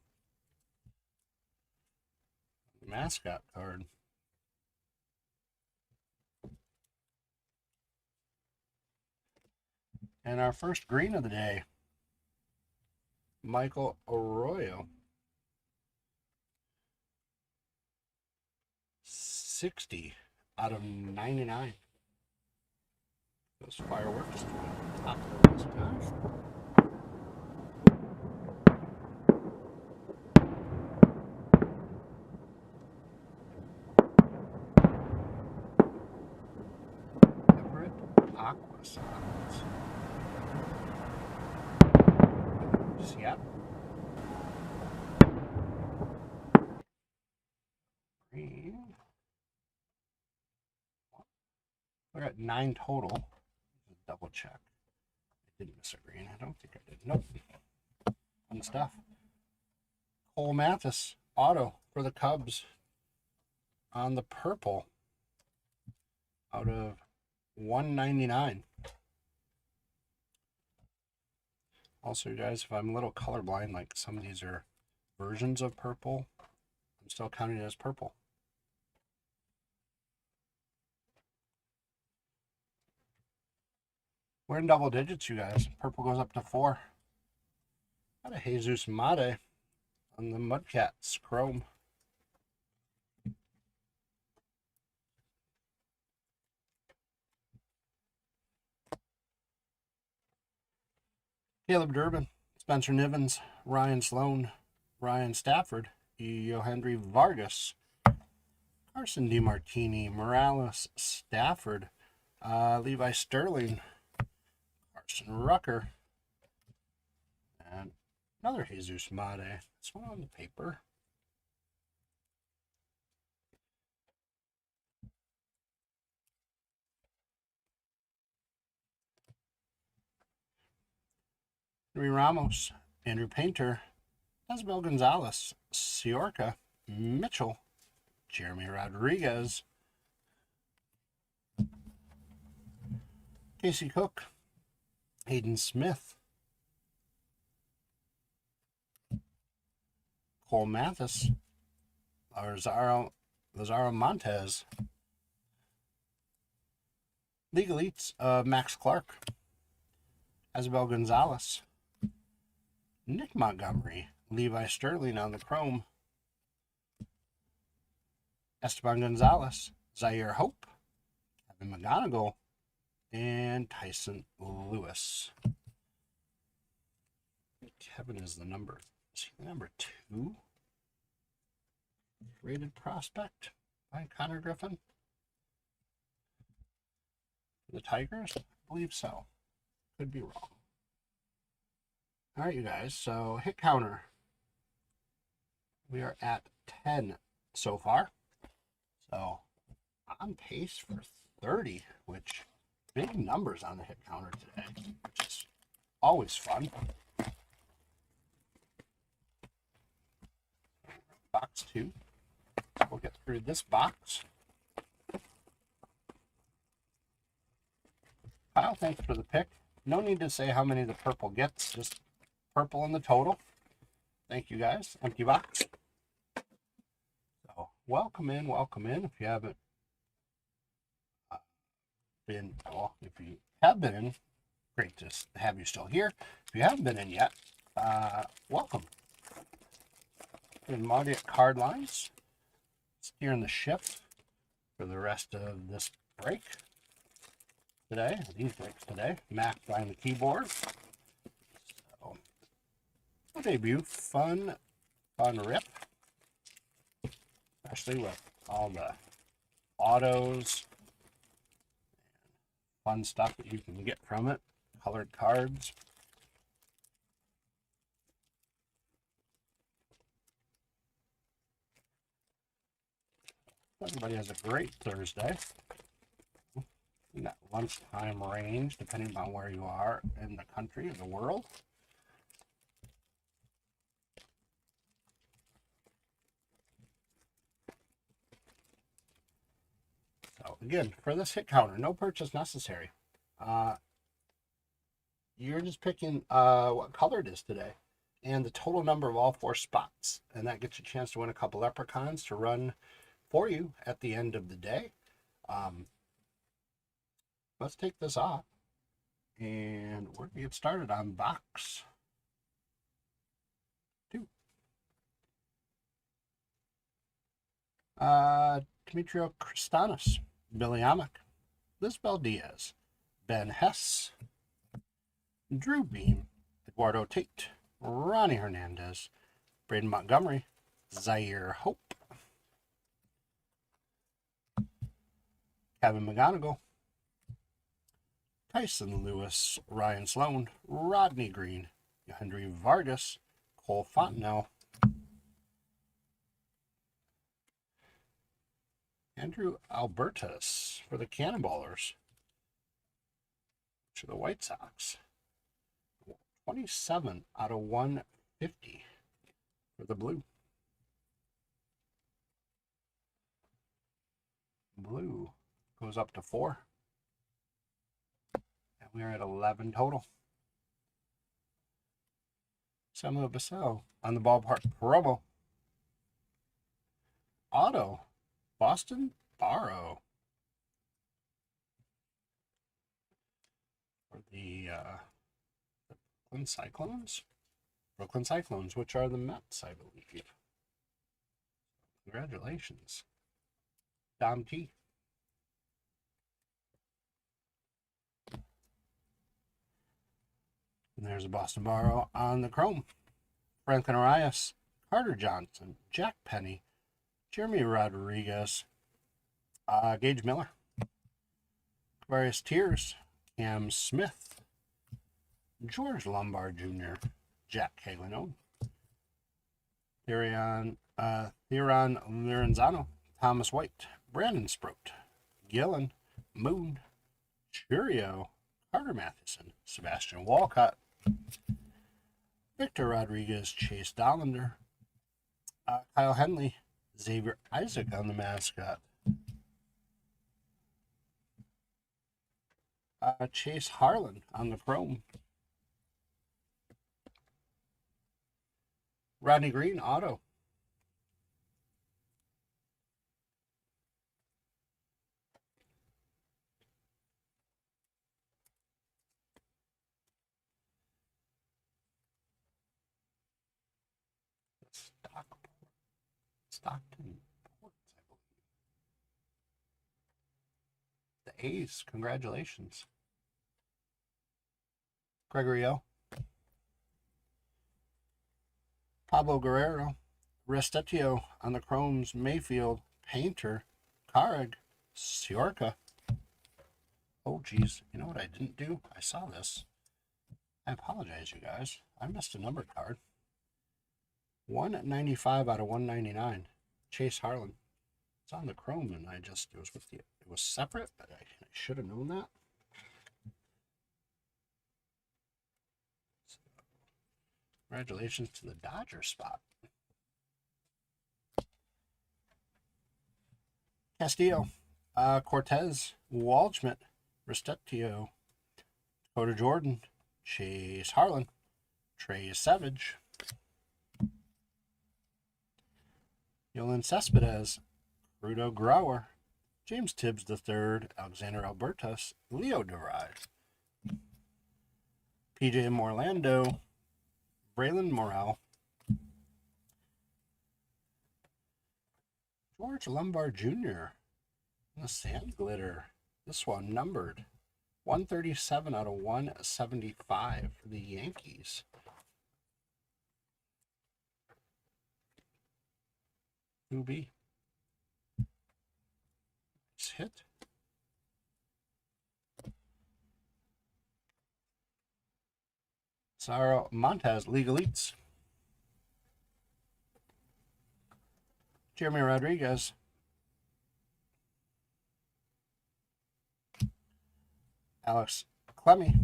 [SPEAKER 2] mascot card. And our first green of the day, Michael Arroyo, 60 out of 99. Those fireworks to the top of this guy. Everett Aqua Sounds. Yep. Green. We're at 9 total. Double check. I didn't miss a green. I don't think I did. Nope. Fun stuff. Cole Mathis, auto for the Cubs on the purple out of 199. Also, guys, if I'm a little colorblind, like some of these are versions of purple, I'm still counting it as purple. We're in double digits, you guys. Purple goes up to 4. Got a Jesus Mate on the Mudcats Chrome. Caleb Durbin, Spencer Nivens, Ryan Sloan, Ryan Stafford, Yohendry Vargas, Carson DeMartini, Morales, Stafford, Levi Sterling, Carson Rucker, and another Jesus Mate. This one on the paper. Henry Ramos, Andrew Painter, Asbel Gonzalez, Siorca, Mitchell, Jeremy Rodriguez, Casey Cook, Hayden Smith, Cole Mathis, Lazaro Montez, League Elites, Max Clark, Asbel Gonzalez, Nick Montgomery, Levi Sterling on the chrome, Esteban Gonzalez, Zaire Hope, Kevin McGonigal, and Tyson Lewis. Kevin is the number. Is he the number 2 rated prospect by Connor Griffin? The Tigers? I believe so. Could be wrong. All right, you guys. So hit counter. We are at 10 so far. So on pace for 30, which big numbers on the hit counter today, which is always fun. Box 2. We'll get through this box. Kyle, thanks for the pick. No need to say how many the purple gets, just purple in the total. Thank you guys. Empty box. welcome in, welcome in. If you haven't been, well, if you have been in, great to have you still here. If you haven't been in yet, welcome. And Marty at Card Lines, steering the ship for the rest of this break today, these breaks today. Mac behind the keyboard. So, debut, fun rip, especially with all the autos, fun stuff that you can get from it, colored cards. Everybody has a great Thursday. In that lunchtime range, depending on where you are in the country, in the world. So again, for this hit counter, no purchase necessary. You're just picking what color it is today and the total number of all 4 spots. And that gets you a chance to win a couple leprechauns to run for you at the end of the day. Let's take this off and we're going to get started on box 2. Demetrio Cristanis, Billy Amick, Lisbel Diaz, Ben Hess, Drew Beam, Eduardo Tate, Ronnie Hernandez, Braden Montgomery, Zaire Hope, Kevin McGonigal, Tyson Lewis, Ryan Sloan, Rodney Green, Henry Vargas, Cole Fontenelle, Andrew Albertus for the Cannonballers, to the White Sox. 27 out of 150 for the blue. Blue goes up to 4. And we are at 11 total. Samuel Bassell on the ballpark promo. Auto, Boston Barrow. For the Brooklyn Cyclones, which are the Mets, I believe. Congratulations, Dom T. And there's a Boston Barrow on the chrome. Franklin Arias, Carter Johnson, Jack Penny, Jeremy Rodriguez, Gage Miller, various tiers, Cam Smith, George Lombard Jr., Jack Caglino, Theron Lorenzano, Thomas White, Brandon Sproat, Gillen, Moon, Churio, Carter Matheson, Sebastian Walcott, Victor Rodriguez, Chase Dollander, Kyle Henley, Xavier Isaac on the mascot, Chase Harlan on the chrome, Rodney Green auto, Stockton Ports, I believe. The A's, congratulations. Gregory O. Pablo Guerrero, Restetio on the chromes, Mayfield, Painter, Carrig, Siorca. Oh, geez. You know what I didn't do? I saw this. I apologize, you guys. I missed a numbered card. 195 out of 199. Chase Harlan. It's on the chrome, and it was separate, but I should have known that. So, congratulations to the Dodger spot. Castillo, Cortez, Waldschmidt, Restetio, Dakota Jordan, Chase Harlan, Trey Savage, Yolan Cespedes, Rudo Grauer, James Tibbs III, Alexander Albertus, Leo DeVry, PJ Morlando, Braylon Morrell, George Lombard Jr., the Sand Glitter. This one numbered 137 out of 175 for the Yankees. Who be? Nice hit. Saro Montez, League Elites. Jeremy Rodriguez. Alex Clemmy.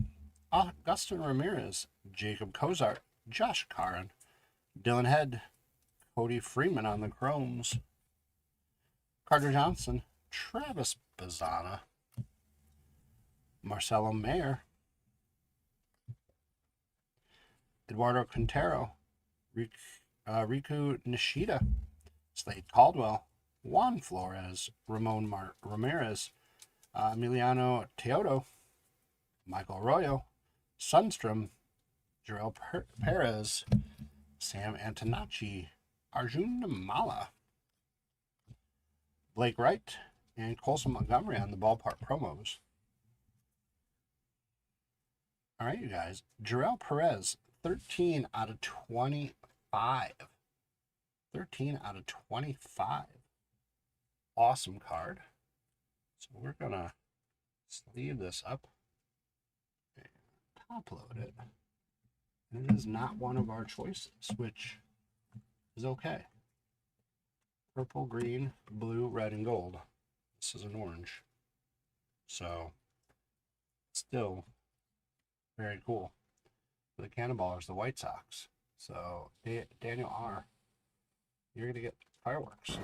[SPEAKER 2] Augustin Ramirez. Jacob Cozart. Josh Caron. Dylan Head. Cody Freeman on the Chromes. Carter Johnson. Travis Bazzana. Marcelo Mayer. Eduardo Quintero. Riku Nishida. Slade Caldwell. Juan Flores. Ramon Ramirez. Emiliano Teodo. Michael Arroyo. Sundstrom. Jarrell Perez. Sam Antonacci. Arjun Mala. Blake Wright. And Colson Montgomery on the ballpark promos. All right, you guys. Jarrell Perez. 13 out of 25. 13 out of 25. Awesome card. So we're going to sleeve this up and top load it. And it is not one of our choices, which is okay. Purple, green, blue, red, and gold. This is an orange. So, still very cool. For the Cannonballers, the White Sox. So, Daniel R., you're going to get fireworks.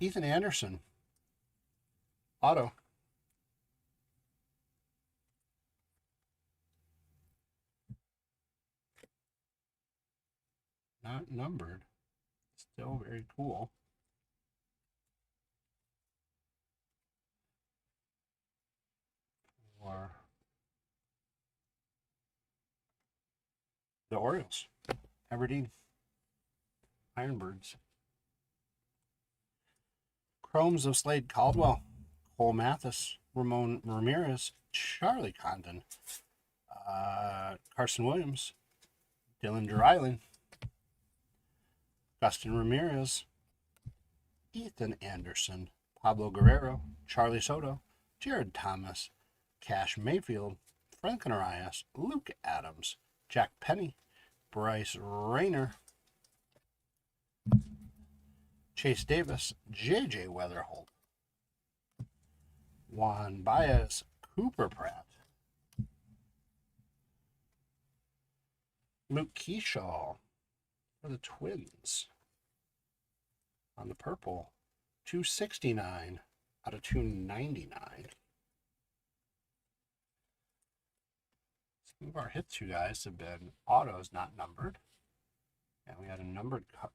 [SPEAKER 2] Ethan Anderson. Auto. Not numbered. Still very cool. Or the Orioles. Aberdeen. Ironbirds. Chromes of Slade Caldwell. Cole Mathis. Ramon Ramirez. Charlie Condon. Carson Williams. Dylan Dreiling. Augustin Ramirez. Ethan Anderson. Pablo Guerrero. Charlie Soto. Jared Thomas. Cash Mayfield. Franklin Arias. Luke Adams. Jack Penny. Bryce Rayner. Chase Davis. J.J. Weatherholt. Juan Baez. Cooper Pratt. Luke Keyshaw for the Twins. On the purple. 269 out of 299. Some of our hits, you guys, have been autos not numbered. And we had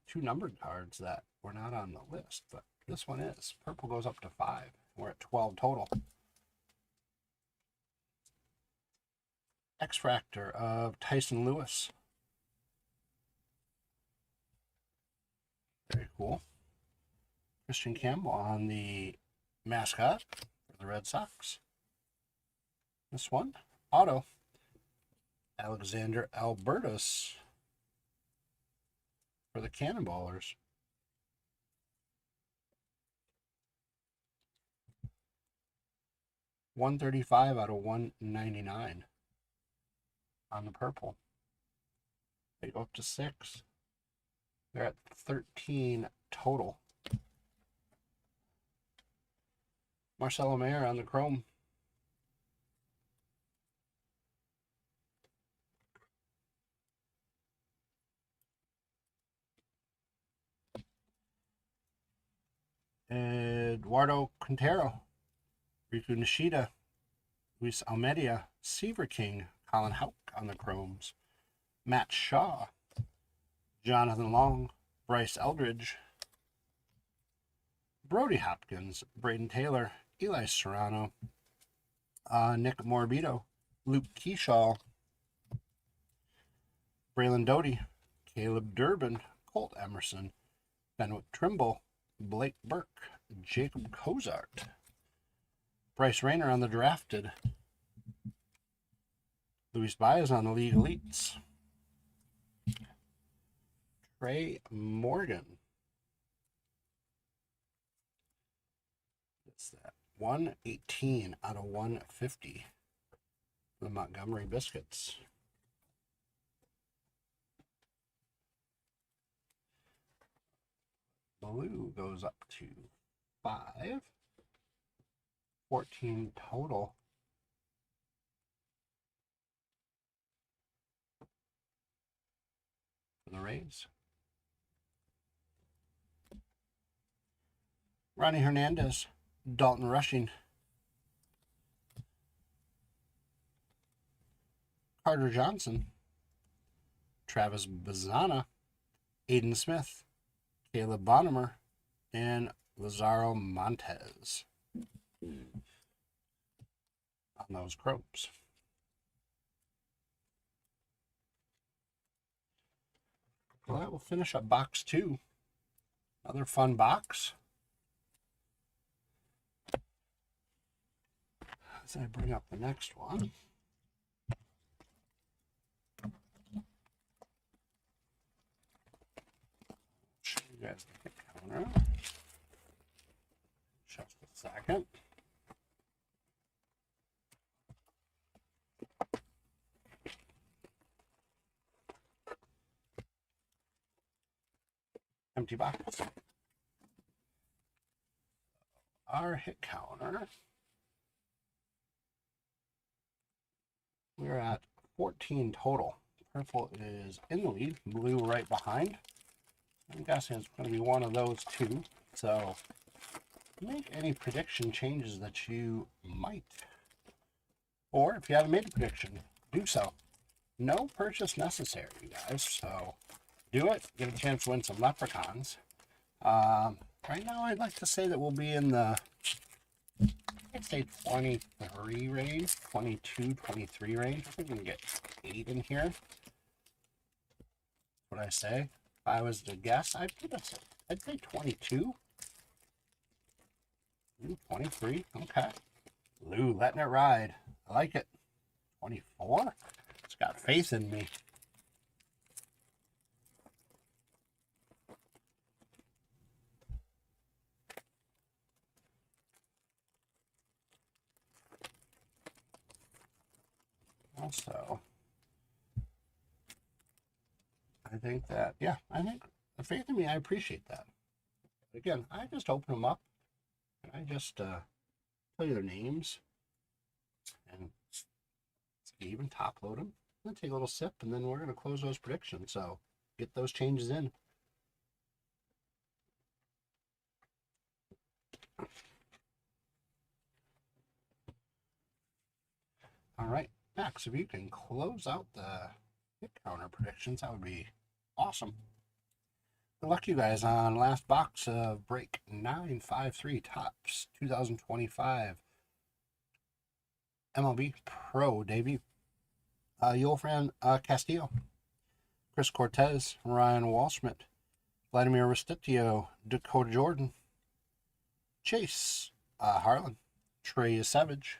[SPEAKER 2] two numbered cards that were not on the list, but this one is. Purple goes up to 5. We're at 12 total. X-Fractor of Tyson Lewis. Very cool. Christian Campbell on the mascot for the Red Sox. This one, auto. Alexander Albertus for the Cannonballers. $135 out of $199 on the purple. They go up to 6. They're at 13 total. Marcelo Mayer on the chrome. Eduardo Quintero. Riku Nishida. Luis Almeida. Seaver King. Colin Houck on the Chromes. Matt Shaw. Jonathan Long. Bryce Eldridge. Brody Hopkins. Braden Taylor. Eli Serrano. Nick Morbido. Luke Keyshaw. Braylon Doty. Caleb Durbin. Colt Emerson. Fenwick Trimble. Blake Burke. Jacob Cozart. Bryce Rayner on the drafted. Luis Baez on the League Elites. Trey Morgan. What's that? 118 out of 150. The Montgomery Biscuits. Blue goes up to 5. 14 total. For the Rays. Ronnie Hernandez. Dalton Rushing. Carter Johnson. Travis Bazzana. Aiden Smith. Caleb Bonnemer. And Lazaro Montez. On those Chromes. Well, that will finish up box 2. Another fun box. As I bring up the next one. Show you guys the hit counter. Just a second. Empty box. Our hit counter. We're at 14 total. Purple is in the lead, blue right behind. I'm guessing it's going to be one of those two. So make any prediction changes that you might. Or if you haven't made a prediction, do so. No purchase necessary, you guys. So do it. Get a chance to win some leprechauns. Right now, I'd like to say that we'll be in the, I'd say 23 range, 22, 23 range. I think we can get 8 in here. What I say? If I was to guess, I'd say 22. 23. Okay. Lou letting it ride. I like it. 24. It's got faith in me. Also, I think that, yeah, I think the faith in me, I appreciate that. Again, I just open them up and I just tell you their names and even top load them. Then take a little sip and then we're going to close those predictions. So get those changes in. All right, Max, if you can close out the hit counter predictions, that would be awesome. Good luck, you guys, on last box of break 953 Topps 2025 MLB Pro debut. Yolfran Castillo, Chris Cortez, Ryan Walschmidt, Vladimir Restitio, Dakota Jordan, Chase Harlan, Trey Savage,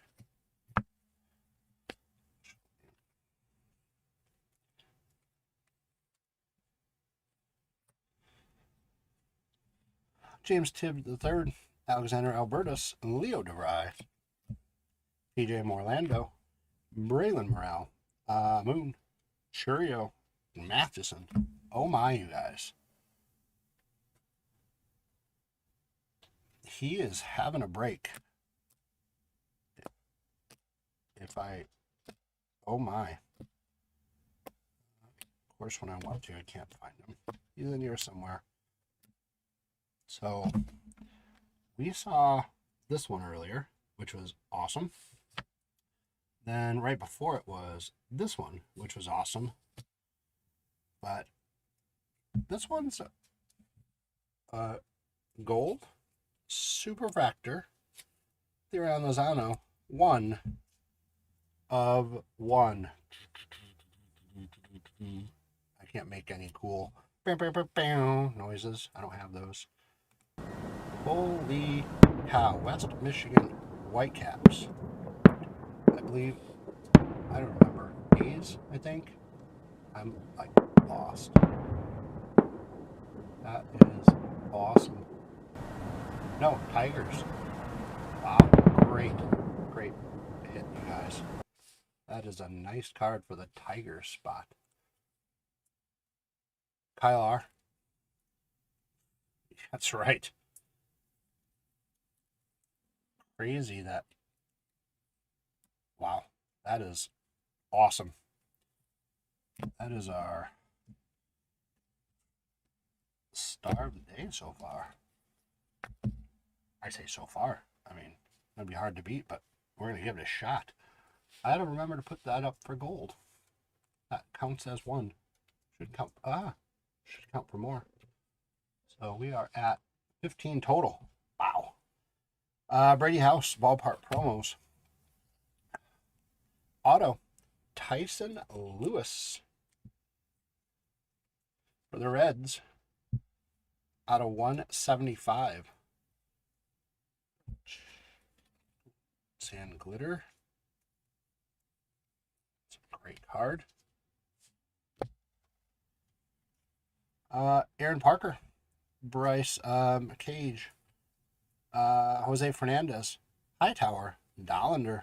[SPEAKER 2] James Tibb III, Alexander Albertus, Leo DeVry, PJ Morlando, Braylon Morrell, Moon, Churio, Matheson. Oh my, you guys. He is having a break. Oh my. Of course, when I want to, I can't find him. He's in here somewhere. So, we saw this one earlier, which was awesome. Then right before it was this one, which was awesome. But this one's gold, Superfractor, Theron Lozano, 1 of 1. I can't make any cool noises. I don't have those. Holy cow. West Michigan Whitecaps. I believe, I don't remember. A's, I think. I'm like lost. That is awesome. No, Tigers. Wow. Great hit, you guys. That is a nice card for the Tigers spot. Kyle R. That's right. Crazy that. Wow. That is awesome. That is our star of the day so far. I say so far. I mean, it'd be hard to beat, but we're going to give it a shot. I had to remember to put that up for gold. That counts as 1. Should count for more. So we are at 15 total. Wow. Brady House ballpark promos. Auto, Tyson Lewis for the Reds out of 175. Sand Glitter. It's a great card. Aaron Parker, Bryce Cage, Jose Fernandez, Hightower, Dollander,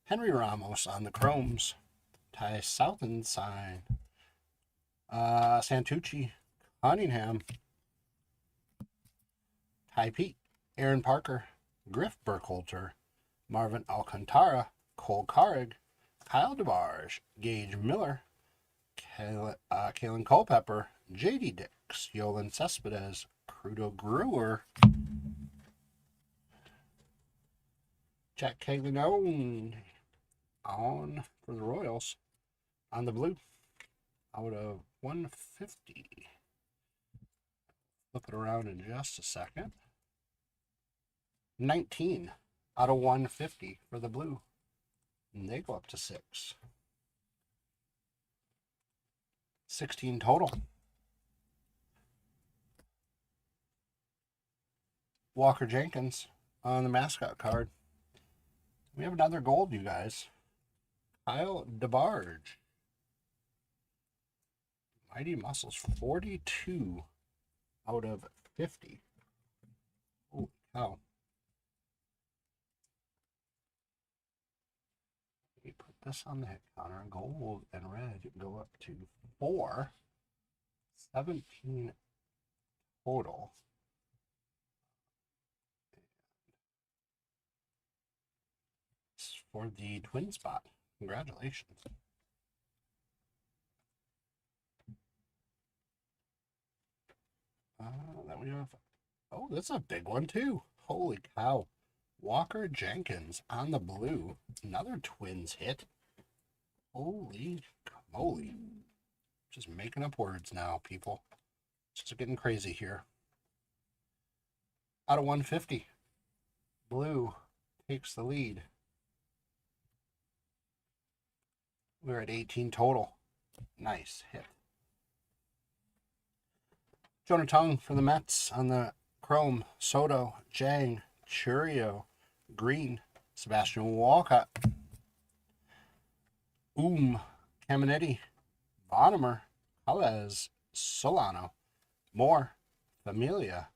[SPEAKER 2] Henry Ramos on the Chromes, Ty Southensign, Santucci, Cunningham, Ty Pete, Aaron Parker, Griff Burkholter, Marvin Alcantara, Cole Carrig, Kyle DeBarge, Gage Miller, Kalen Culpepper, J.D. Dix, Yolan Cespedes, Crudo Brewer, Jack Caglianone on for the Royals on the blue out of 150. Flip it around in just a second. 19 out of 150 for the blue. And they go up to 6. 16 total. Walker Jenkins on the mascot card. We have another gold, you guys. Kyle DeBarge. Mighty Muscles, 42 out of 50. Holy cow. We put this on the hit counter. Gold and red go up to 4. 17 total. For the twin spot. Congratulations. Then we have, oh, that's a big one too. Holy cow. Walker Jenkins on the blue. Another Twins hit. Holy moly. Just making up words now, people. Just getting crazy here. Out of 150. Blue takes the lead. We're at 18 total. Nice hit. Jonah Tongue for the Mets on the Chrome. Soto, Jang, Churio, Green, Sebastian Walcott, Caminetti, Bonnemer, Calez, Solano, Moore, Familia,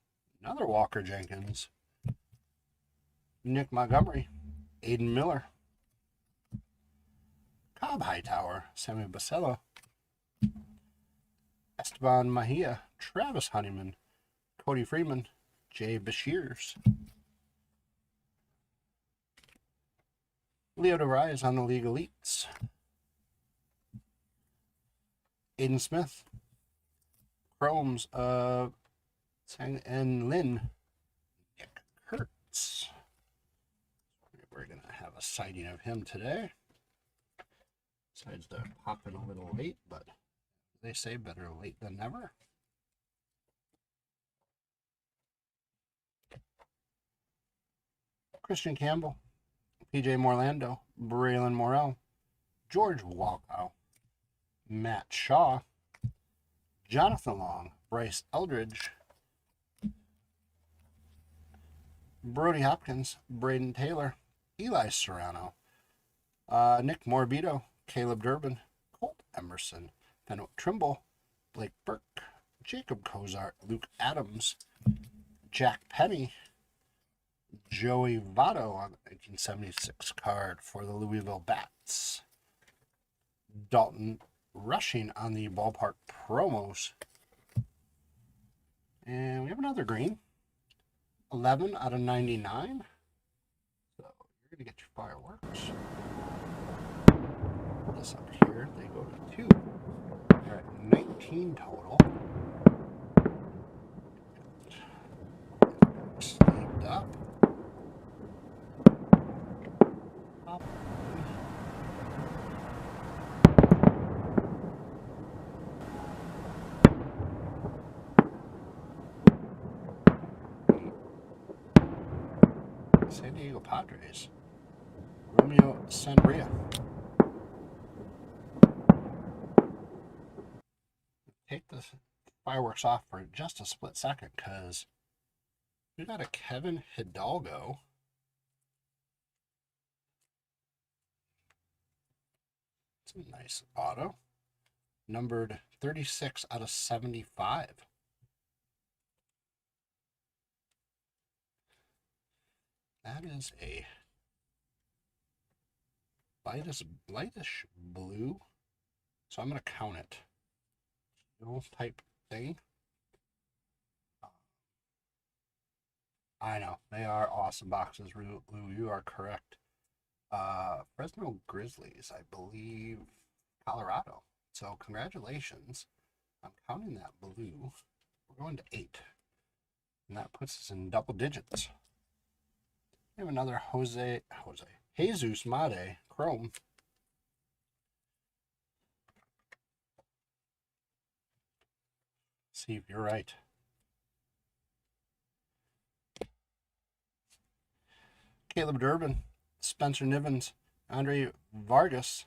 [SPEAKER 2] another Walker Jenkins, Nick Montgomery, Aiden Miller, Cobb Hightower, Sammy Basello, Esteban Mejia, Travis Honeyman, Cody Freeman, Jay Bashirs, Leo DeVries on the League Elites, Aiden Smith, Chromes of Sang and Lin, Nick Kurtz. We're going to have a sighting of him today. Decides to pop in a little late, but they say better late than never. Christian Campbell, PJ Morlando, Braylon Morrell, George Walkow, Matt Shaw, Jonathan Long, Bryce Eldridge, Brody Hopkins, Braden Taylor, Eli Serrano, Nick Morbido, Caleb Durbin, Colt Emerson, Fenwick Trimble, Blake Burke, Jacob Kozart, Luke Adams, Jack Penny, Joey Votto on the 1976 card for the Louisville Bats, Dalton Rushing on the ballpark promos, and we have another green, 11 out of 99. So you're gonna get your fireworks. Put this up here. They go to 2. We're at 19 total. Sleeved up. San Diego Padres, Romeo Sanabria. Take the fireworks off for just a split second because we got a Kevin Hidalgo. It's a nice auto. Numbered 36 out of 75. That is a lightish blue. So I'm going to count it. Little type thing. I know. They are awesome boxes, Lou. You are correct. Fresno Grizzlies, I believe, Colorado. So congratulations. I'm counting that blue. We're going to 8. And that puts us in double digits. We have another Jesus Made Chrome. See if you're right. Caleb Durbin, Spencer Nivens, Andre Vargas,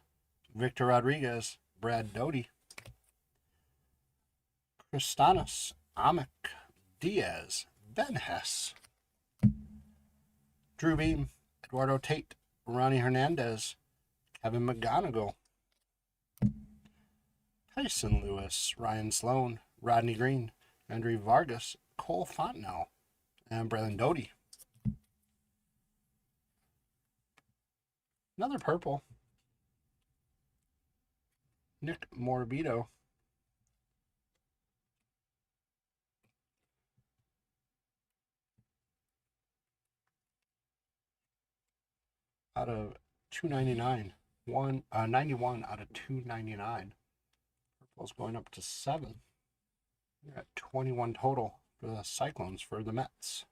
[SPEAKER 2] Victor Rodriguez, Brad Doty, Kristanos Amick Diaz, Ben Hess, Drew Beam, Eduardo Tate, Ronnie Hernandez, Kevin McGonigal, Tyson Lewis, Ryan Sloan, Rodney Green, Andre Vargas, Cole Fontenot, and Braylon Doty. Another purple, Nick Morbido, out of 299. 91 out of 299. Purple's going up to 7. We're at 21 total for the Cyclones for the Mets.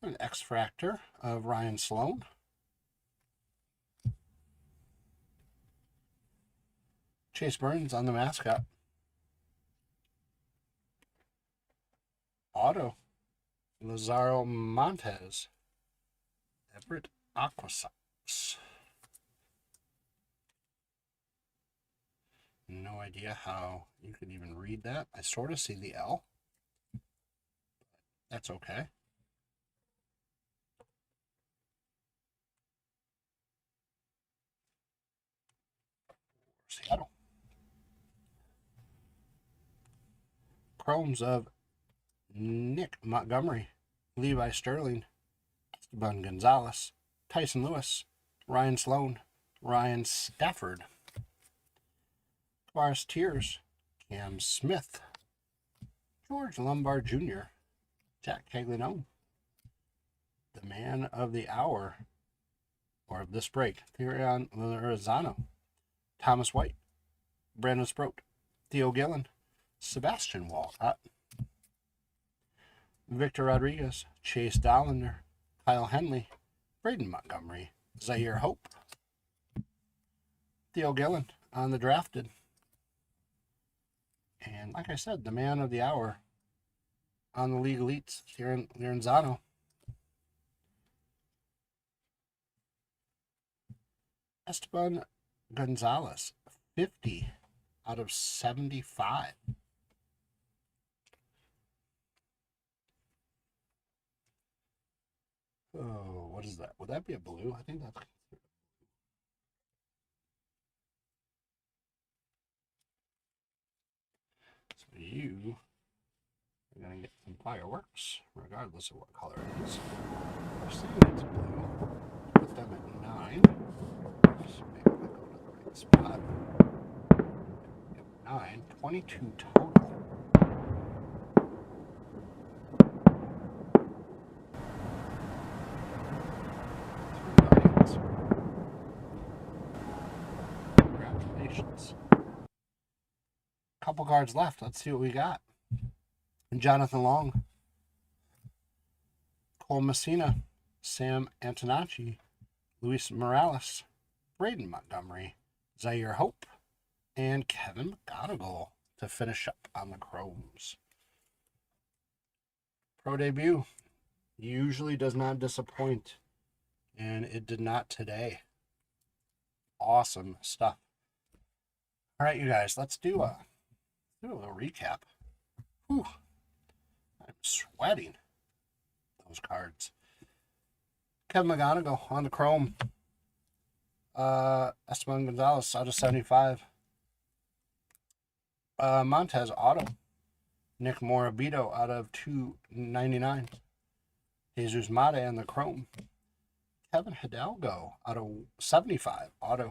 [SPEAKER 2] An X-Fractor of Ryan Sloan. Chase Burns on the mascot. Auto, Lazaro Montez. Everett Aquasox. No idea how you can even read that. I sort of see the L. That's okay. Seattle. Chromes of Nick Montgomery, Levi Sterling, Esteban Gonzalez, Tyson Lewis, Ryan Sloan, Ryan Stafford, Tavares Tears, Cam Smith, George Lombard Jr., Jack Caglianone, the man of the hour, or of this break, Therion Lozano, Thomas White, Brandon Sproat, Theo Gillen, Sebastian Walcott, Victor Rodriguez, Chase Dollander, Kyle Henley, Braden Montgomery, Zaire Hope, Timothy O'Gillen on the drafted. And like I said, the man of the hour on the League Elites, Liranzano. Esteban Gonzalez, 50 out of 75. Oh, what is that? Would that be a blue? I think that's... So you are going to get some fireworks, regardless of what color it is. I'm saying it's blue. Put them at 9. Just maybe I'll go to the right spot. 9, 22 total. Congratulations. Couple cards left. Let's see what we got. Jonathan Long, Cole Messina, Sam Antonacci, Luis Morales, Braden Montgomery, Zaire Hope, and Kevin McGonigal to finish up on the Chromes. Pro debut usually does not disappoint, and it did not today. Awesome stuff. All right, you guys, let's do a little recap. Whew. I'm sweating those cards. Kevin McGonigal on the Chrome. Esteban Gonzalez out of 75. Montez auto. Nick Morabito out of 299. Jesus Mate on the Chrome. Kevin Hidalgo out of 75 auto.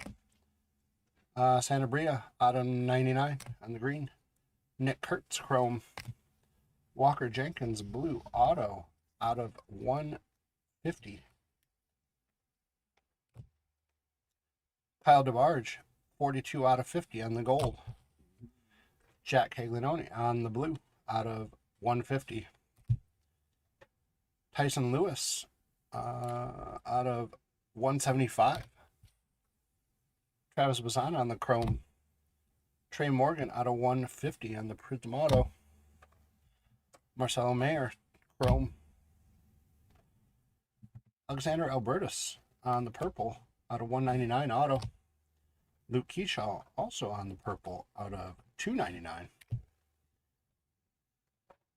[SPEAKER 2] Santa Bria out of 99 on the green. Nick Kurtz Chrome. Walker Jenkins blue auto out of 150. Kyle DeBarge 42 out of 50 on the gold. Jack Caglianone on the blue out of 150. Tyson Lewis out of 175. Travis Bazan on the Chrome. Trey Morgan out of 150 on the Prism Auto. Marcelo Mayer Chrome. Alexander Albertus on the purple out of 199 auto. Luke Keyshaw also on the purple out of 299.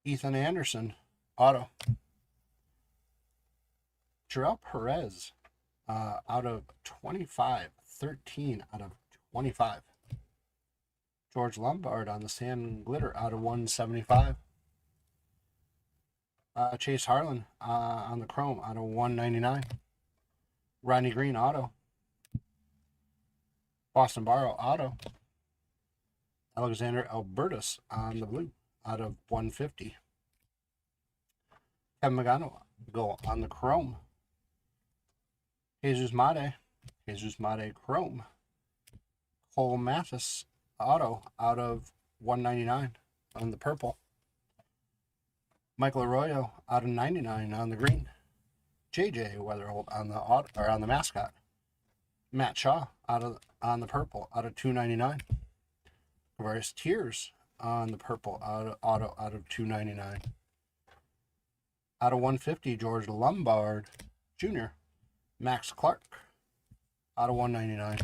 [SPEAKER 2] Ethan Anderson auto. Jarrell Perez out of 25. 13 out of 25. George Lombard on the Sand Glitter out of 175. Chase Harlan on the Chrome out of 199. Ronnie Green auto. Boston Barrow auto. Alexander Albertus on the blue out of 150. Kevin McGonigal on the Chrome. Jesus Mate Chrome. Cole Mathis auto out of 199 on the purple. Michael Arroyo out of 99 on the green. JJ Weatherholt on the auto, or on the mascot. Matt Shaw on the purple out of 299. Various Tiers on the purple auto out of 299. Out of 150, George Lombard Jr. Max Clark out of 199.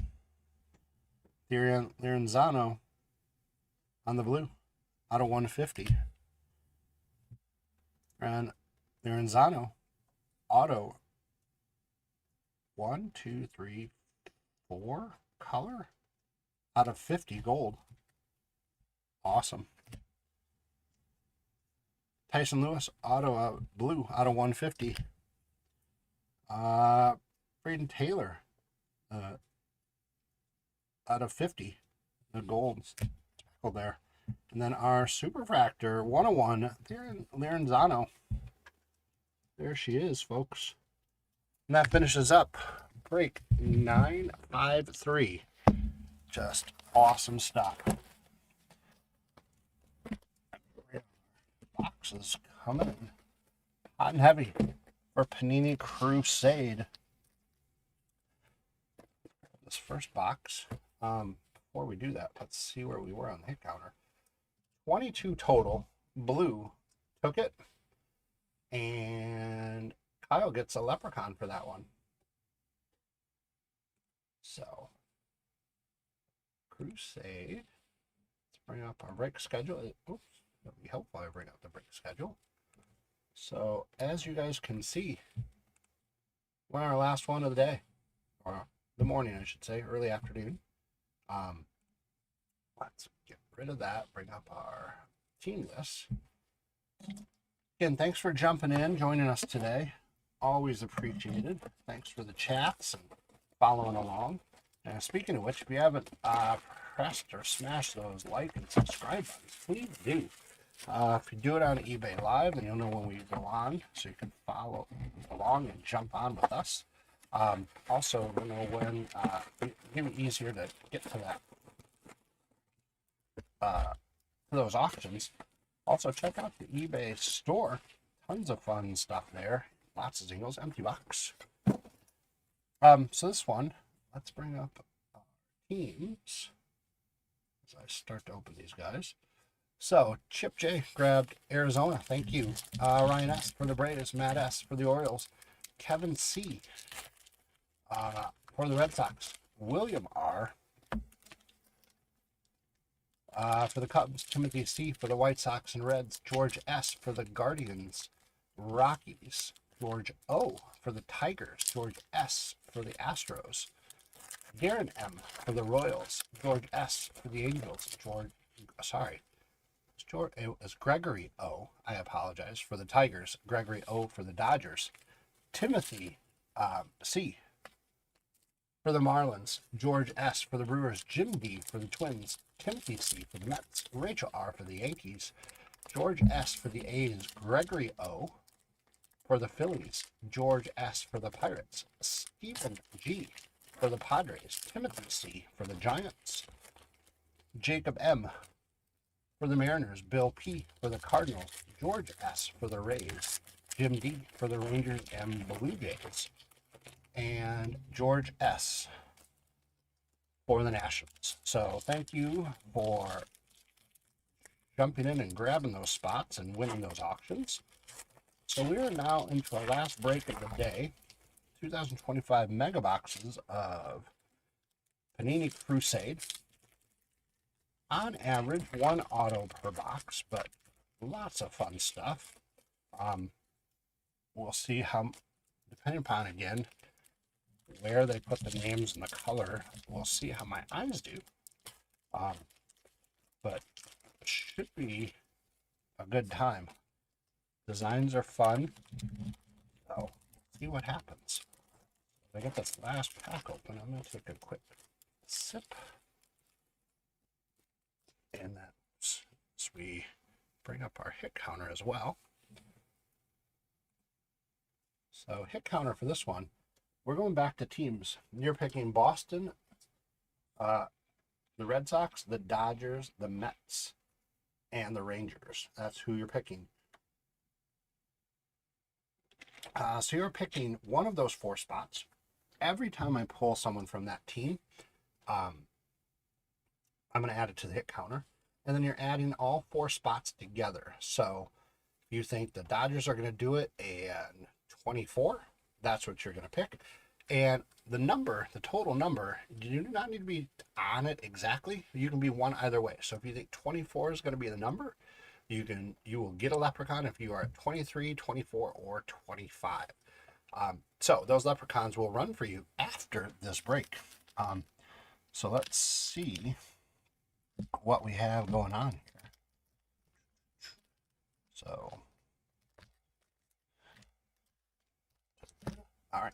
[SPEAKER 2] Liranzano on the blue out of 150. And Liranzano auto 1, 2, 3, 4 color out of 50 gold. Awesome. Tyson Lewis auto blue out of 150. Braden Taylor out of 50. The gold there. And then our Superfractor 101, Liranzano. There she is, folks. And that finishes up break 953. Just awesome stuff. Boxes coming in hot and heavy for Panini Crusade. This first box. Before we do that, let's see where we were on the hit counter. 22 total. Blue took it. And Kyle gets a leprechaun for that one. So, Crusade. Let's bring up our break schedule. Oops, it'll be helpful if I bring up the break schedule. So, as you guys can see, we're on our last one of the day, or the morning, I should say, early afternoon. Let's get rid of that, bring up our team list. Again, thanks for jumping in, joining us today. Always appreciated. Thanks for the chats and following along. And speaking of which, if you haven't pressed or smashed those like and subscribe buttons, please do. If you do it on eBay Live, then you'll know when we go on, so you can follow along and jump on with us. Also, you'll know when it'll be easier to get to that, to those auctions. Also, check out the eBay store. Tons of fun stuff there. Lots of zingles. Empty box. So this one, let's bring up our teams as I start to open these guys. So, Chip J grabbed Arizona. Thank you. Ryan S. for the Braves. Matt S. for the Orioles. Kevin C. For the Red Sox. William R. For the Cubs. Timothy C. for the White Sox and Reds. George S. for the Guardians. Rockies. George O. for the Tigers. George S. for the Astros. Darren M. for the Royals. George S. for the Angels. It was Gregory O. I apologize, for the Tigers. Gregory O. for the Dodgers. Timothy C. for the Marlins. George S. for the Brewers. Jim D. for the Twins. Timothy C. for the Mets. Rachel R. for the Yankees. George S. for the A's. Gregory O. for the Phillies. George S. for the Pirates. Stephen G. for the Padres. Timothy C. for the Giants. Jacob M. for the Mariners. Bill P. for the Cardinals. George S. for the Rays. Jim D. for the Rangers and Blue Jays. And George S. for the Nationals. So thank you for jumping in and grabbing those spots and winning those auctions. So we are now into our last break of the day. 2025 mega boxes of Panini Crusade. On average, one auto per box, but lots of fun stuff. We'll see how, depending upon, again, where they put the names and the color, we'll see how my eyes do. But it should be a good time. Designs are fun. So, see what happens. If I get this last pack open, I'm going to take a quick sip. And then as we bring up our hit counter as well. So hit counter for this one, we're going back to teams. You're picking Boston, the Red Sox, the Dodgers, the Mets, and the Rangers. That's who you're picking. So you're picking one of those four spots. Every time I pull someone from that team, I'm going to add it to the hit counter. And then you're adding all four spots together. So if you think the Dodgers are going to do it and 24, that's what you're going to pick. And the number, the total number, you do not need to be on it exactly. You can be one either way. So if you think 24 is going to be the number, you will get a leprechaun if you are at 23, 24, or 25. So those leprechauns will run for you after this break. So let's see what we have going on here. So, all right.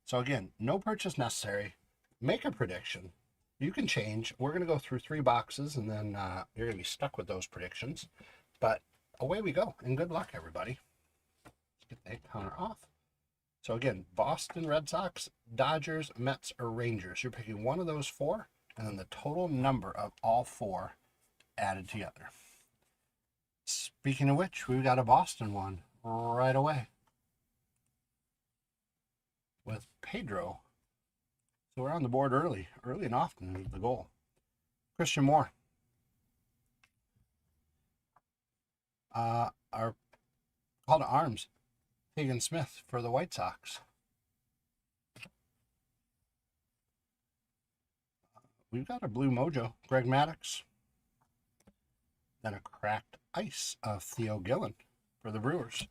[SPEAKER 2] So again, no purchase necessary. Make a prediction. You can change. We're going to go through 3 boxes, and then you're going to be stuck with those predictions. But away we go, and good luck, everybody. Let's get the counter off. So again, Boston Red Sox, Dodgers, Mets, or Rangers. You're picking one of those 4, and then the total number of all 4 added together. Speaking of which, we've got a Boston one right away with Pedro So we're on the board early and often is the goal. Christian Moore. Our call to arms, Hagen Smith for the White Sox. We've got a blue mojo, Greg Maddux. Then a cracked ice of Theo Gillen for the Brewers.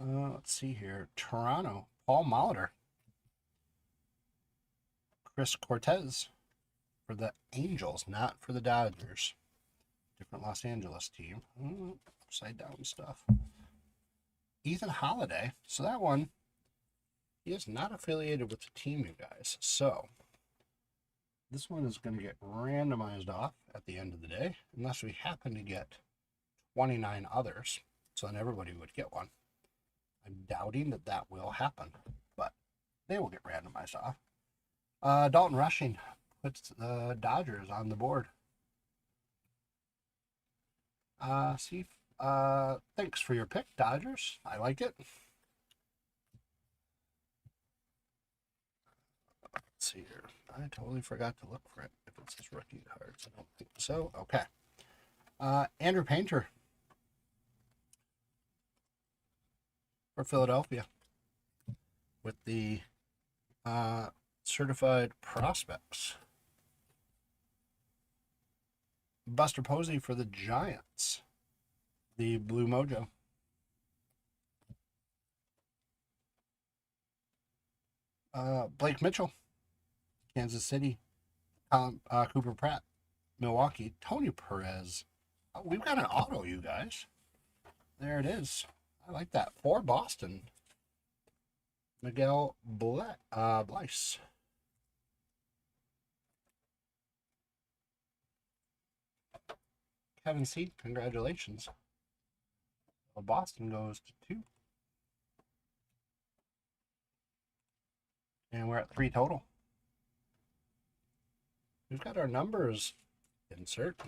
[SPEAKER 2] Let's see here. Toronto, Paul Molitor. Chris Cortez for the Angels, not for the Dodgers. Different Los Angeles team. Upside down stuff. Ethan Holiday. So that one, he is not affiliated with the team, you guys. So this one is going to get randomized off at the end of the day, unless we happen to get 29 others. So then everybody would get one. I'm doubting that that will happen, but they will get randomized off. Dalton Rushing puts the Dodgers on the board. Thanks for your pick, Dodgers. I like it. Let's see here. I totally forgot to look for it. If it's his rookie cards, I don't think so. Okay. Andrew Painter for Philadelphia with the certified prospects. Buster Posey for the Giants, the blue mojo. Blake Mitchell, Kansas City. Cooper Pratt, Milwaukee. Tony Perez. Oh, we've got an auto, you guys. There it is. I like that. For Boston, Miguel Bleis. Kevin C., congratulations. Well, Boston goes to 2. And we're at 3 total. We've got our numbers. Insert.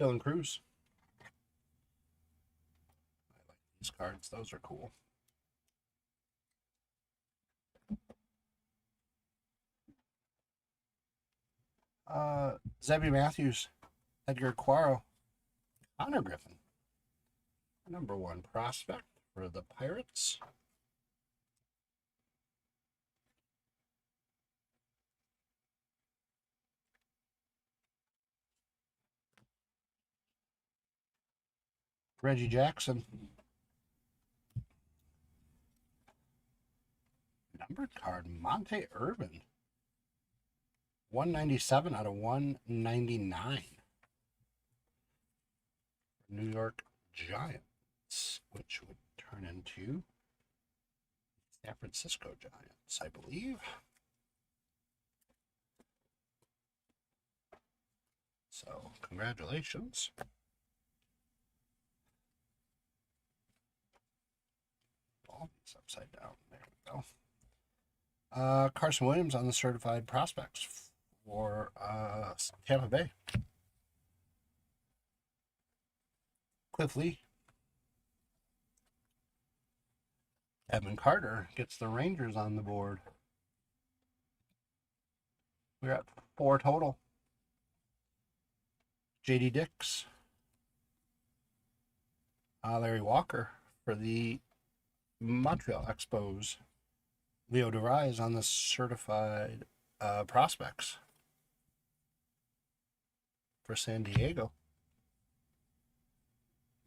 [SPEAKER 2] Dylan Cruz. I like these cards. Those are cool. Zebby Matthews. Edgar Quaro. Connor Griffin. Number 1 prospect for the Pirates. Reggie Jackson. Numbered card, Monte Irvin. 197 out of 199. New York Giants, which would turn into San Francisco Giants, I believe. So, congratulations. All these upside down. There we go. Carson Williams on the certified prospects for Tampa Bay. Cliff Lee. Evan Carter gets the Rangers on the board. We're at 4 total. J.D. Dix. Larry Walker for the Montreal Expos. Leo DeVries on the certified prospects for San Diego.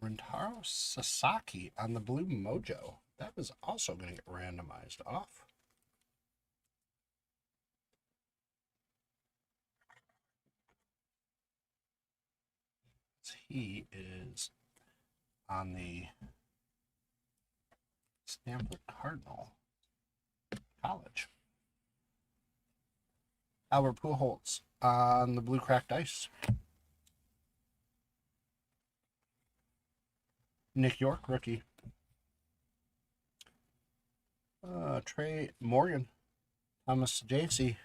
[SPEAKER 2] Rentaro Sasaki on the blue mojo. That is also going to get randomized off. He is on the Stanford Cardinal College. Albert Pujols on the blue cracked ice. Nick York, rookie. Trey Morgan. Thomas Jaycee.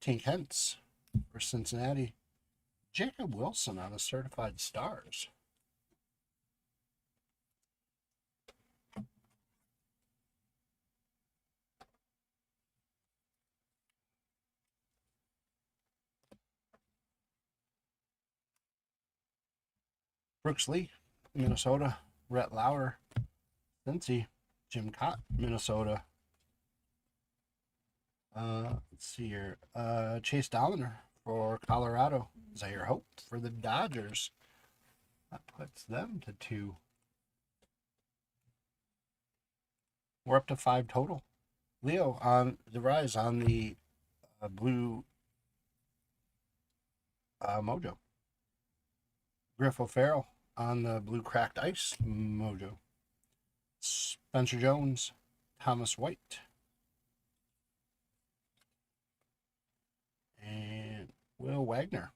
[SPEAKER 2] Tink Hentz for Cincinnati. Jacob Wilson on the certified stars. Brooks Lee, Minnesota. Rhett Lauer, Cincy. Jim Cott, Minnesota. Let's see here. Chase Dollander for Colorado. Zaire Hope for the Dodgers. That puts them to 2. We're up to 5 total. Leo on the rise on the blue mojo. Griff O'Farrell on the blue cracked ice mojo. Spencer Jones, Thomas White, and Will Wagner.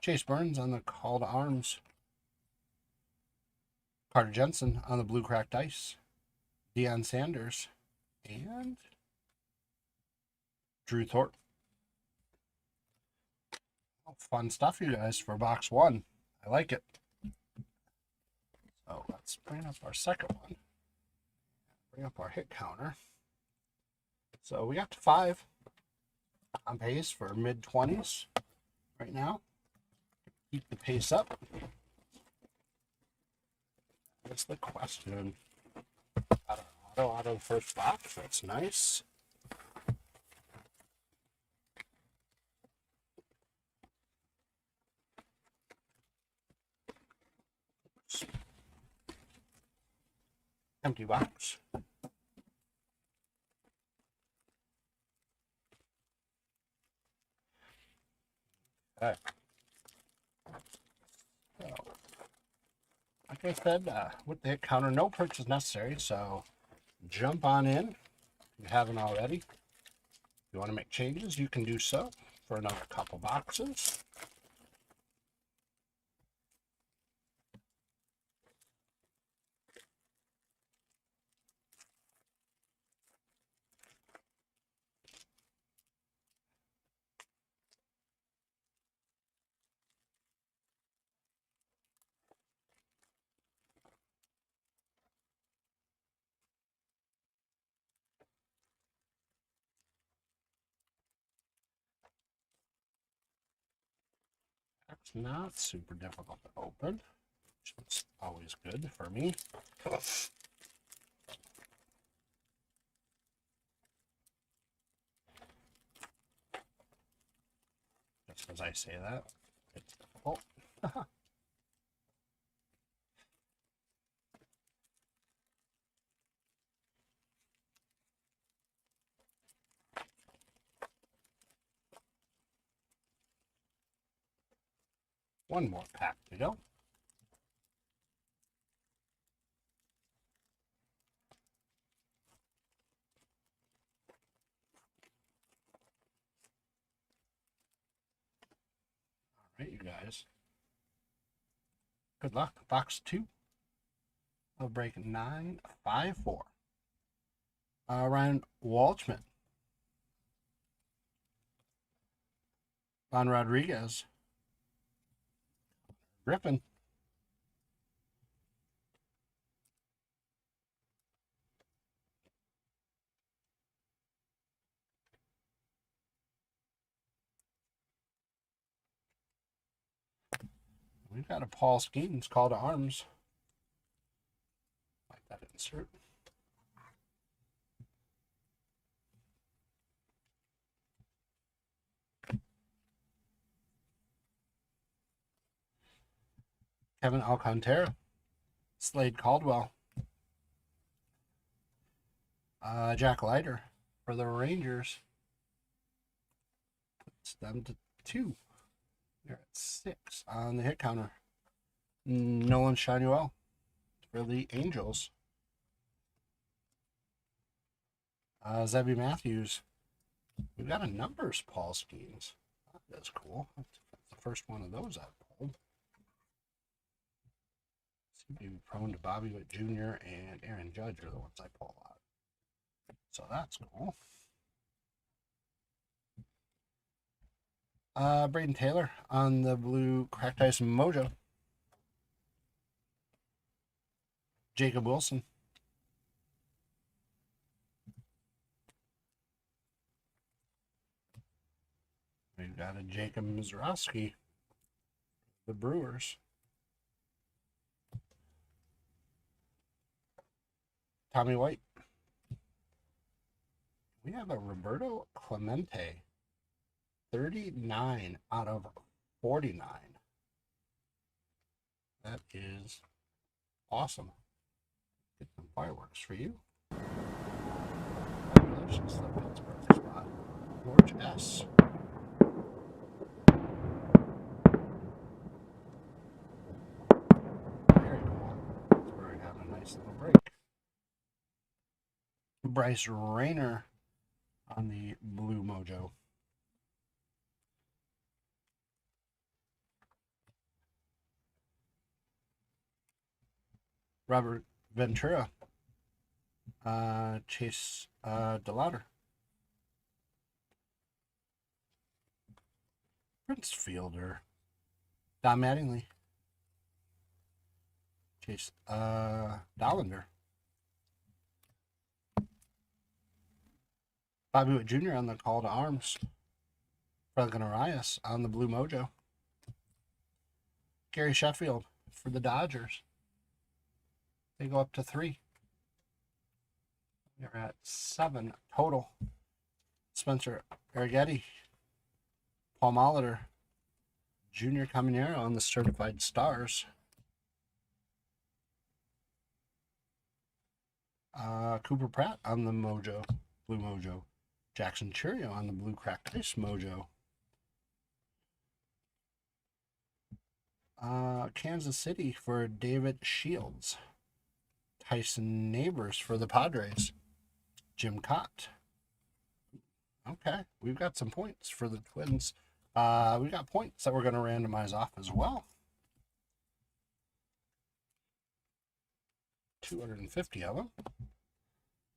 [SPEAKER 2] Chase Burns on the Call to Arms. Carter Jensen on the blue cracked ice. Deion Sanders and Drew Thorpe. Oh, fun stuff, you guys, for box 1. I like it. So let's bring up our second one. Bring up our hit counter. So we got to 5 on pace for mid-20s right now. Keep the pace up. That's the question. Got an auto out of the first box. That's nice. Empty box. Okay. So, like I said, with the hit counter, no purchase necessary, so jump on in if you haven't already. If you want to make changes, you can do so for another couple boxes. It's not super difficult to open, which is always good for me. Just as I say that, it's difficult. One more pack to go. All right, you guys. Good luck. Box 2. I'll break 954. Ryan Walchman. Ron Rodriguez. Griffin. We've got a Paul Skeens Call to Arms. Like that insert. Kevin Alcantara. Slade Caldwell. Jack Leiter for the Rangers. Puts them to 2. They're at 6 on the hit counter. Nolan Shanuel for the Angels. Zebby Matthews. We've got a numbers Paul Skeens. That's cool. That's the first one of those I've pulled. Seem to be prone to Bobby Witt Jr. and Aaron Judge are the ones I pull out. So that's cool. Braden Taylor on the blue cracked ice mojo. Jacob Wilson. We've got a Jacob Mizrowski. the Brewers. Tommy White. We have a Roberto Clemente. 39 out of 49. That is awesome. Get some fireworks for you. Congratulations to the Pittsburgh spot. George S. Very cool. Pittsburgh having a nice little break. Bryce Rayner on the Blue Mojo. Robert Ventura. Chase DeLauder. Prince Fielder. Don Mattingly. Chase Dollander. Bobby Witt Jr. on the call to arms. Franklin Arias on the Blue Mojo. Gary Sheffield for the Dodgers. They go up to 3. They're at 7 total. Spencer Arrighetti. Paul Molitor. Junior Caminero on the Certified Stars. Cooper Pratt on the Mojo. Blue Mojo. Jackson Churio on the Blue Cracked Ice Mojo. Kansas City for David Shields. Tyson Neighbors for the Padres. Jim Cott. Okay, we've got some points for the Twins. We got points that we're going to randomize off as well. 250 of them.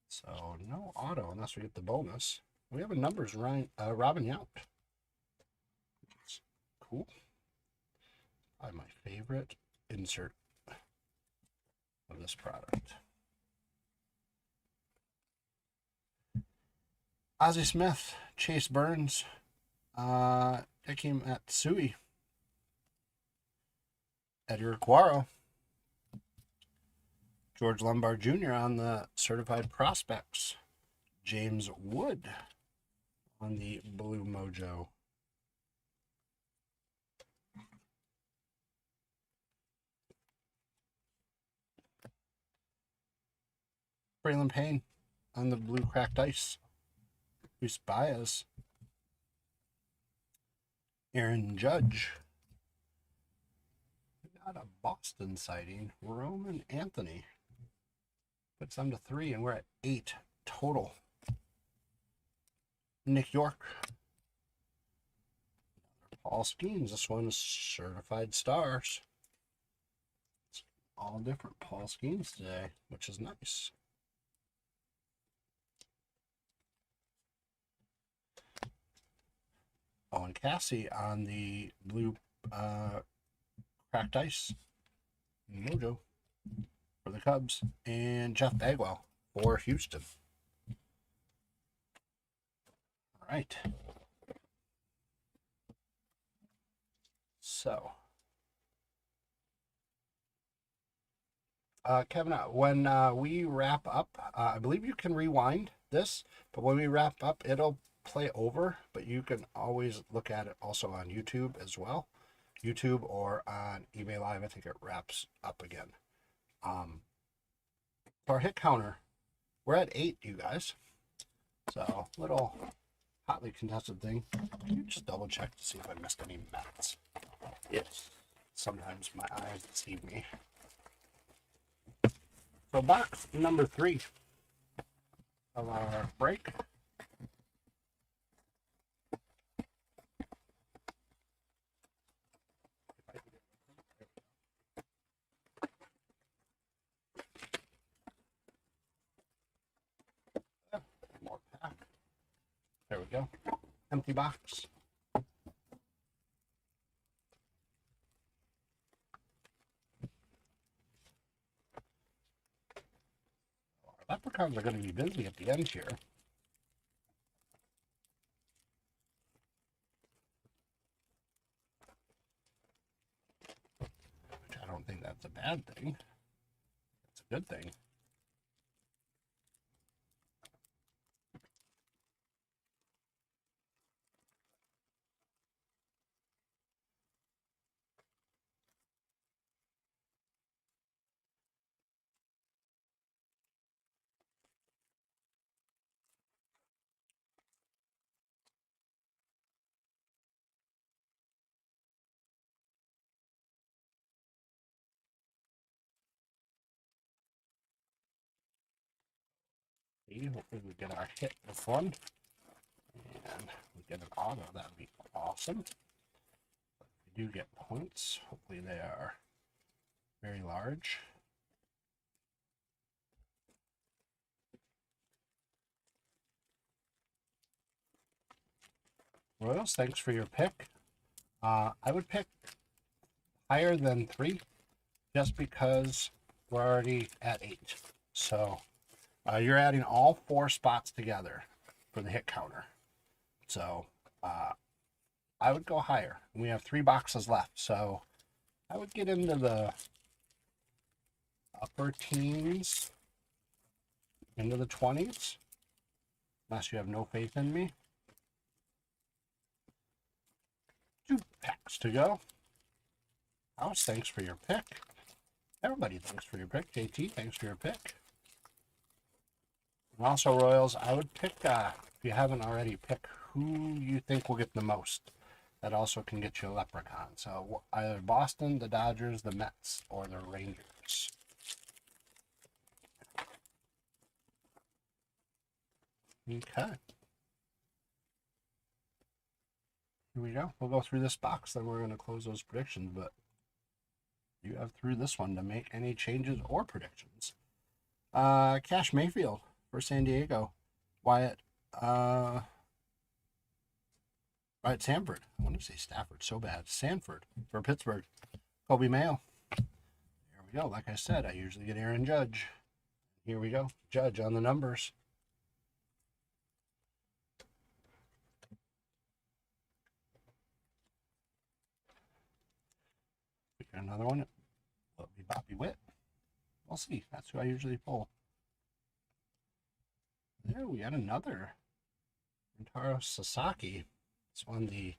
[SPEAKER 2] So no auto unless we get the bonus. We have a numbers Robin Yount. That's cool. Probably my favorite insert of this product. Ozzie Smith, Chase Burns, Hakeem Atsui, Eddie Requaro, George Lombard Jr. on the Certified Prospects, James Wood on the Blue Mojo. Braylon Payne on the Blue Cracked Ice. Luis Baez. Aaron Judge. We got a Boston sighting. Roman Anthony. Puts them to 3, and we're at 8 total. Nick York. Paul Skeens. This one is Certified Stars. It's all different Paul Skeens today, which is nice. Owen Cassie on the Blue Cracked Ice Mojo for the Cubs, and Jeff Bagwell for Houston. All right. So, Kevin, when we wrap up, I believe you can rewind this, but when we wrap up, it'll play over, but you can always look at it also on YouTube as well. YouTube or on eBay Live, I think it wraps up again. Our hit counter, we're at 8, you guys. So, little hotly contested thing. Can you just double check to see if I missed any bets? Yes. Sometimes my eyes deceive me. So, box number 3 of our break. More pack. There we go. Empty box. Our leprechauns are going to be busy at the end here. bad thing. It's a good thing. Hopefully we get our hit this one. And we get an auto, that would be awesome. But we do get points. Hopefully they are very large. Royals, thanks for your pick. I would pick higher than 3 just because we're already at 8. So you're adding all 4 spots together for the hit counter. So I would go higher. We have 3 boxes left. So I would get into the upper teens, into the 20s, unless you have no faith in me. 2 packs to go. House, thanks for your pick. Everybody, thanks for your pick. JT, thanks for your pick. And also, Royals, I would pick, if you haven't already, pick who you think will get the most. That also can get you a leprechaun. So either Boston, the Dodgers, the Mets, or the Rangers. Okay. Here we go. We'll go through this box, then we're going to close those predictions, but you have through this one to make any changes or predictions. Cash Mayfield for San Diego. Wyatt Sanford. I want to say Stafford so bad. Sanford for Pittsburgh. Kobe Mayo. Here we go. Like I said, I usually get Aaron Judge. Here we go. Judge on the numbers. We got another one. Will it be Bobby Witt? We'll see. That's who I usually pull. There we got another. Rentaro Sasaki. It's on the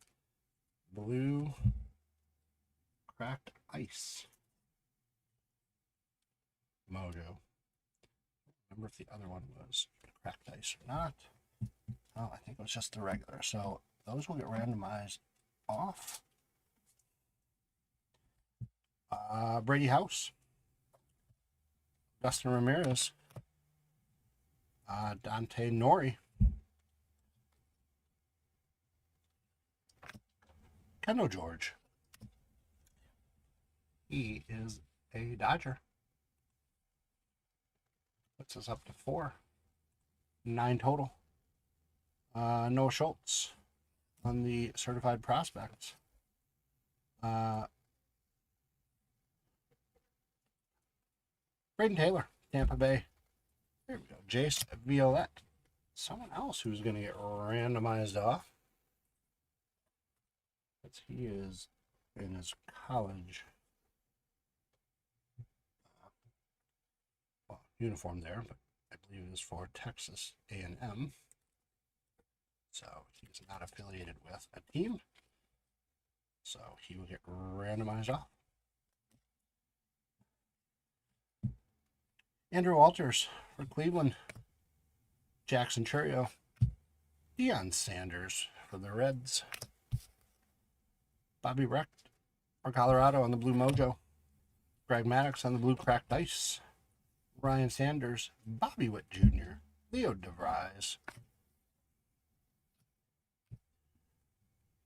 [SPEAKER 2] blue cracked ice mojo. Remember if the other one was cracked ice or not. Oh, I think it was just the regular. So those will get randomized off. Brady House. Dustin Ramirez. Dante Nori. Kendall George. He is a Dodger. Puts us up to 4. 9 total. Noah Schultz on the certified prospects. Braden Taylor, Tampa Bay. There we go. Jace Violette. Someone else who's going to get randomized off. He is in his college uniform there, but I believe it is for Texas A&M. So he's not affiliated with a team. So he will get randomized off. Andrew Walters for Cleveland. Jackson Churio. Deion Sanders for the Reds. Bobby Brecht for Colorado on the Blue Mojo. Greg Maddox on the Blue Cracked Ice. Ryan Sanders, Bobby Witt Jr., Leo DeVries.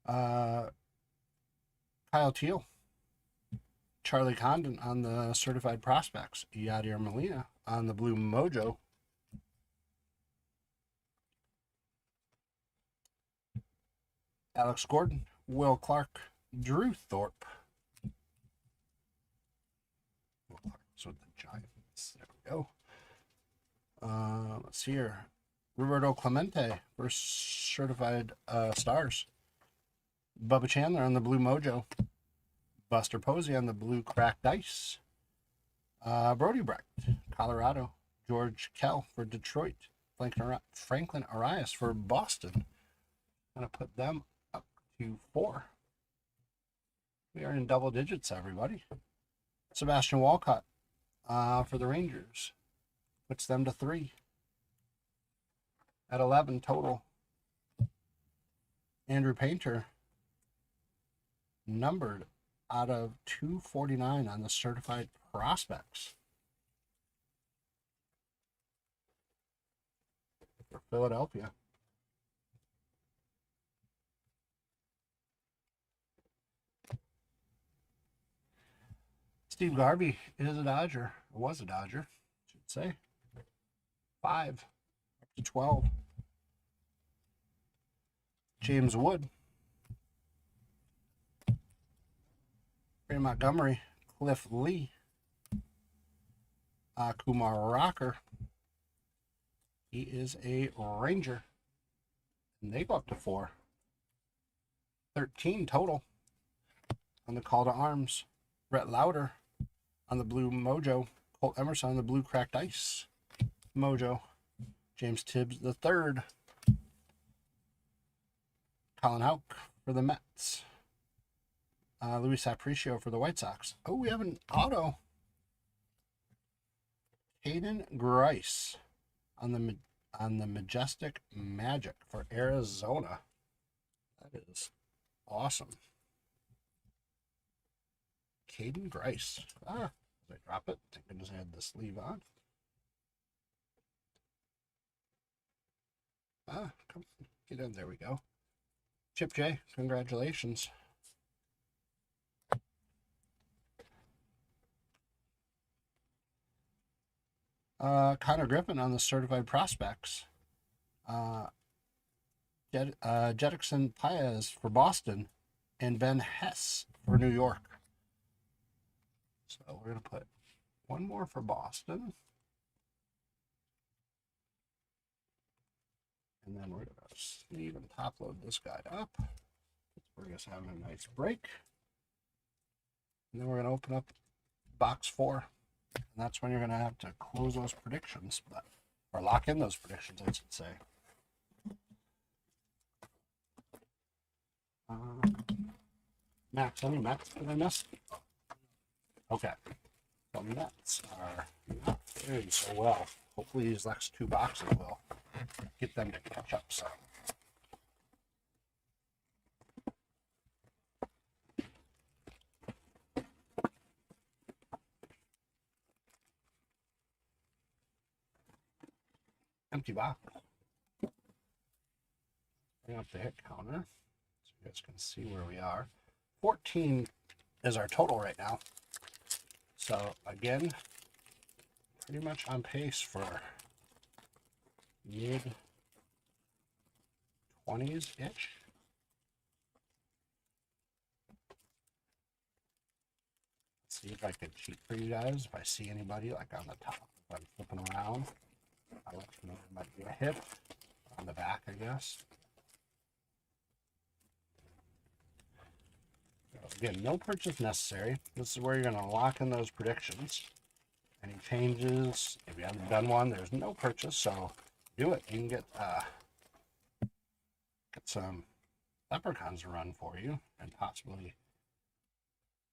[SPEAKER 2] Kyle Teal. Charlie Condon on the Certified Prospects. Yadier Molina on the Blue Mojo. Alex Gordon, Will Clark, Drew Thorpe. Will Clark was with the Giants. There we go. Let's see here. Roberto Clemente for Certified Stars. Bubba Chandler on the Blue Mojo. Buster Posey on the Blue Cracked Ice. Brody Brecht, Colorado. George Kell for Detroit. Franklin Arias for Boston. Going to put them up to 4. We are in double digits, everybody. Sebastian Walcott for the Rangers. Puts them to 3. At 11 total. Andrew Painter, numbered out of 249 on the certified prospects for Philadelphia. Steve Garvey is a Dodger, or was a Dodger, I should say. 5 up to 12. James Wood, Ray Montgomery, Cliff Lee, Kumar Rocker. He is a Ranger, and they go up to 4. 13 total on the Call to Arms. Brett Lauder on the Blue Mojo. Colt Emerson on the Blue Cracked Ice Mojo. James Tibbs the third. Colin Houck for the Mets. Luis Aparicio for the White Sox. Oh, we have an auto. Hayden Grice on the Majestic Magic for Arizona. That is awesome. Caden Grice. Did I drop it? Thank goodness I had the sleeve on. Come get in. There we go. Chip J, congratulations. Connor Griffin on the certified prospects. Jedickson Paez for Boston, and Ben Hess for New York. So we're going to put one more for Boston. And then we're going to sleeve and top load this guy up. We're just having a nice break. And then we're going to open up box 4. And that's when you're going to have to close those predictions, or lock in those predictions, I should say. Max, any Mets that I missed? Okay. So Mets are not faring so well. Hopefully these next 2 boxes will get them to catch up some. Empty box. Bring up the hit counter so you guys can see where we are. 14 is our total right now. So again, pretty much on pace for mid 20s-ish. Let's see if I can cheat for you guys. If I see anybody like on the top, if I'm flipping around, I'll let you know there might be a hit on the back, I guess. Again, no purchase necessary. This is where you're going to lock in those predictions. Any changes, if you haven't done one, there's no purchase, so do it. You can get some leprechauns to run for you and possibly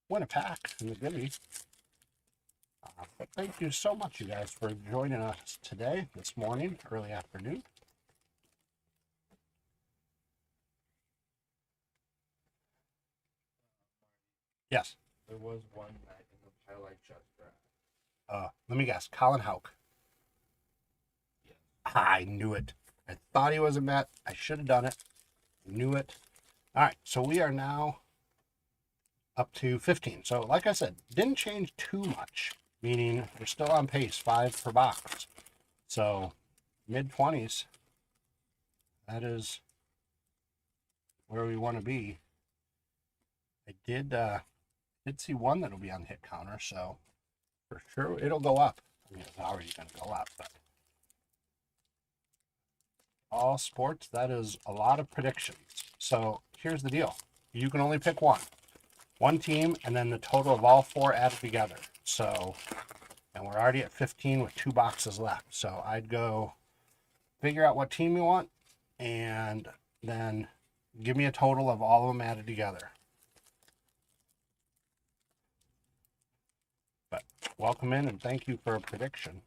[SPEAKER 2] win a pack in the goodie. But thank you so much, you guys, for joining us today, this morning, early afternoon. Yes.
[SPEAKER 3] There was one night in the highlight chest draft.
[SPEAKER 2] Let me guess. Colin Houck.
[SPEAKER 3] Yes.
[SPEAKER 2] I knew it. I thought he was a Met. I should have done it. I knew it. All right. So we are now up to 15. So like I said, didn't change too much, meaning we're still on pace, 5 per box. So mid-20s, that is where we want to be. I did see one that'll be on the hit counter, so for sure it'll go up. I mean, it's already going to go up, but all sports, that is a lot of predictions. So here's the deal. You can only pick one team, and then the total of all 4 added together. So And we're already at 15 with 2 boxes left. So I'd go figure out what team you want and then give me a total of all of them added together. But welcome in and thank you for a prediction.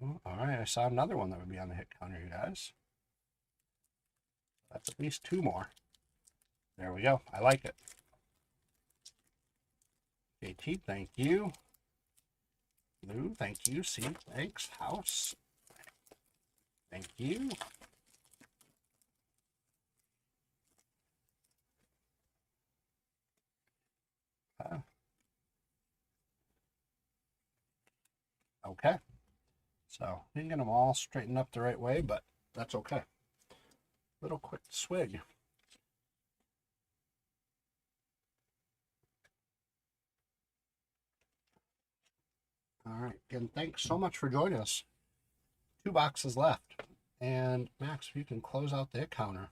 [SPEAKER 2] Oh, all right, I saw another one that would be on the hit counter, you guys. That's at least 2 more. There we go. I like it. JT, thank you. Lou, thank you. C, thanks. House, thank you. Okay. So, didn't get them all straightened up the right way, but that's okay. Little quick swig. All right. Again, thanks so much for joining us. 2 boxes left. And Max, if you can close out the hit counter.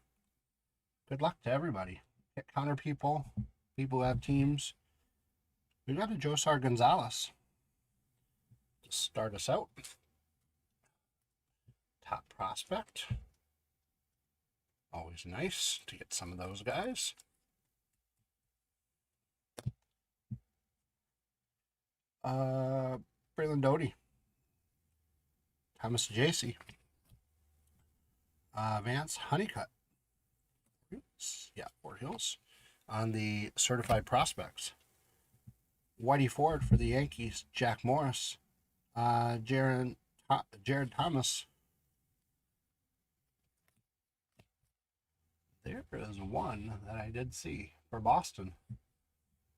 [SPEAKER 2] Good luck to everybody. Hit counter people, people who have teams. We got a Josar Gonzalez to start us out. Top prospect. Always nice to get some of those guys. Braylon Doty. Thomas J.C. Vance Honeycutt. Yeah, Fort Hills. On the certified prospects. Whitey Ford for the Yankees. Jack Morris. Jared Thomas. There is one that I did see for Boston.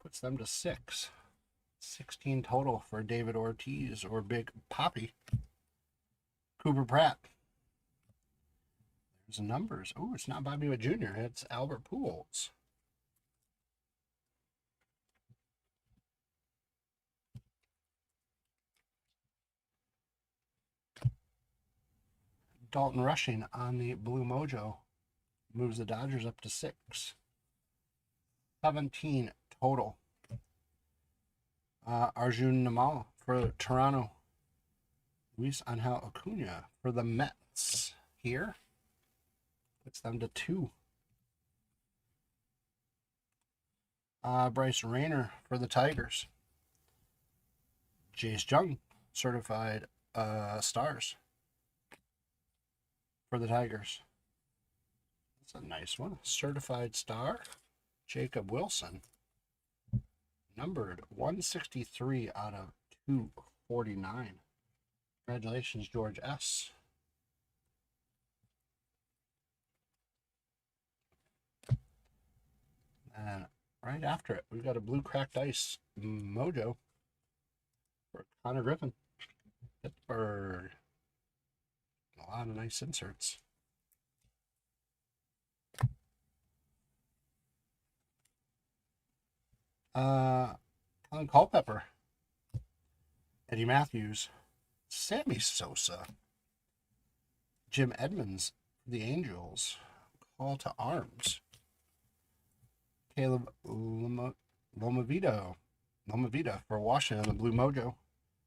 [SPEAKER 2] Puts them to 6. 16 total for David Ortiz or Big Poppy. Cooper Pratt. There's the numbers. Oh, it's not Bobby Witt Jr. It's Albert Pujols. Dalton Rushing on the Blue Mojo. Moves the Dodgers up to 6. 17 total. Arjun Namal for Toronto. Luis Angel Acuna for the Mets here. Puts them to 2. Bryce Rayner for the Tigers. Jace Jung, certified stars for the Tigers. That's a nice one. Certified star, Jacob Wilson. Numbered 163 out of 249. Congratulations, George S. And right after it, we've got a blue cracked ice mojo for Connor Griffin. Pittsburgh. A lot of nice inserts. Colin Culpepper. Eddie Matthews. Sammy Sosa. Jim Edmonds for the Angels. Call to arms. Caleb Lomavita for Washington, the Blue Mojo.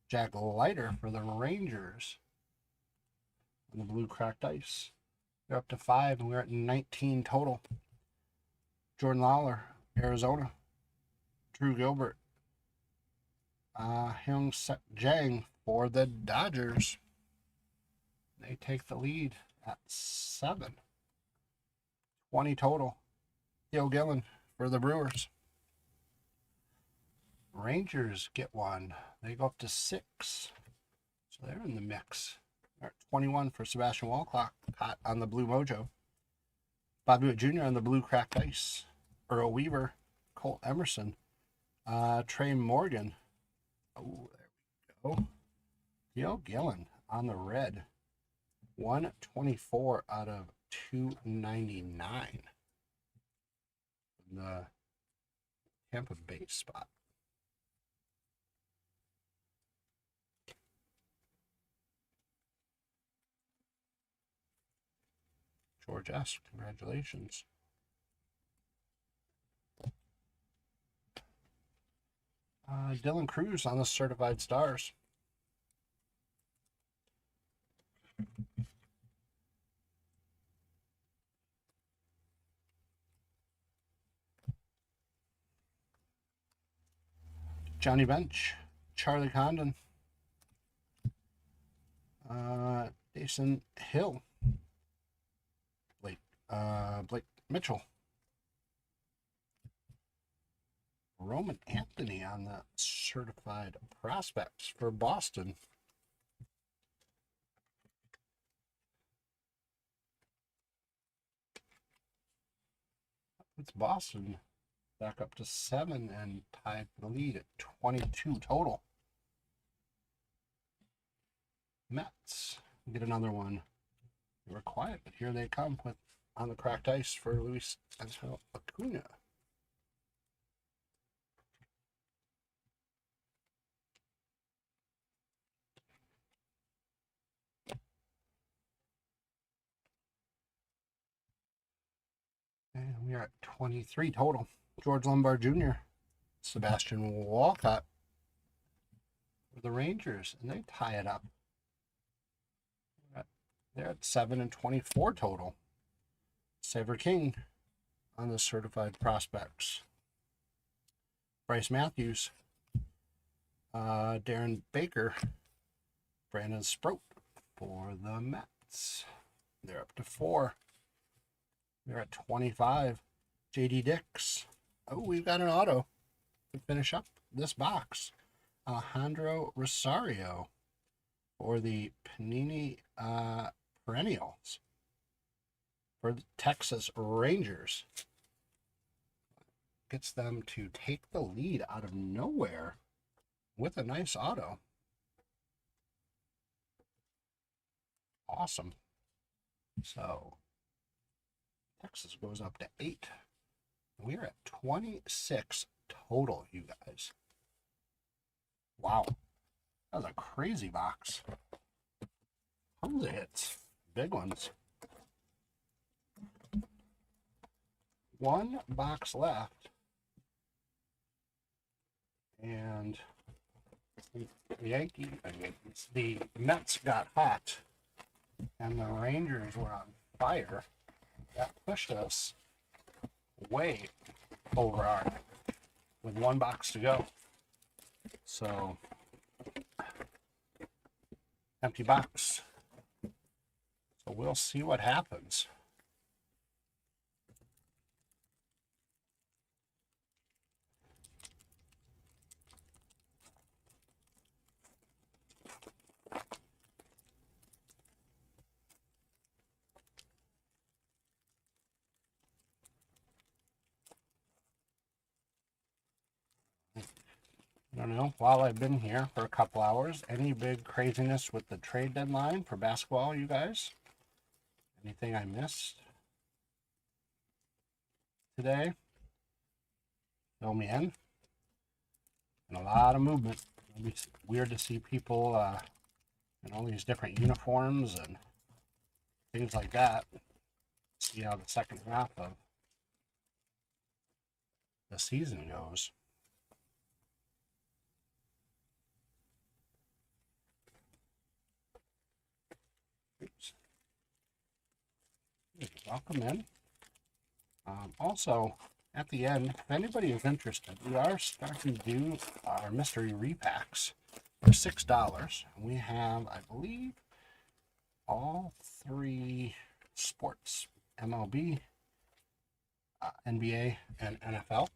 [SPEAKER 2] Jack Leiter for the Rangers. And the blue cracked ice. They're up to 5, and we're at 19 total. Jordan Lawler, Arizona. Drew Gilbert. Hyung Suk Jang for the Dodgers. They take the lead at 7. 20 total. Theo Gillen for the Brewers. Rangers get one. They go up to 6. So they're in the mix. They're at 21 for Sebastian Walcott on the Blue Mojo. Bobby Witt Jr. on the blue cracked ice. Earl Weaver. Colt Emerson. Trey Morgan. Oh, there we go. Theo Gillen on the red. 124 out of 299. The Tampa Bay spot. George S., congratulations. Dylan Cruz on the Certified Stars. Johnny Bench, Charlie Condon, Jason Hill, Blake Mitchell, Roman Anthony on the Certified Prospects for Boston. It's Boston back up to 7 and tied for the lead at 22 total. Mets get another one. They were quiet, but here they come with on the cracked ice for Luis Angel Acuna. And we are at 23 total. George Lombard Jr., Sebastian Walcott for the Rangers, and they tie it up. They're at 7 and 24 total. Saver King on the Certified Prospects. Bryce Matthews, Darren Baker, Brandon Sproat for the Mets. They're up to 4. They're at 25. JD Dix. Oh, we've got an auto to finish up this box. Alejandro Rosario for the Panini Perennials for the Texas Rangers. Gets them to take the lead out of nowhere with a nice auto. Awesome. So Texas goes up to 8. We're at 26 total, you guys. Wow. That was a crazy box. Tons of hits. Big ones. One box left. And the Mets got hot. And the Rangers were on fire. That pushed us way over our with one box to go. So empty box. So we'll see what happens. I don't know, while I've been here for a couple hours, any big craziness with the trade deadline for basketball, you guys? Anything I missed today? Fill me in. And a lot of movement. It'll be weird to see people in all these different uniforms and things like that. See how the second half of the season goes. Oops. Welcome in. Also, at the end, if anybody is interested, we are starting to do our mystery repacks for $6. We have, I believe, all 3 sports: MLB, NBA, and NFL.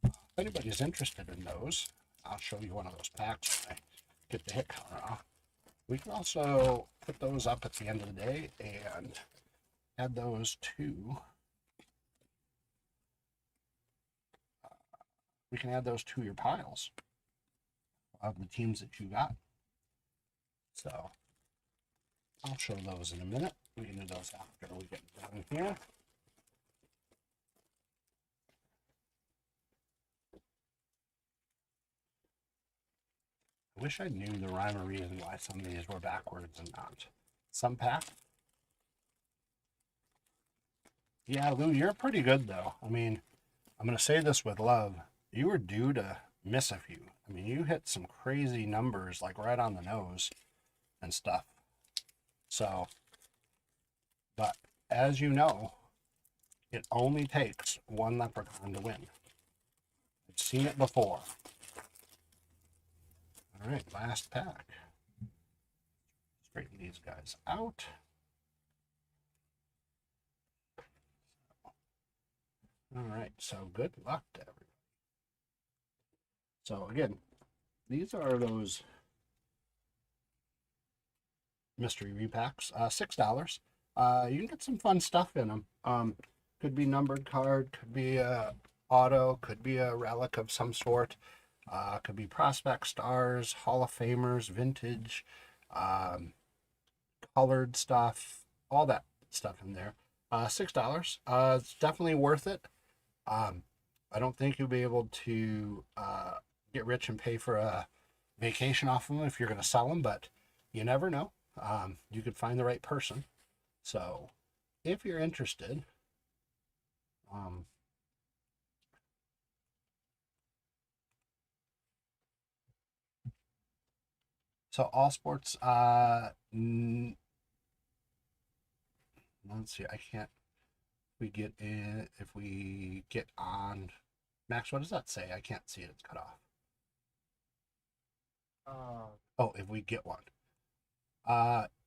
[SPEAKER 2] If anybody's interested in those, I'll show you one of those packs when I get the hit counter off. We can also put those up at the end of the day and add those to we can add those to your piles of the teams that you got. So I'll show those in a minute. We can do those after we get done here. I wish I knew the rhyme or reason why some of these were backwards and not. Some pack. Yeah, Lou, you're pretty good though. I mean, I'm going to say this with love. You were due to miss a few. I mean, you hit some crazy numbers, like right on the nose and stuff. So, but as you know, it only takes one leprechaun to win. I've seen it before. All right, last pack. Straighten these guys out. All right, so good luck to everybody. So again, these are those mystery repacks, $6. You can get some fun stuff in them. Could be numbered card, could be a auto, could be a relic of some sort, could be prospect stars, Hall of Famers, vintage, colored stuff, all that stuff in there. $6. It's definitely worth it. I don't think you'll be able to get rich and pay for a vacation off of them if you're going to sell them, but you never know. You could find the right person. So if you're interested, so all sports, let's see, I can't, if we get on, Max, what does that say? I can't see it, it's cut off. Oh, if we get one.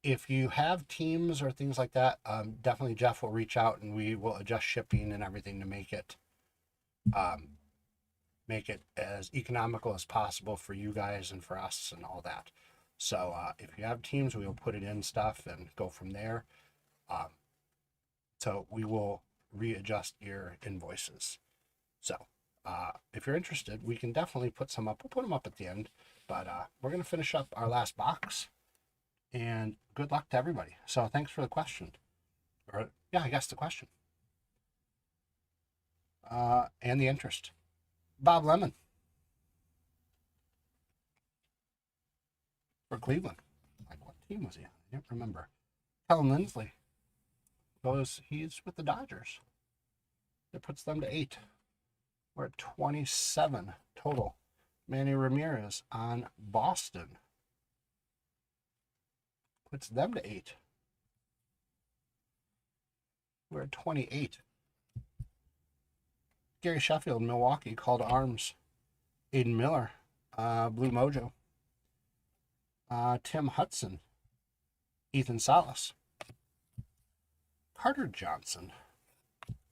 [SPEAKER 2] If you have teams or things like that, definitely Jeff will reach out and we will adjust shipping and everything to make it as economical as possible for you guys and for us and all that. So if you have teams, we will put it in stuff and go from there. So we will readjust your invoices. So if you're interested, we can definitely put some up. We'll put them up at the end, but we're going to finish up our last box. And good luck to everybody. So thanks for the question. Or, yeah, I guess the question. And the interest. Bob Lemon. For Cleveland. Like, what team was he on? I can't remember. Kellen Lindsley. He's with the Dodgers. That puts them to 8. We're at 27 total. Manny Ramirez on Boston. Puts them to 8. We're at 28. Gary Sheffield, Milwaukee, call to arms. Aiden Miller, Blue Mojo. Tim Hudson, Ethan Salas. Carter Johnson,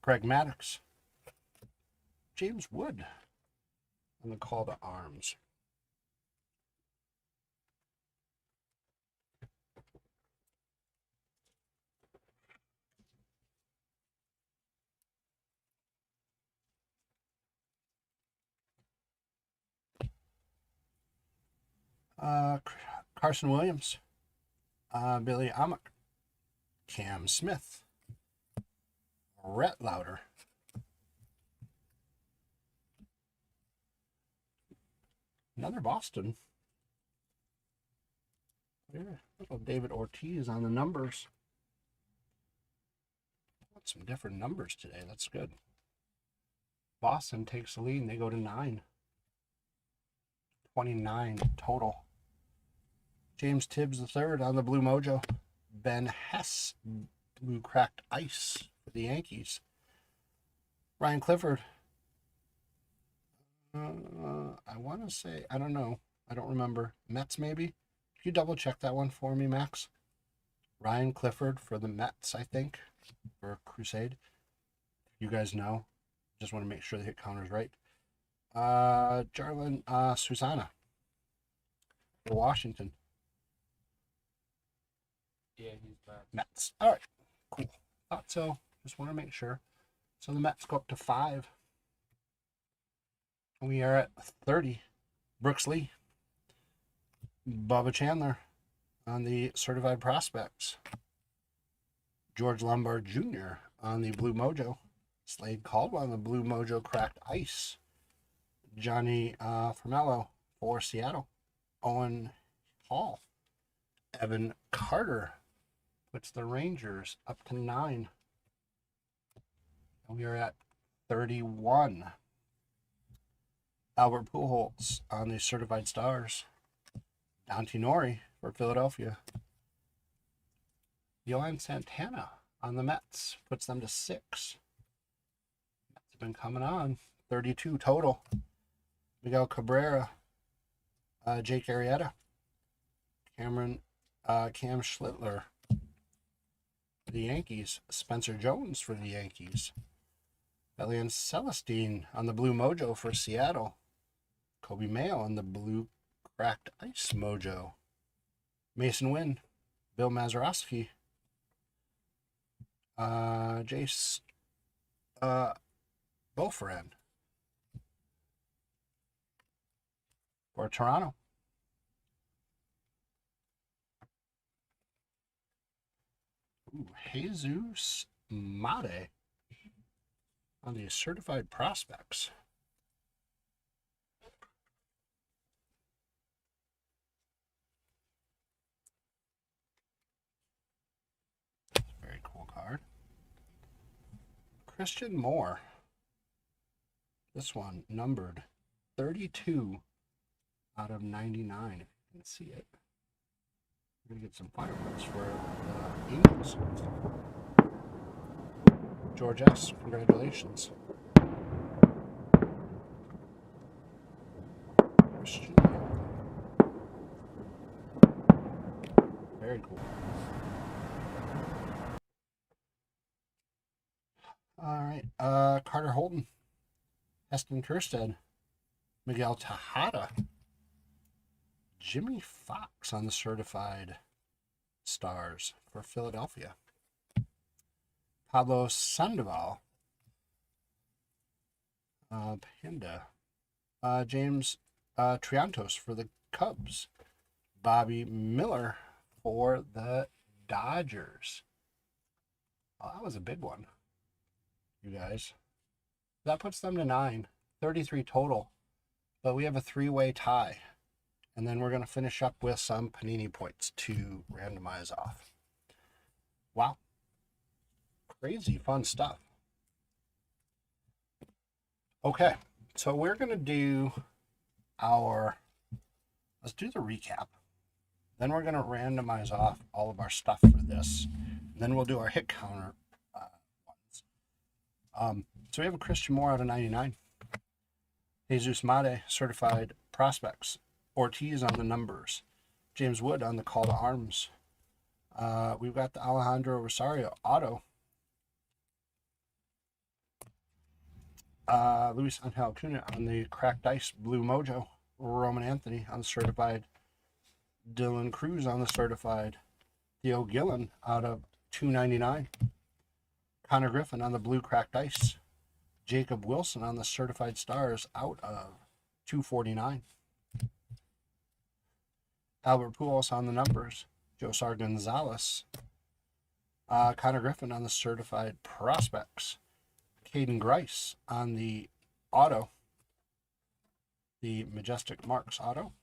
[SPEAKER 2] Greg Maddox. James Wood on the call to arms. Carson Williams, Billy Amick, Cam Smith, Rhett Lauder, another Boston. Little David Ortiz on the numbers. Got some different numbers today. That's good. Boston takes the lead and they go to 9. 29 total. James Tibbs III on the Blue Mojo. Ben Hess, Blue Cracked Ice for the Yankees. Ryan Clifford. I want to say, I don't know. I don't remember. Mets, maybe? Could you double check that one for me, Max? Ryan Clifford for the Mets, I think, for Crusade. You guys know. Just want to make sure the hit counter's right. Jarlin Susana for Washington.
[SPEAKER 3] Yeah, he's
[SPEAKER 2] Mets. All right, cool. Thought so. Just want to make sure. So the Mets go up to 5. We are at 30. Brooks Lee. Bubba Chandler on the Certified Prospects. George Lombard Jr. on the Blue Mojo. Slade Caldwell on the Blue Mojo Cracked Ice. Johnny Formello for Seattle. Owen Hall. Evan Carter puts the Rangers up to 9. And we are at 31. Albert Pujols on the Certified Stars. Dante Nori for Philadelphia. Yohan Santana on the Mets. Puts them to 6. Mets have been coming on. 32 total. Miguel Cabrera. Jake Arrieta. Cam Schlittler for the Yankees. Spencer Jones for the Yankees. Elian Celestine on the Blue Mojo for Seattle. Kobe Mayo on the Blue Cracked Ice Mojo. Mason Wynn. Bill Mazeroski. Jace Beaufort for Toronto. Ooh, Jesus Mate on the Certified Prospects. Very cool card. Christian Moore. This one numbered 32 out of 99, if you can see it. We're going to get some fireworks for the Eagles. George S., congratulations. Christian. Very cool. All right. Carter Holton. Heston Kjerstad. Miguel Tejada. Jimmy Fox on the Certified Stars for Philadelphia. Pablo Sandoval. Panda. James Triantos for the Cubs. Bobby Miller for the Dodgers. Oh, that was a big one, you guys. That puts them to 9. 33 total. But we have a 3-way tie. And then we're going to finish up with some Panini points to randomize off. Wow. Crazy fun stuff. Okay. So we're going to do let's do the recap. Then we're going to randomize off all of our stuff for this. And then we'll do our hit counter ones. So we have a Christian Moore out of 99. Jesus Mate, Certified Prospects. Ortiz on the numbers. James Wood on the call to arms. We've got the Alejandro Rosario auto. Luis Angel Acuna on the Cracked Ice Blue Mojo. Roman Anthony on the Certified. Dylan Cruz on the Certified. Theo Gillen out of 299. Connor Griffin on the Blue Cracked Ice. Jacob Wilson on the Certified Stars out of 249. Albert Pujols on the numbers. Josar Gonzalez. Connor Griffin on the Certified Prospects. Caden Grice on the auto. The Majestic Marks auto.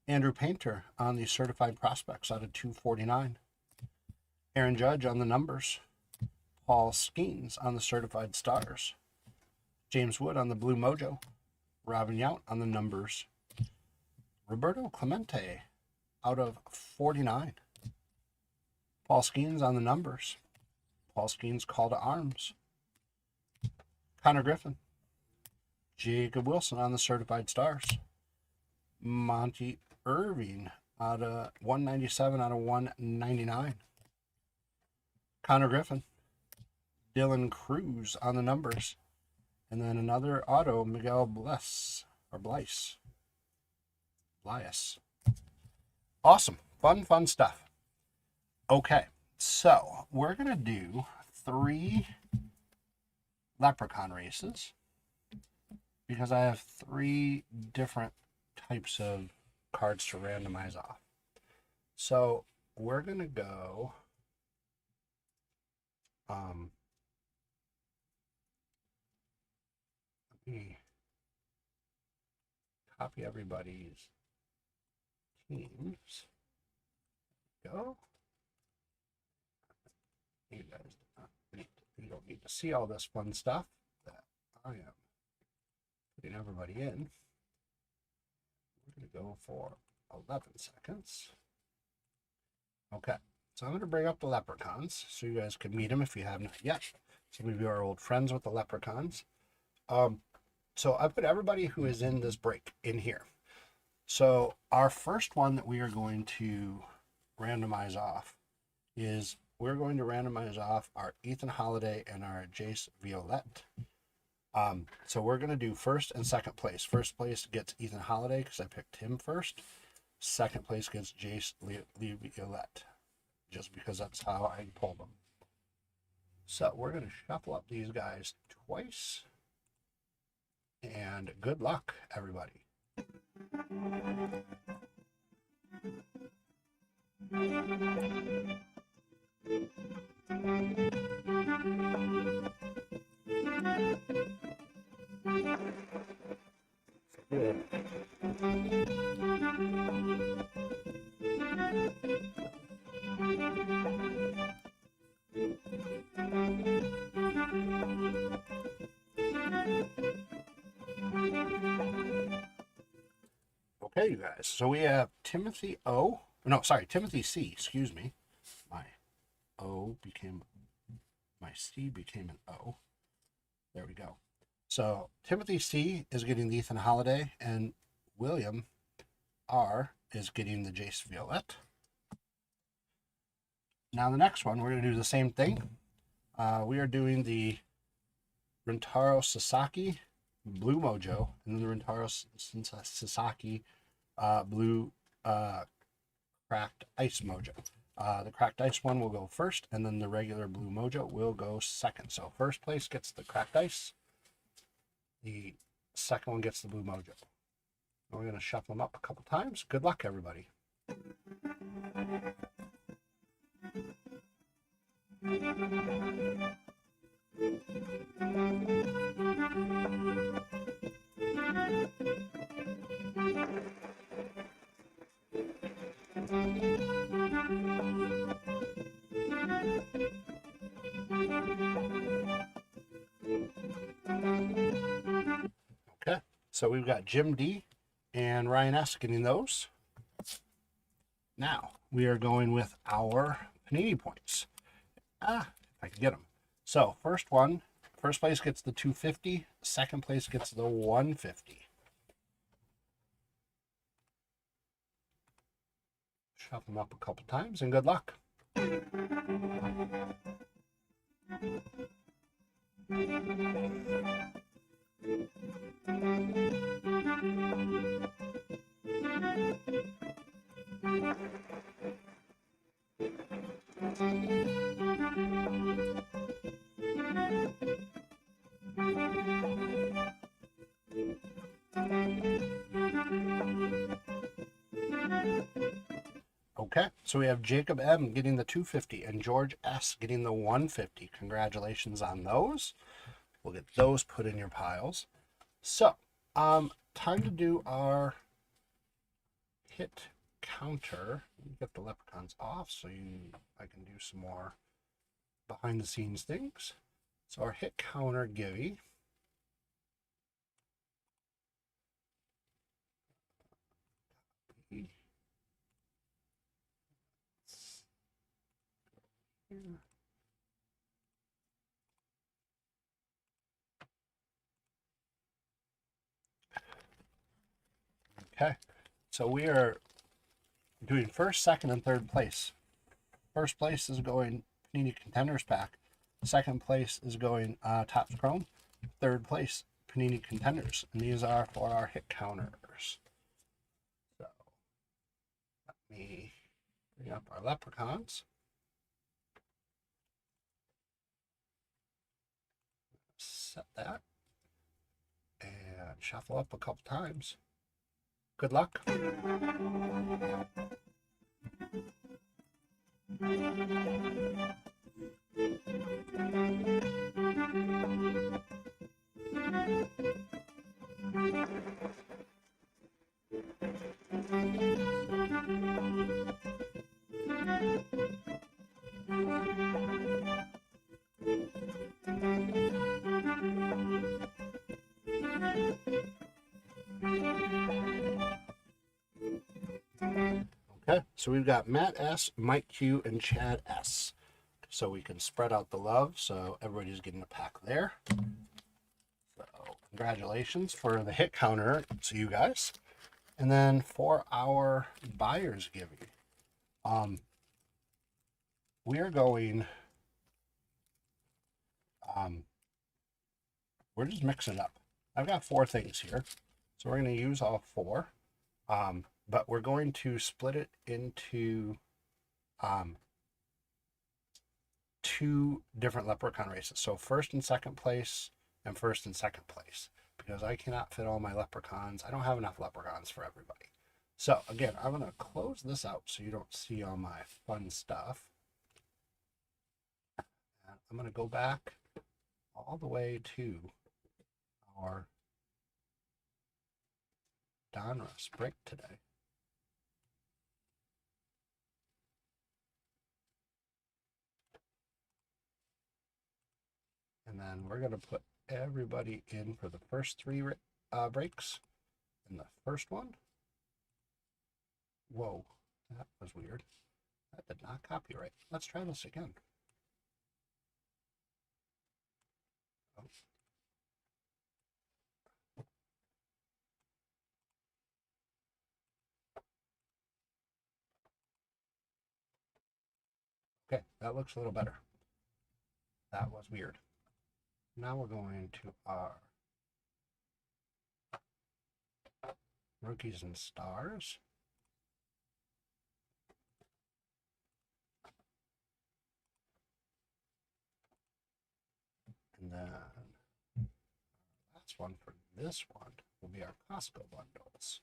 [SPEAKER 2] Andrew Painter on the Certified Prospects out of 249. Aaron Judge on the numbers. Paul Skeens on the Certified Stars. James Wood on the Blue Mojo. Robin Yount on the numbers. Roberto Clemente out of 49. Paul Skeens on the numbers. Paul Skeens call to arms. Connor Griffin. Jacob Wilson on the Certified Stars. Monty Irving out of 197 out of 199. Connor Griffin. Dylan Cruz on the numbers. And then another auto, Miguel Bliss. Awesome. Fun stuff. Okay, so we're going to do 3 Leprechaun races because I have 3 different types of cards to randomize off. So we're going to go let me copy everybody's teams. Go. You guys you don't need to see all this fun stuff that I am Putting everybody in. We're going to go for 11 seconds. Okay, so I'm going to bring up the leprechauns so you guys can meet them if you have not yet. Some of you are old friends with the leprechauns. So I put everybody who is in this break in here. So our first one that we are going to randomize off is we're going to randomize off our Ethan Holiday and our Jace Violette. So we're going to do first and second place. First place gets Ethan Holiday because I picked him first. Second place gets Jace Violette, just because that's how I pulled them. So we're going to shuffle up these guys twice. And good luck, everybody. Good. Okay, you guys. So we have Timothy C. Excuse me. My C became an O. There we go. So Timothy C is getting the Ethan Holiday, and William R is getting the Jace Violette. Now the next one, we're going to do the same thing. We are doing the Rintaro Sasaki Blue Mojo, and then the Rintaro Sasaki Blue Cracked Ice Mojo. The Cracked Ice one will go first, and then the regular Blue Mojo will go second. So first place gets the Cracked Ice. The second one gets the Blue Mojo. And we're going to shuffle them up a couple times. Good luck, everybody. Okay, so we've got Jim D and Ryan S getting those. Now we are going with our Panini points. If I can get them. So first place gets the 250. Second place gets the 150. Shuffle them up a couple times and good luck. Okay, so we have Jacob M getting the 250 and George S getting the 150. Congratulations on those. We'll get those put in your piles. So, time to do our hit counter. Get the leprechauns off so I can do some more behind the scenes things. So our hit counter Gibby. Okay, so we are doing first, second, and third place. First place is going Panini Contenders Pack. Second place is going Topps Chrome. Third place, Panini Contenders. And these are for our hit counters. So, let me bring up our leprechauns. Set that. And shuffle up a couple times. Good luck. Okay, so we've got Matt S, Mike Q, and Chad S. So we can spread out the love, so everybody's getting a pack there. So congratulations for the hit counter to you guys. And then for our buyers giving, we are going, we're just mixing it up. I've got 4 things here, so we're going to use all 4, but we're going to split it into 2 different leprechaun races. So first and second place, and first and second place, because I cannot fit all my leprechauns. I don't have enough leprechauns for everybody. So again, I'm going to close this out so you don't see all my fun stuff. And I'm going to go back all the way to our Donruss break today. And then we're going to put everybody in for the first 3 breaks. And the first one, whoa, that was weird. That did not copyright. Let's try this again. Oh. Okay, that looks a little better. That was weird. Now we're going to our rookies and stars. And then last one for this one will be our Costco bundles.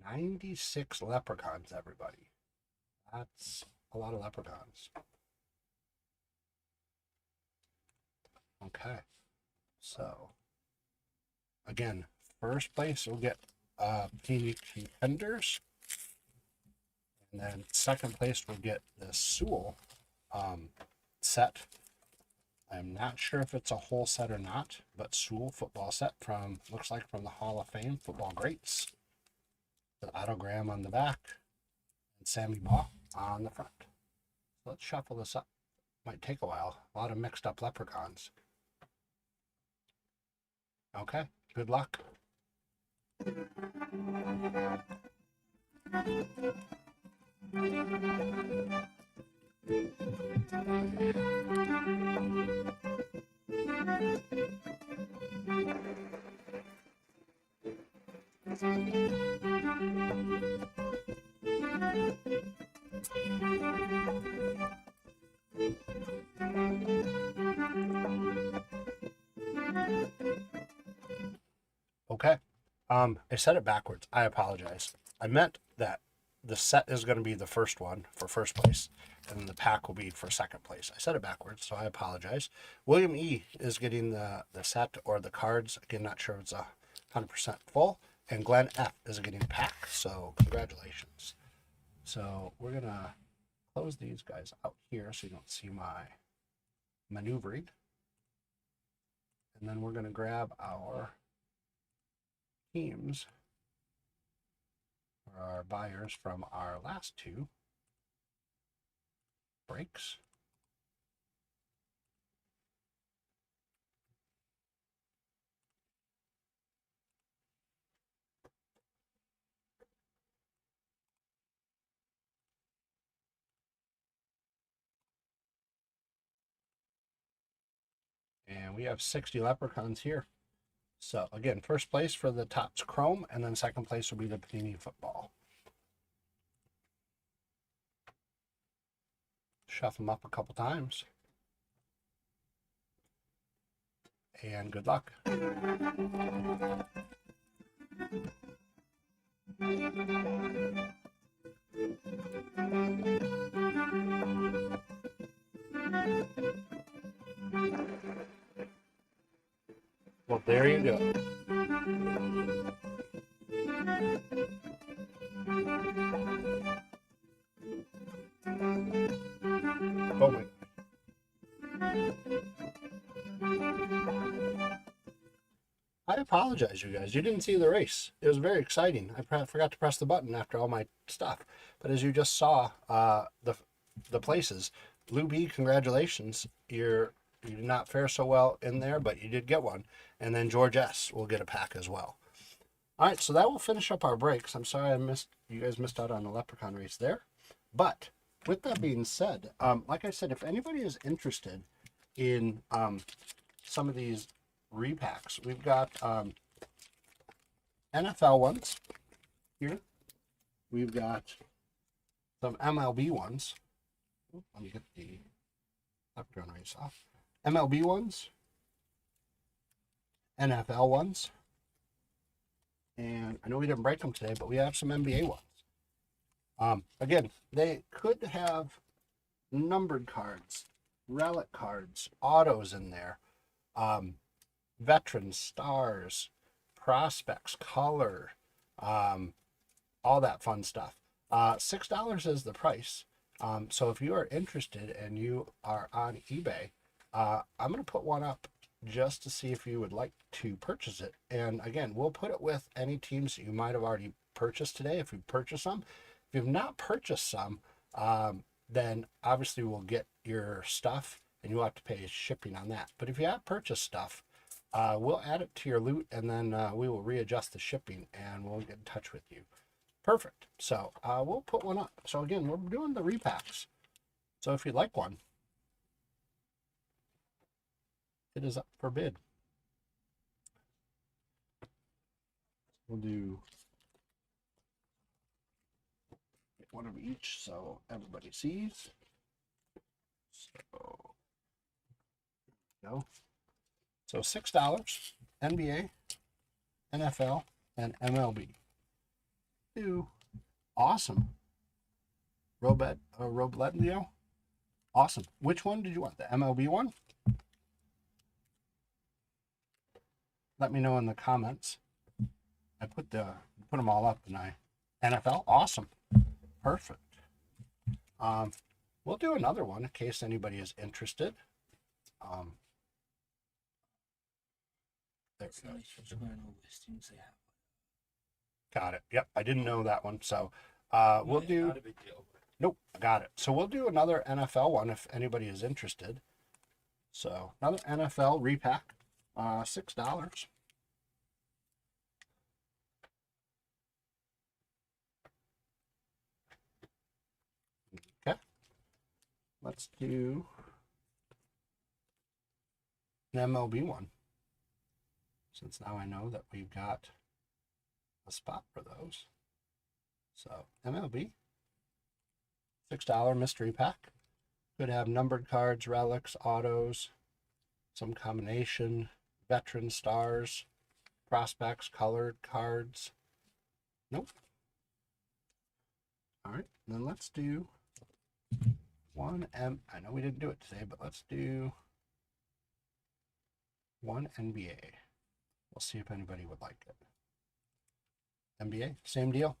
[SPEAKER 2] $96 leprechauns, everybody. That's a lot of leprechauns. Okay. So, again, first place will get Panini Contenders. And then second place will get the Sewell set. I'm not sure if it's a whole set or not, but Sewell football set from, looks like from the Hall of Fame, Football Greats. The autogram on the back, and Sammy Baugh on the front. So let's shuffle this up. Might take a while. A lot of mixed up leprechauns. Okay, good luck. Okay. I said it backwards. I apologize. I meant that the set is going to be the first one for first place, and then the pack will be for second place. I said it backwards, so I apologize. William E is getting the set or the cards. Again, not sure if it's 100% full. And Glenn F is getting a pack, so congratulations. So we're going to close these guys out here so you don't see my maneuvering. And then we're going to grab our teams or our buyers from our last 2 breaks. And we have 60 leprechauns here. So again, first place for the Topps Chrome, and then second place will be the Panini Football. Shuffle them up a couple times. And good luck. Well, there you go. apologize, you guys. You didn't see the race. It was very exciting. I forgot to press the button after all my stuff. But as you just saw, the places, Lou B, congratulations. You did not fare so well in there, but you did get one. And then George S will get a pack as well. All right, so that will finish up our breaks. I'm sorry you guys missed out on the Leprechaun race there. But with that being said, like I said, if anybody is interested in some of these repacks, we've got NFL ones here. We've got some MLB ones. Let me get the Leprechaun race off. MLB ones, NFL ones, and I know we didn't break them today, but we have some NBA ones. Again, they could have numbered cards, relic cards, autos in there, veterans, stars, prospects, color, all that fun stuff. $6 is the price. So if you are interested and you are on eBay, I'm going to put one up just to see if you would like to purchase it. And again, we'll put it with any teams that you might have already purchased today if you purchase some. If you've not purchased some, then obviously we'll get your stuff and you'll have to pay shipping on that. But if you have purchased stuff, we'll add it to your loot and then we will readjust the shipping and we'll get in touch with you. Perfect. So we'll put one up. So again, we're doing the repacks. So if you'd like one, it is up for bid. We'll do one of each so everybody sees. So, so $6, NBA, NFL, and MLB. Awesome. Robledo. Awesome. Which one did you want? The MLB one? Let me know in the comments. I put them all up and NFL. Awesome. Perfect. We'll do another one in case anybody is interested. There we go. Got it. Yep, I didn't know that one. So we'll do.
[SPEAKER 3] Not a big deal.
[SPEAKER 2] Nope, got it. So we'll do another NFL one if anybody is interested. So another NFL repack, $6. Okay. Let's do an MLB one. Since now I know that we've got a spot for those. So MLB, $6 mystery pack. Could have numbered cards, relics, autos, some combination, veteran stars, prospects, colored cards. Nope. All right, then let's do one I know we didn't do it today, but let's do one NBA. We'll see if anybody would like it. NBA, same deal.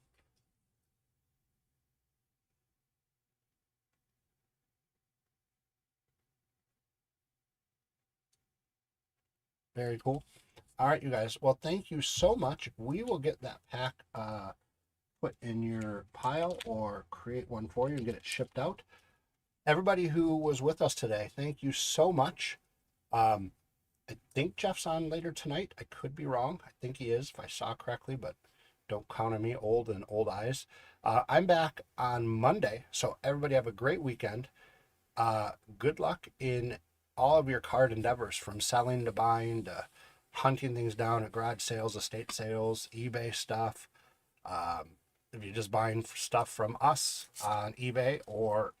[SPEAKER 2] Very cool. All right, you guys. Well, thank you so much. We will get that pack put in your pile or create one for you and get it shipped out. Everybody who was with us today, thank you so much. I think Jeff's on later tonight. I could be wrong. I think he is, if I saw correctly, but don't count on me, old and old eyes. I'm back on Monday, so everybody have a great weekend. Good luck in all of your card endeavors, from selling to buying to hunting things down at garage sales, estate sales, eBay stuff. If you're just buying stuff from us on eBay or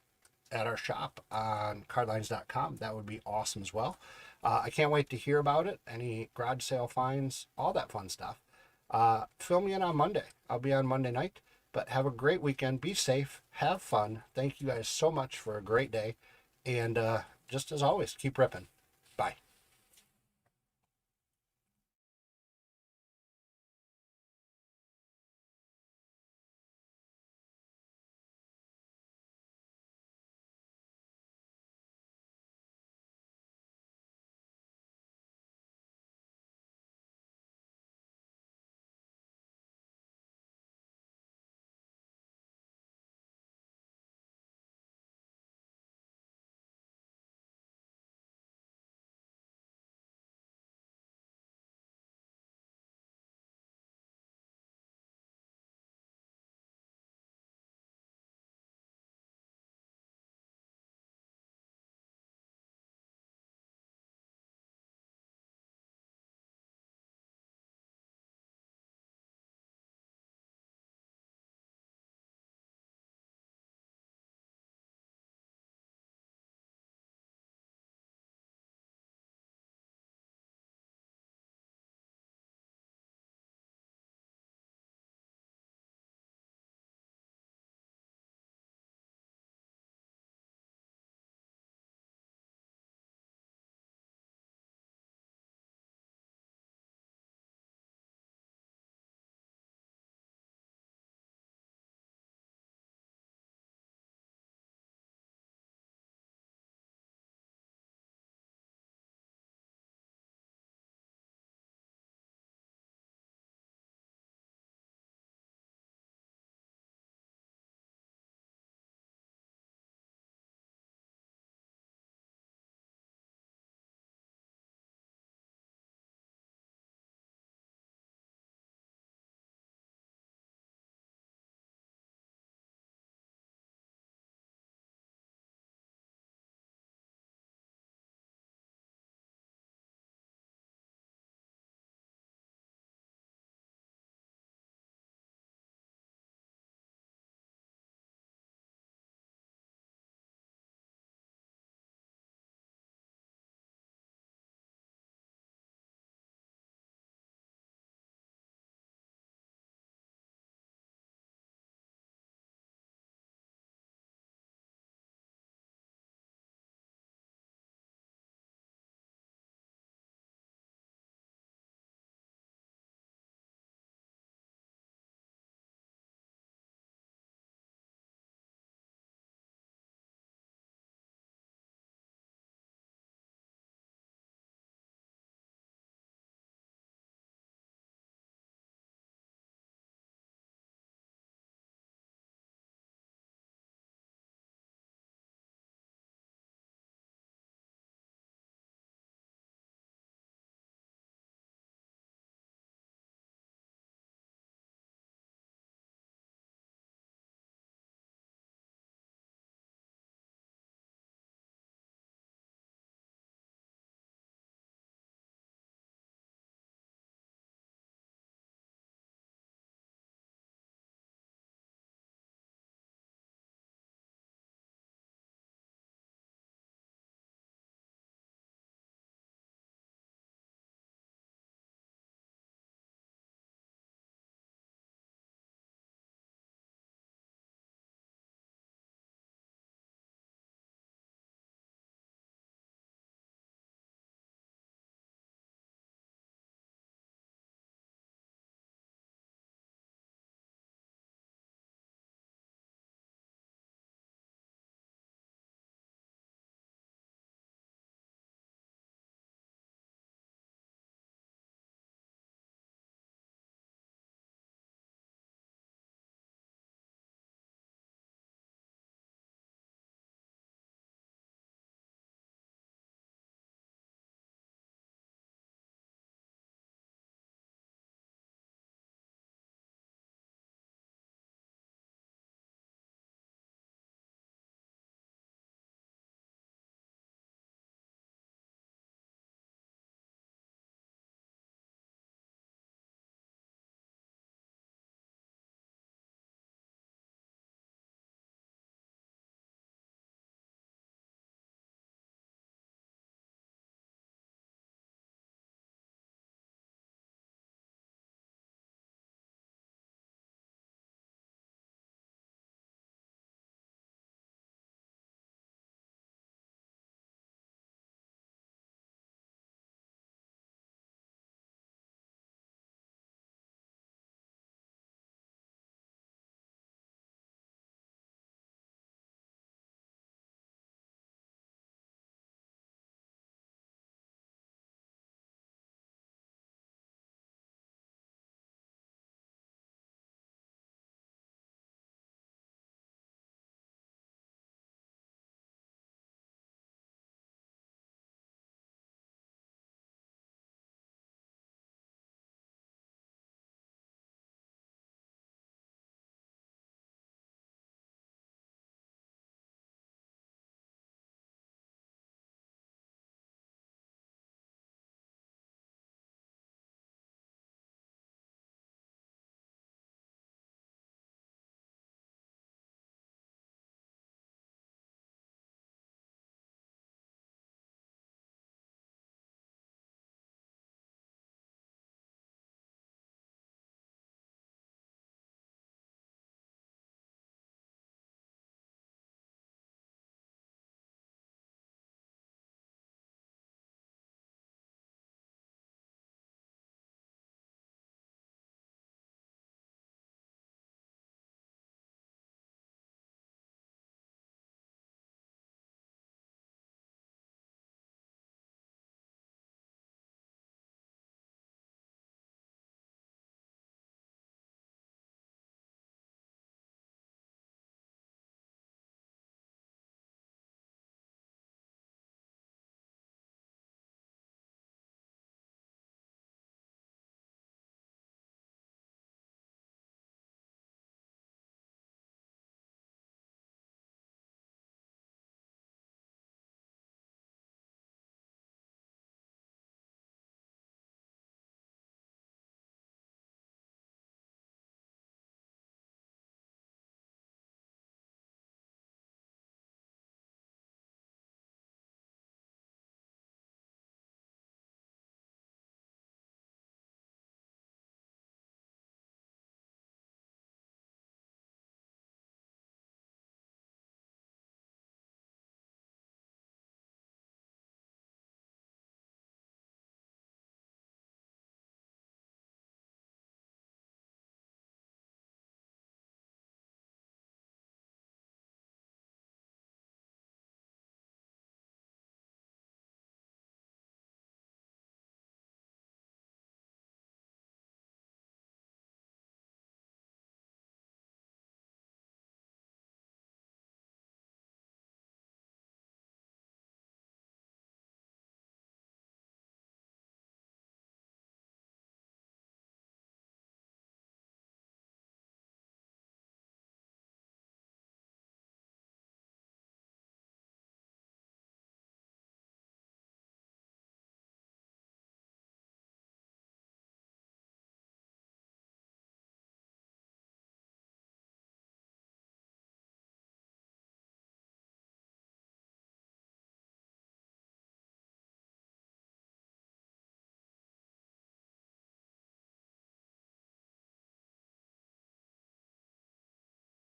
[SPEAKER 2] at our shop on cardlines.com, that would be awesome as well. I can't wait to hear about it. Any garage sale finds, all that fun stuff. Fill me in on Monday. I'll be on Monday night. But have a great weekend. Be safe. Have fun. Thank you guys so much for a great day. And just as always, keep ripping.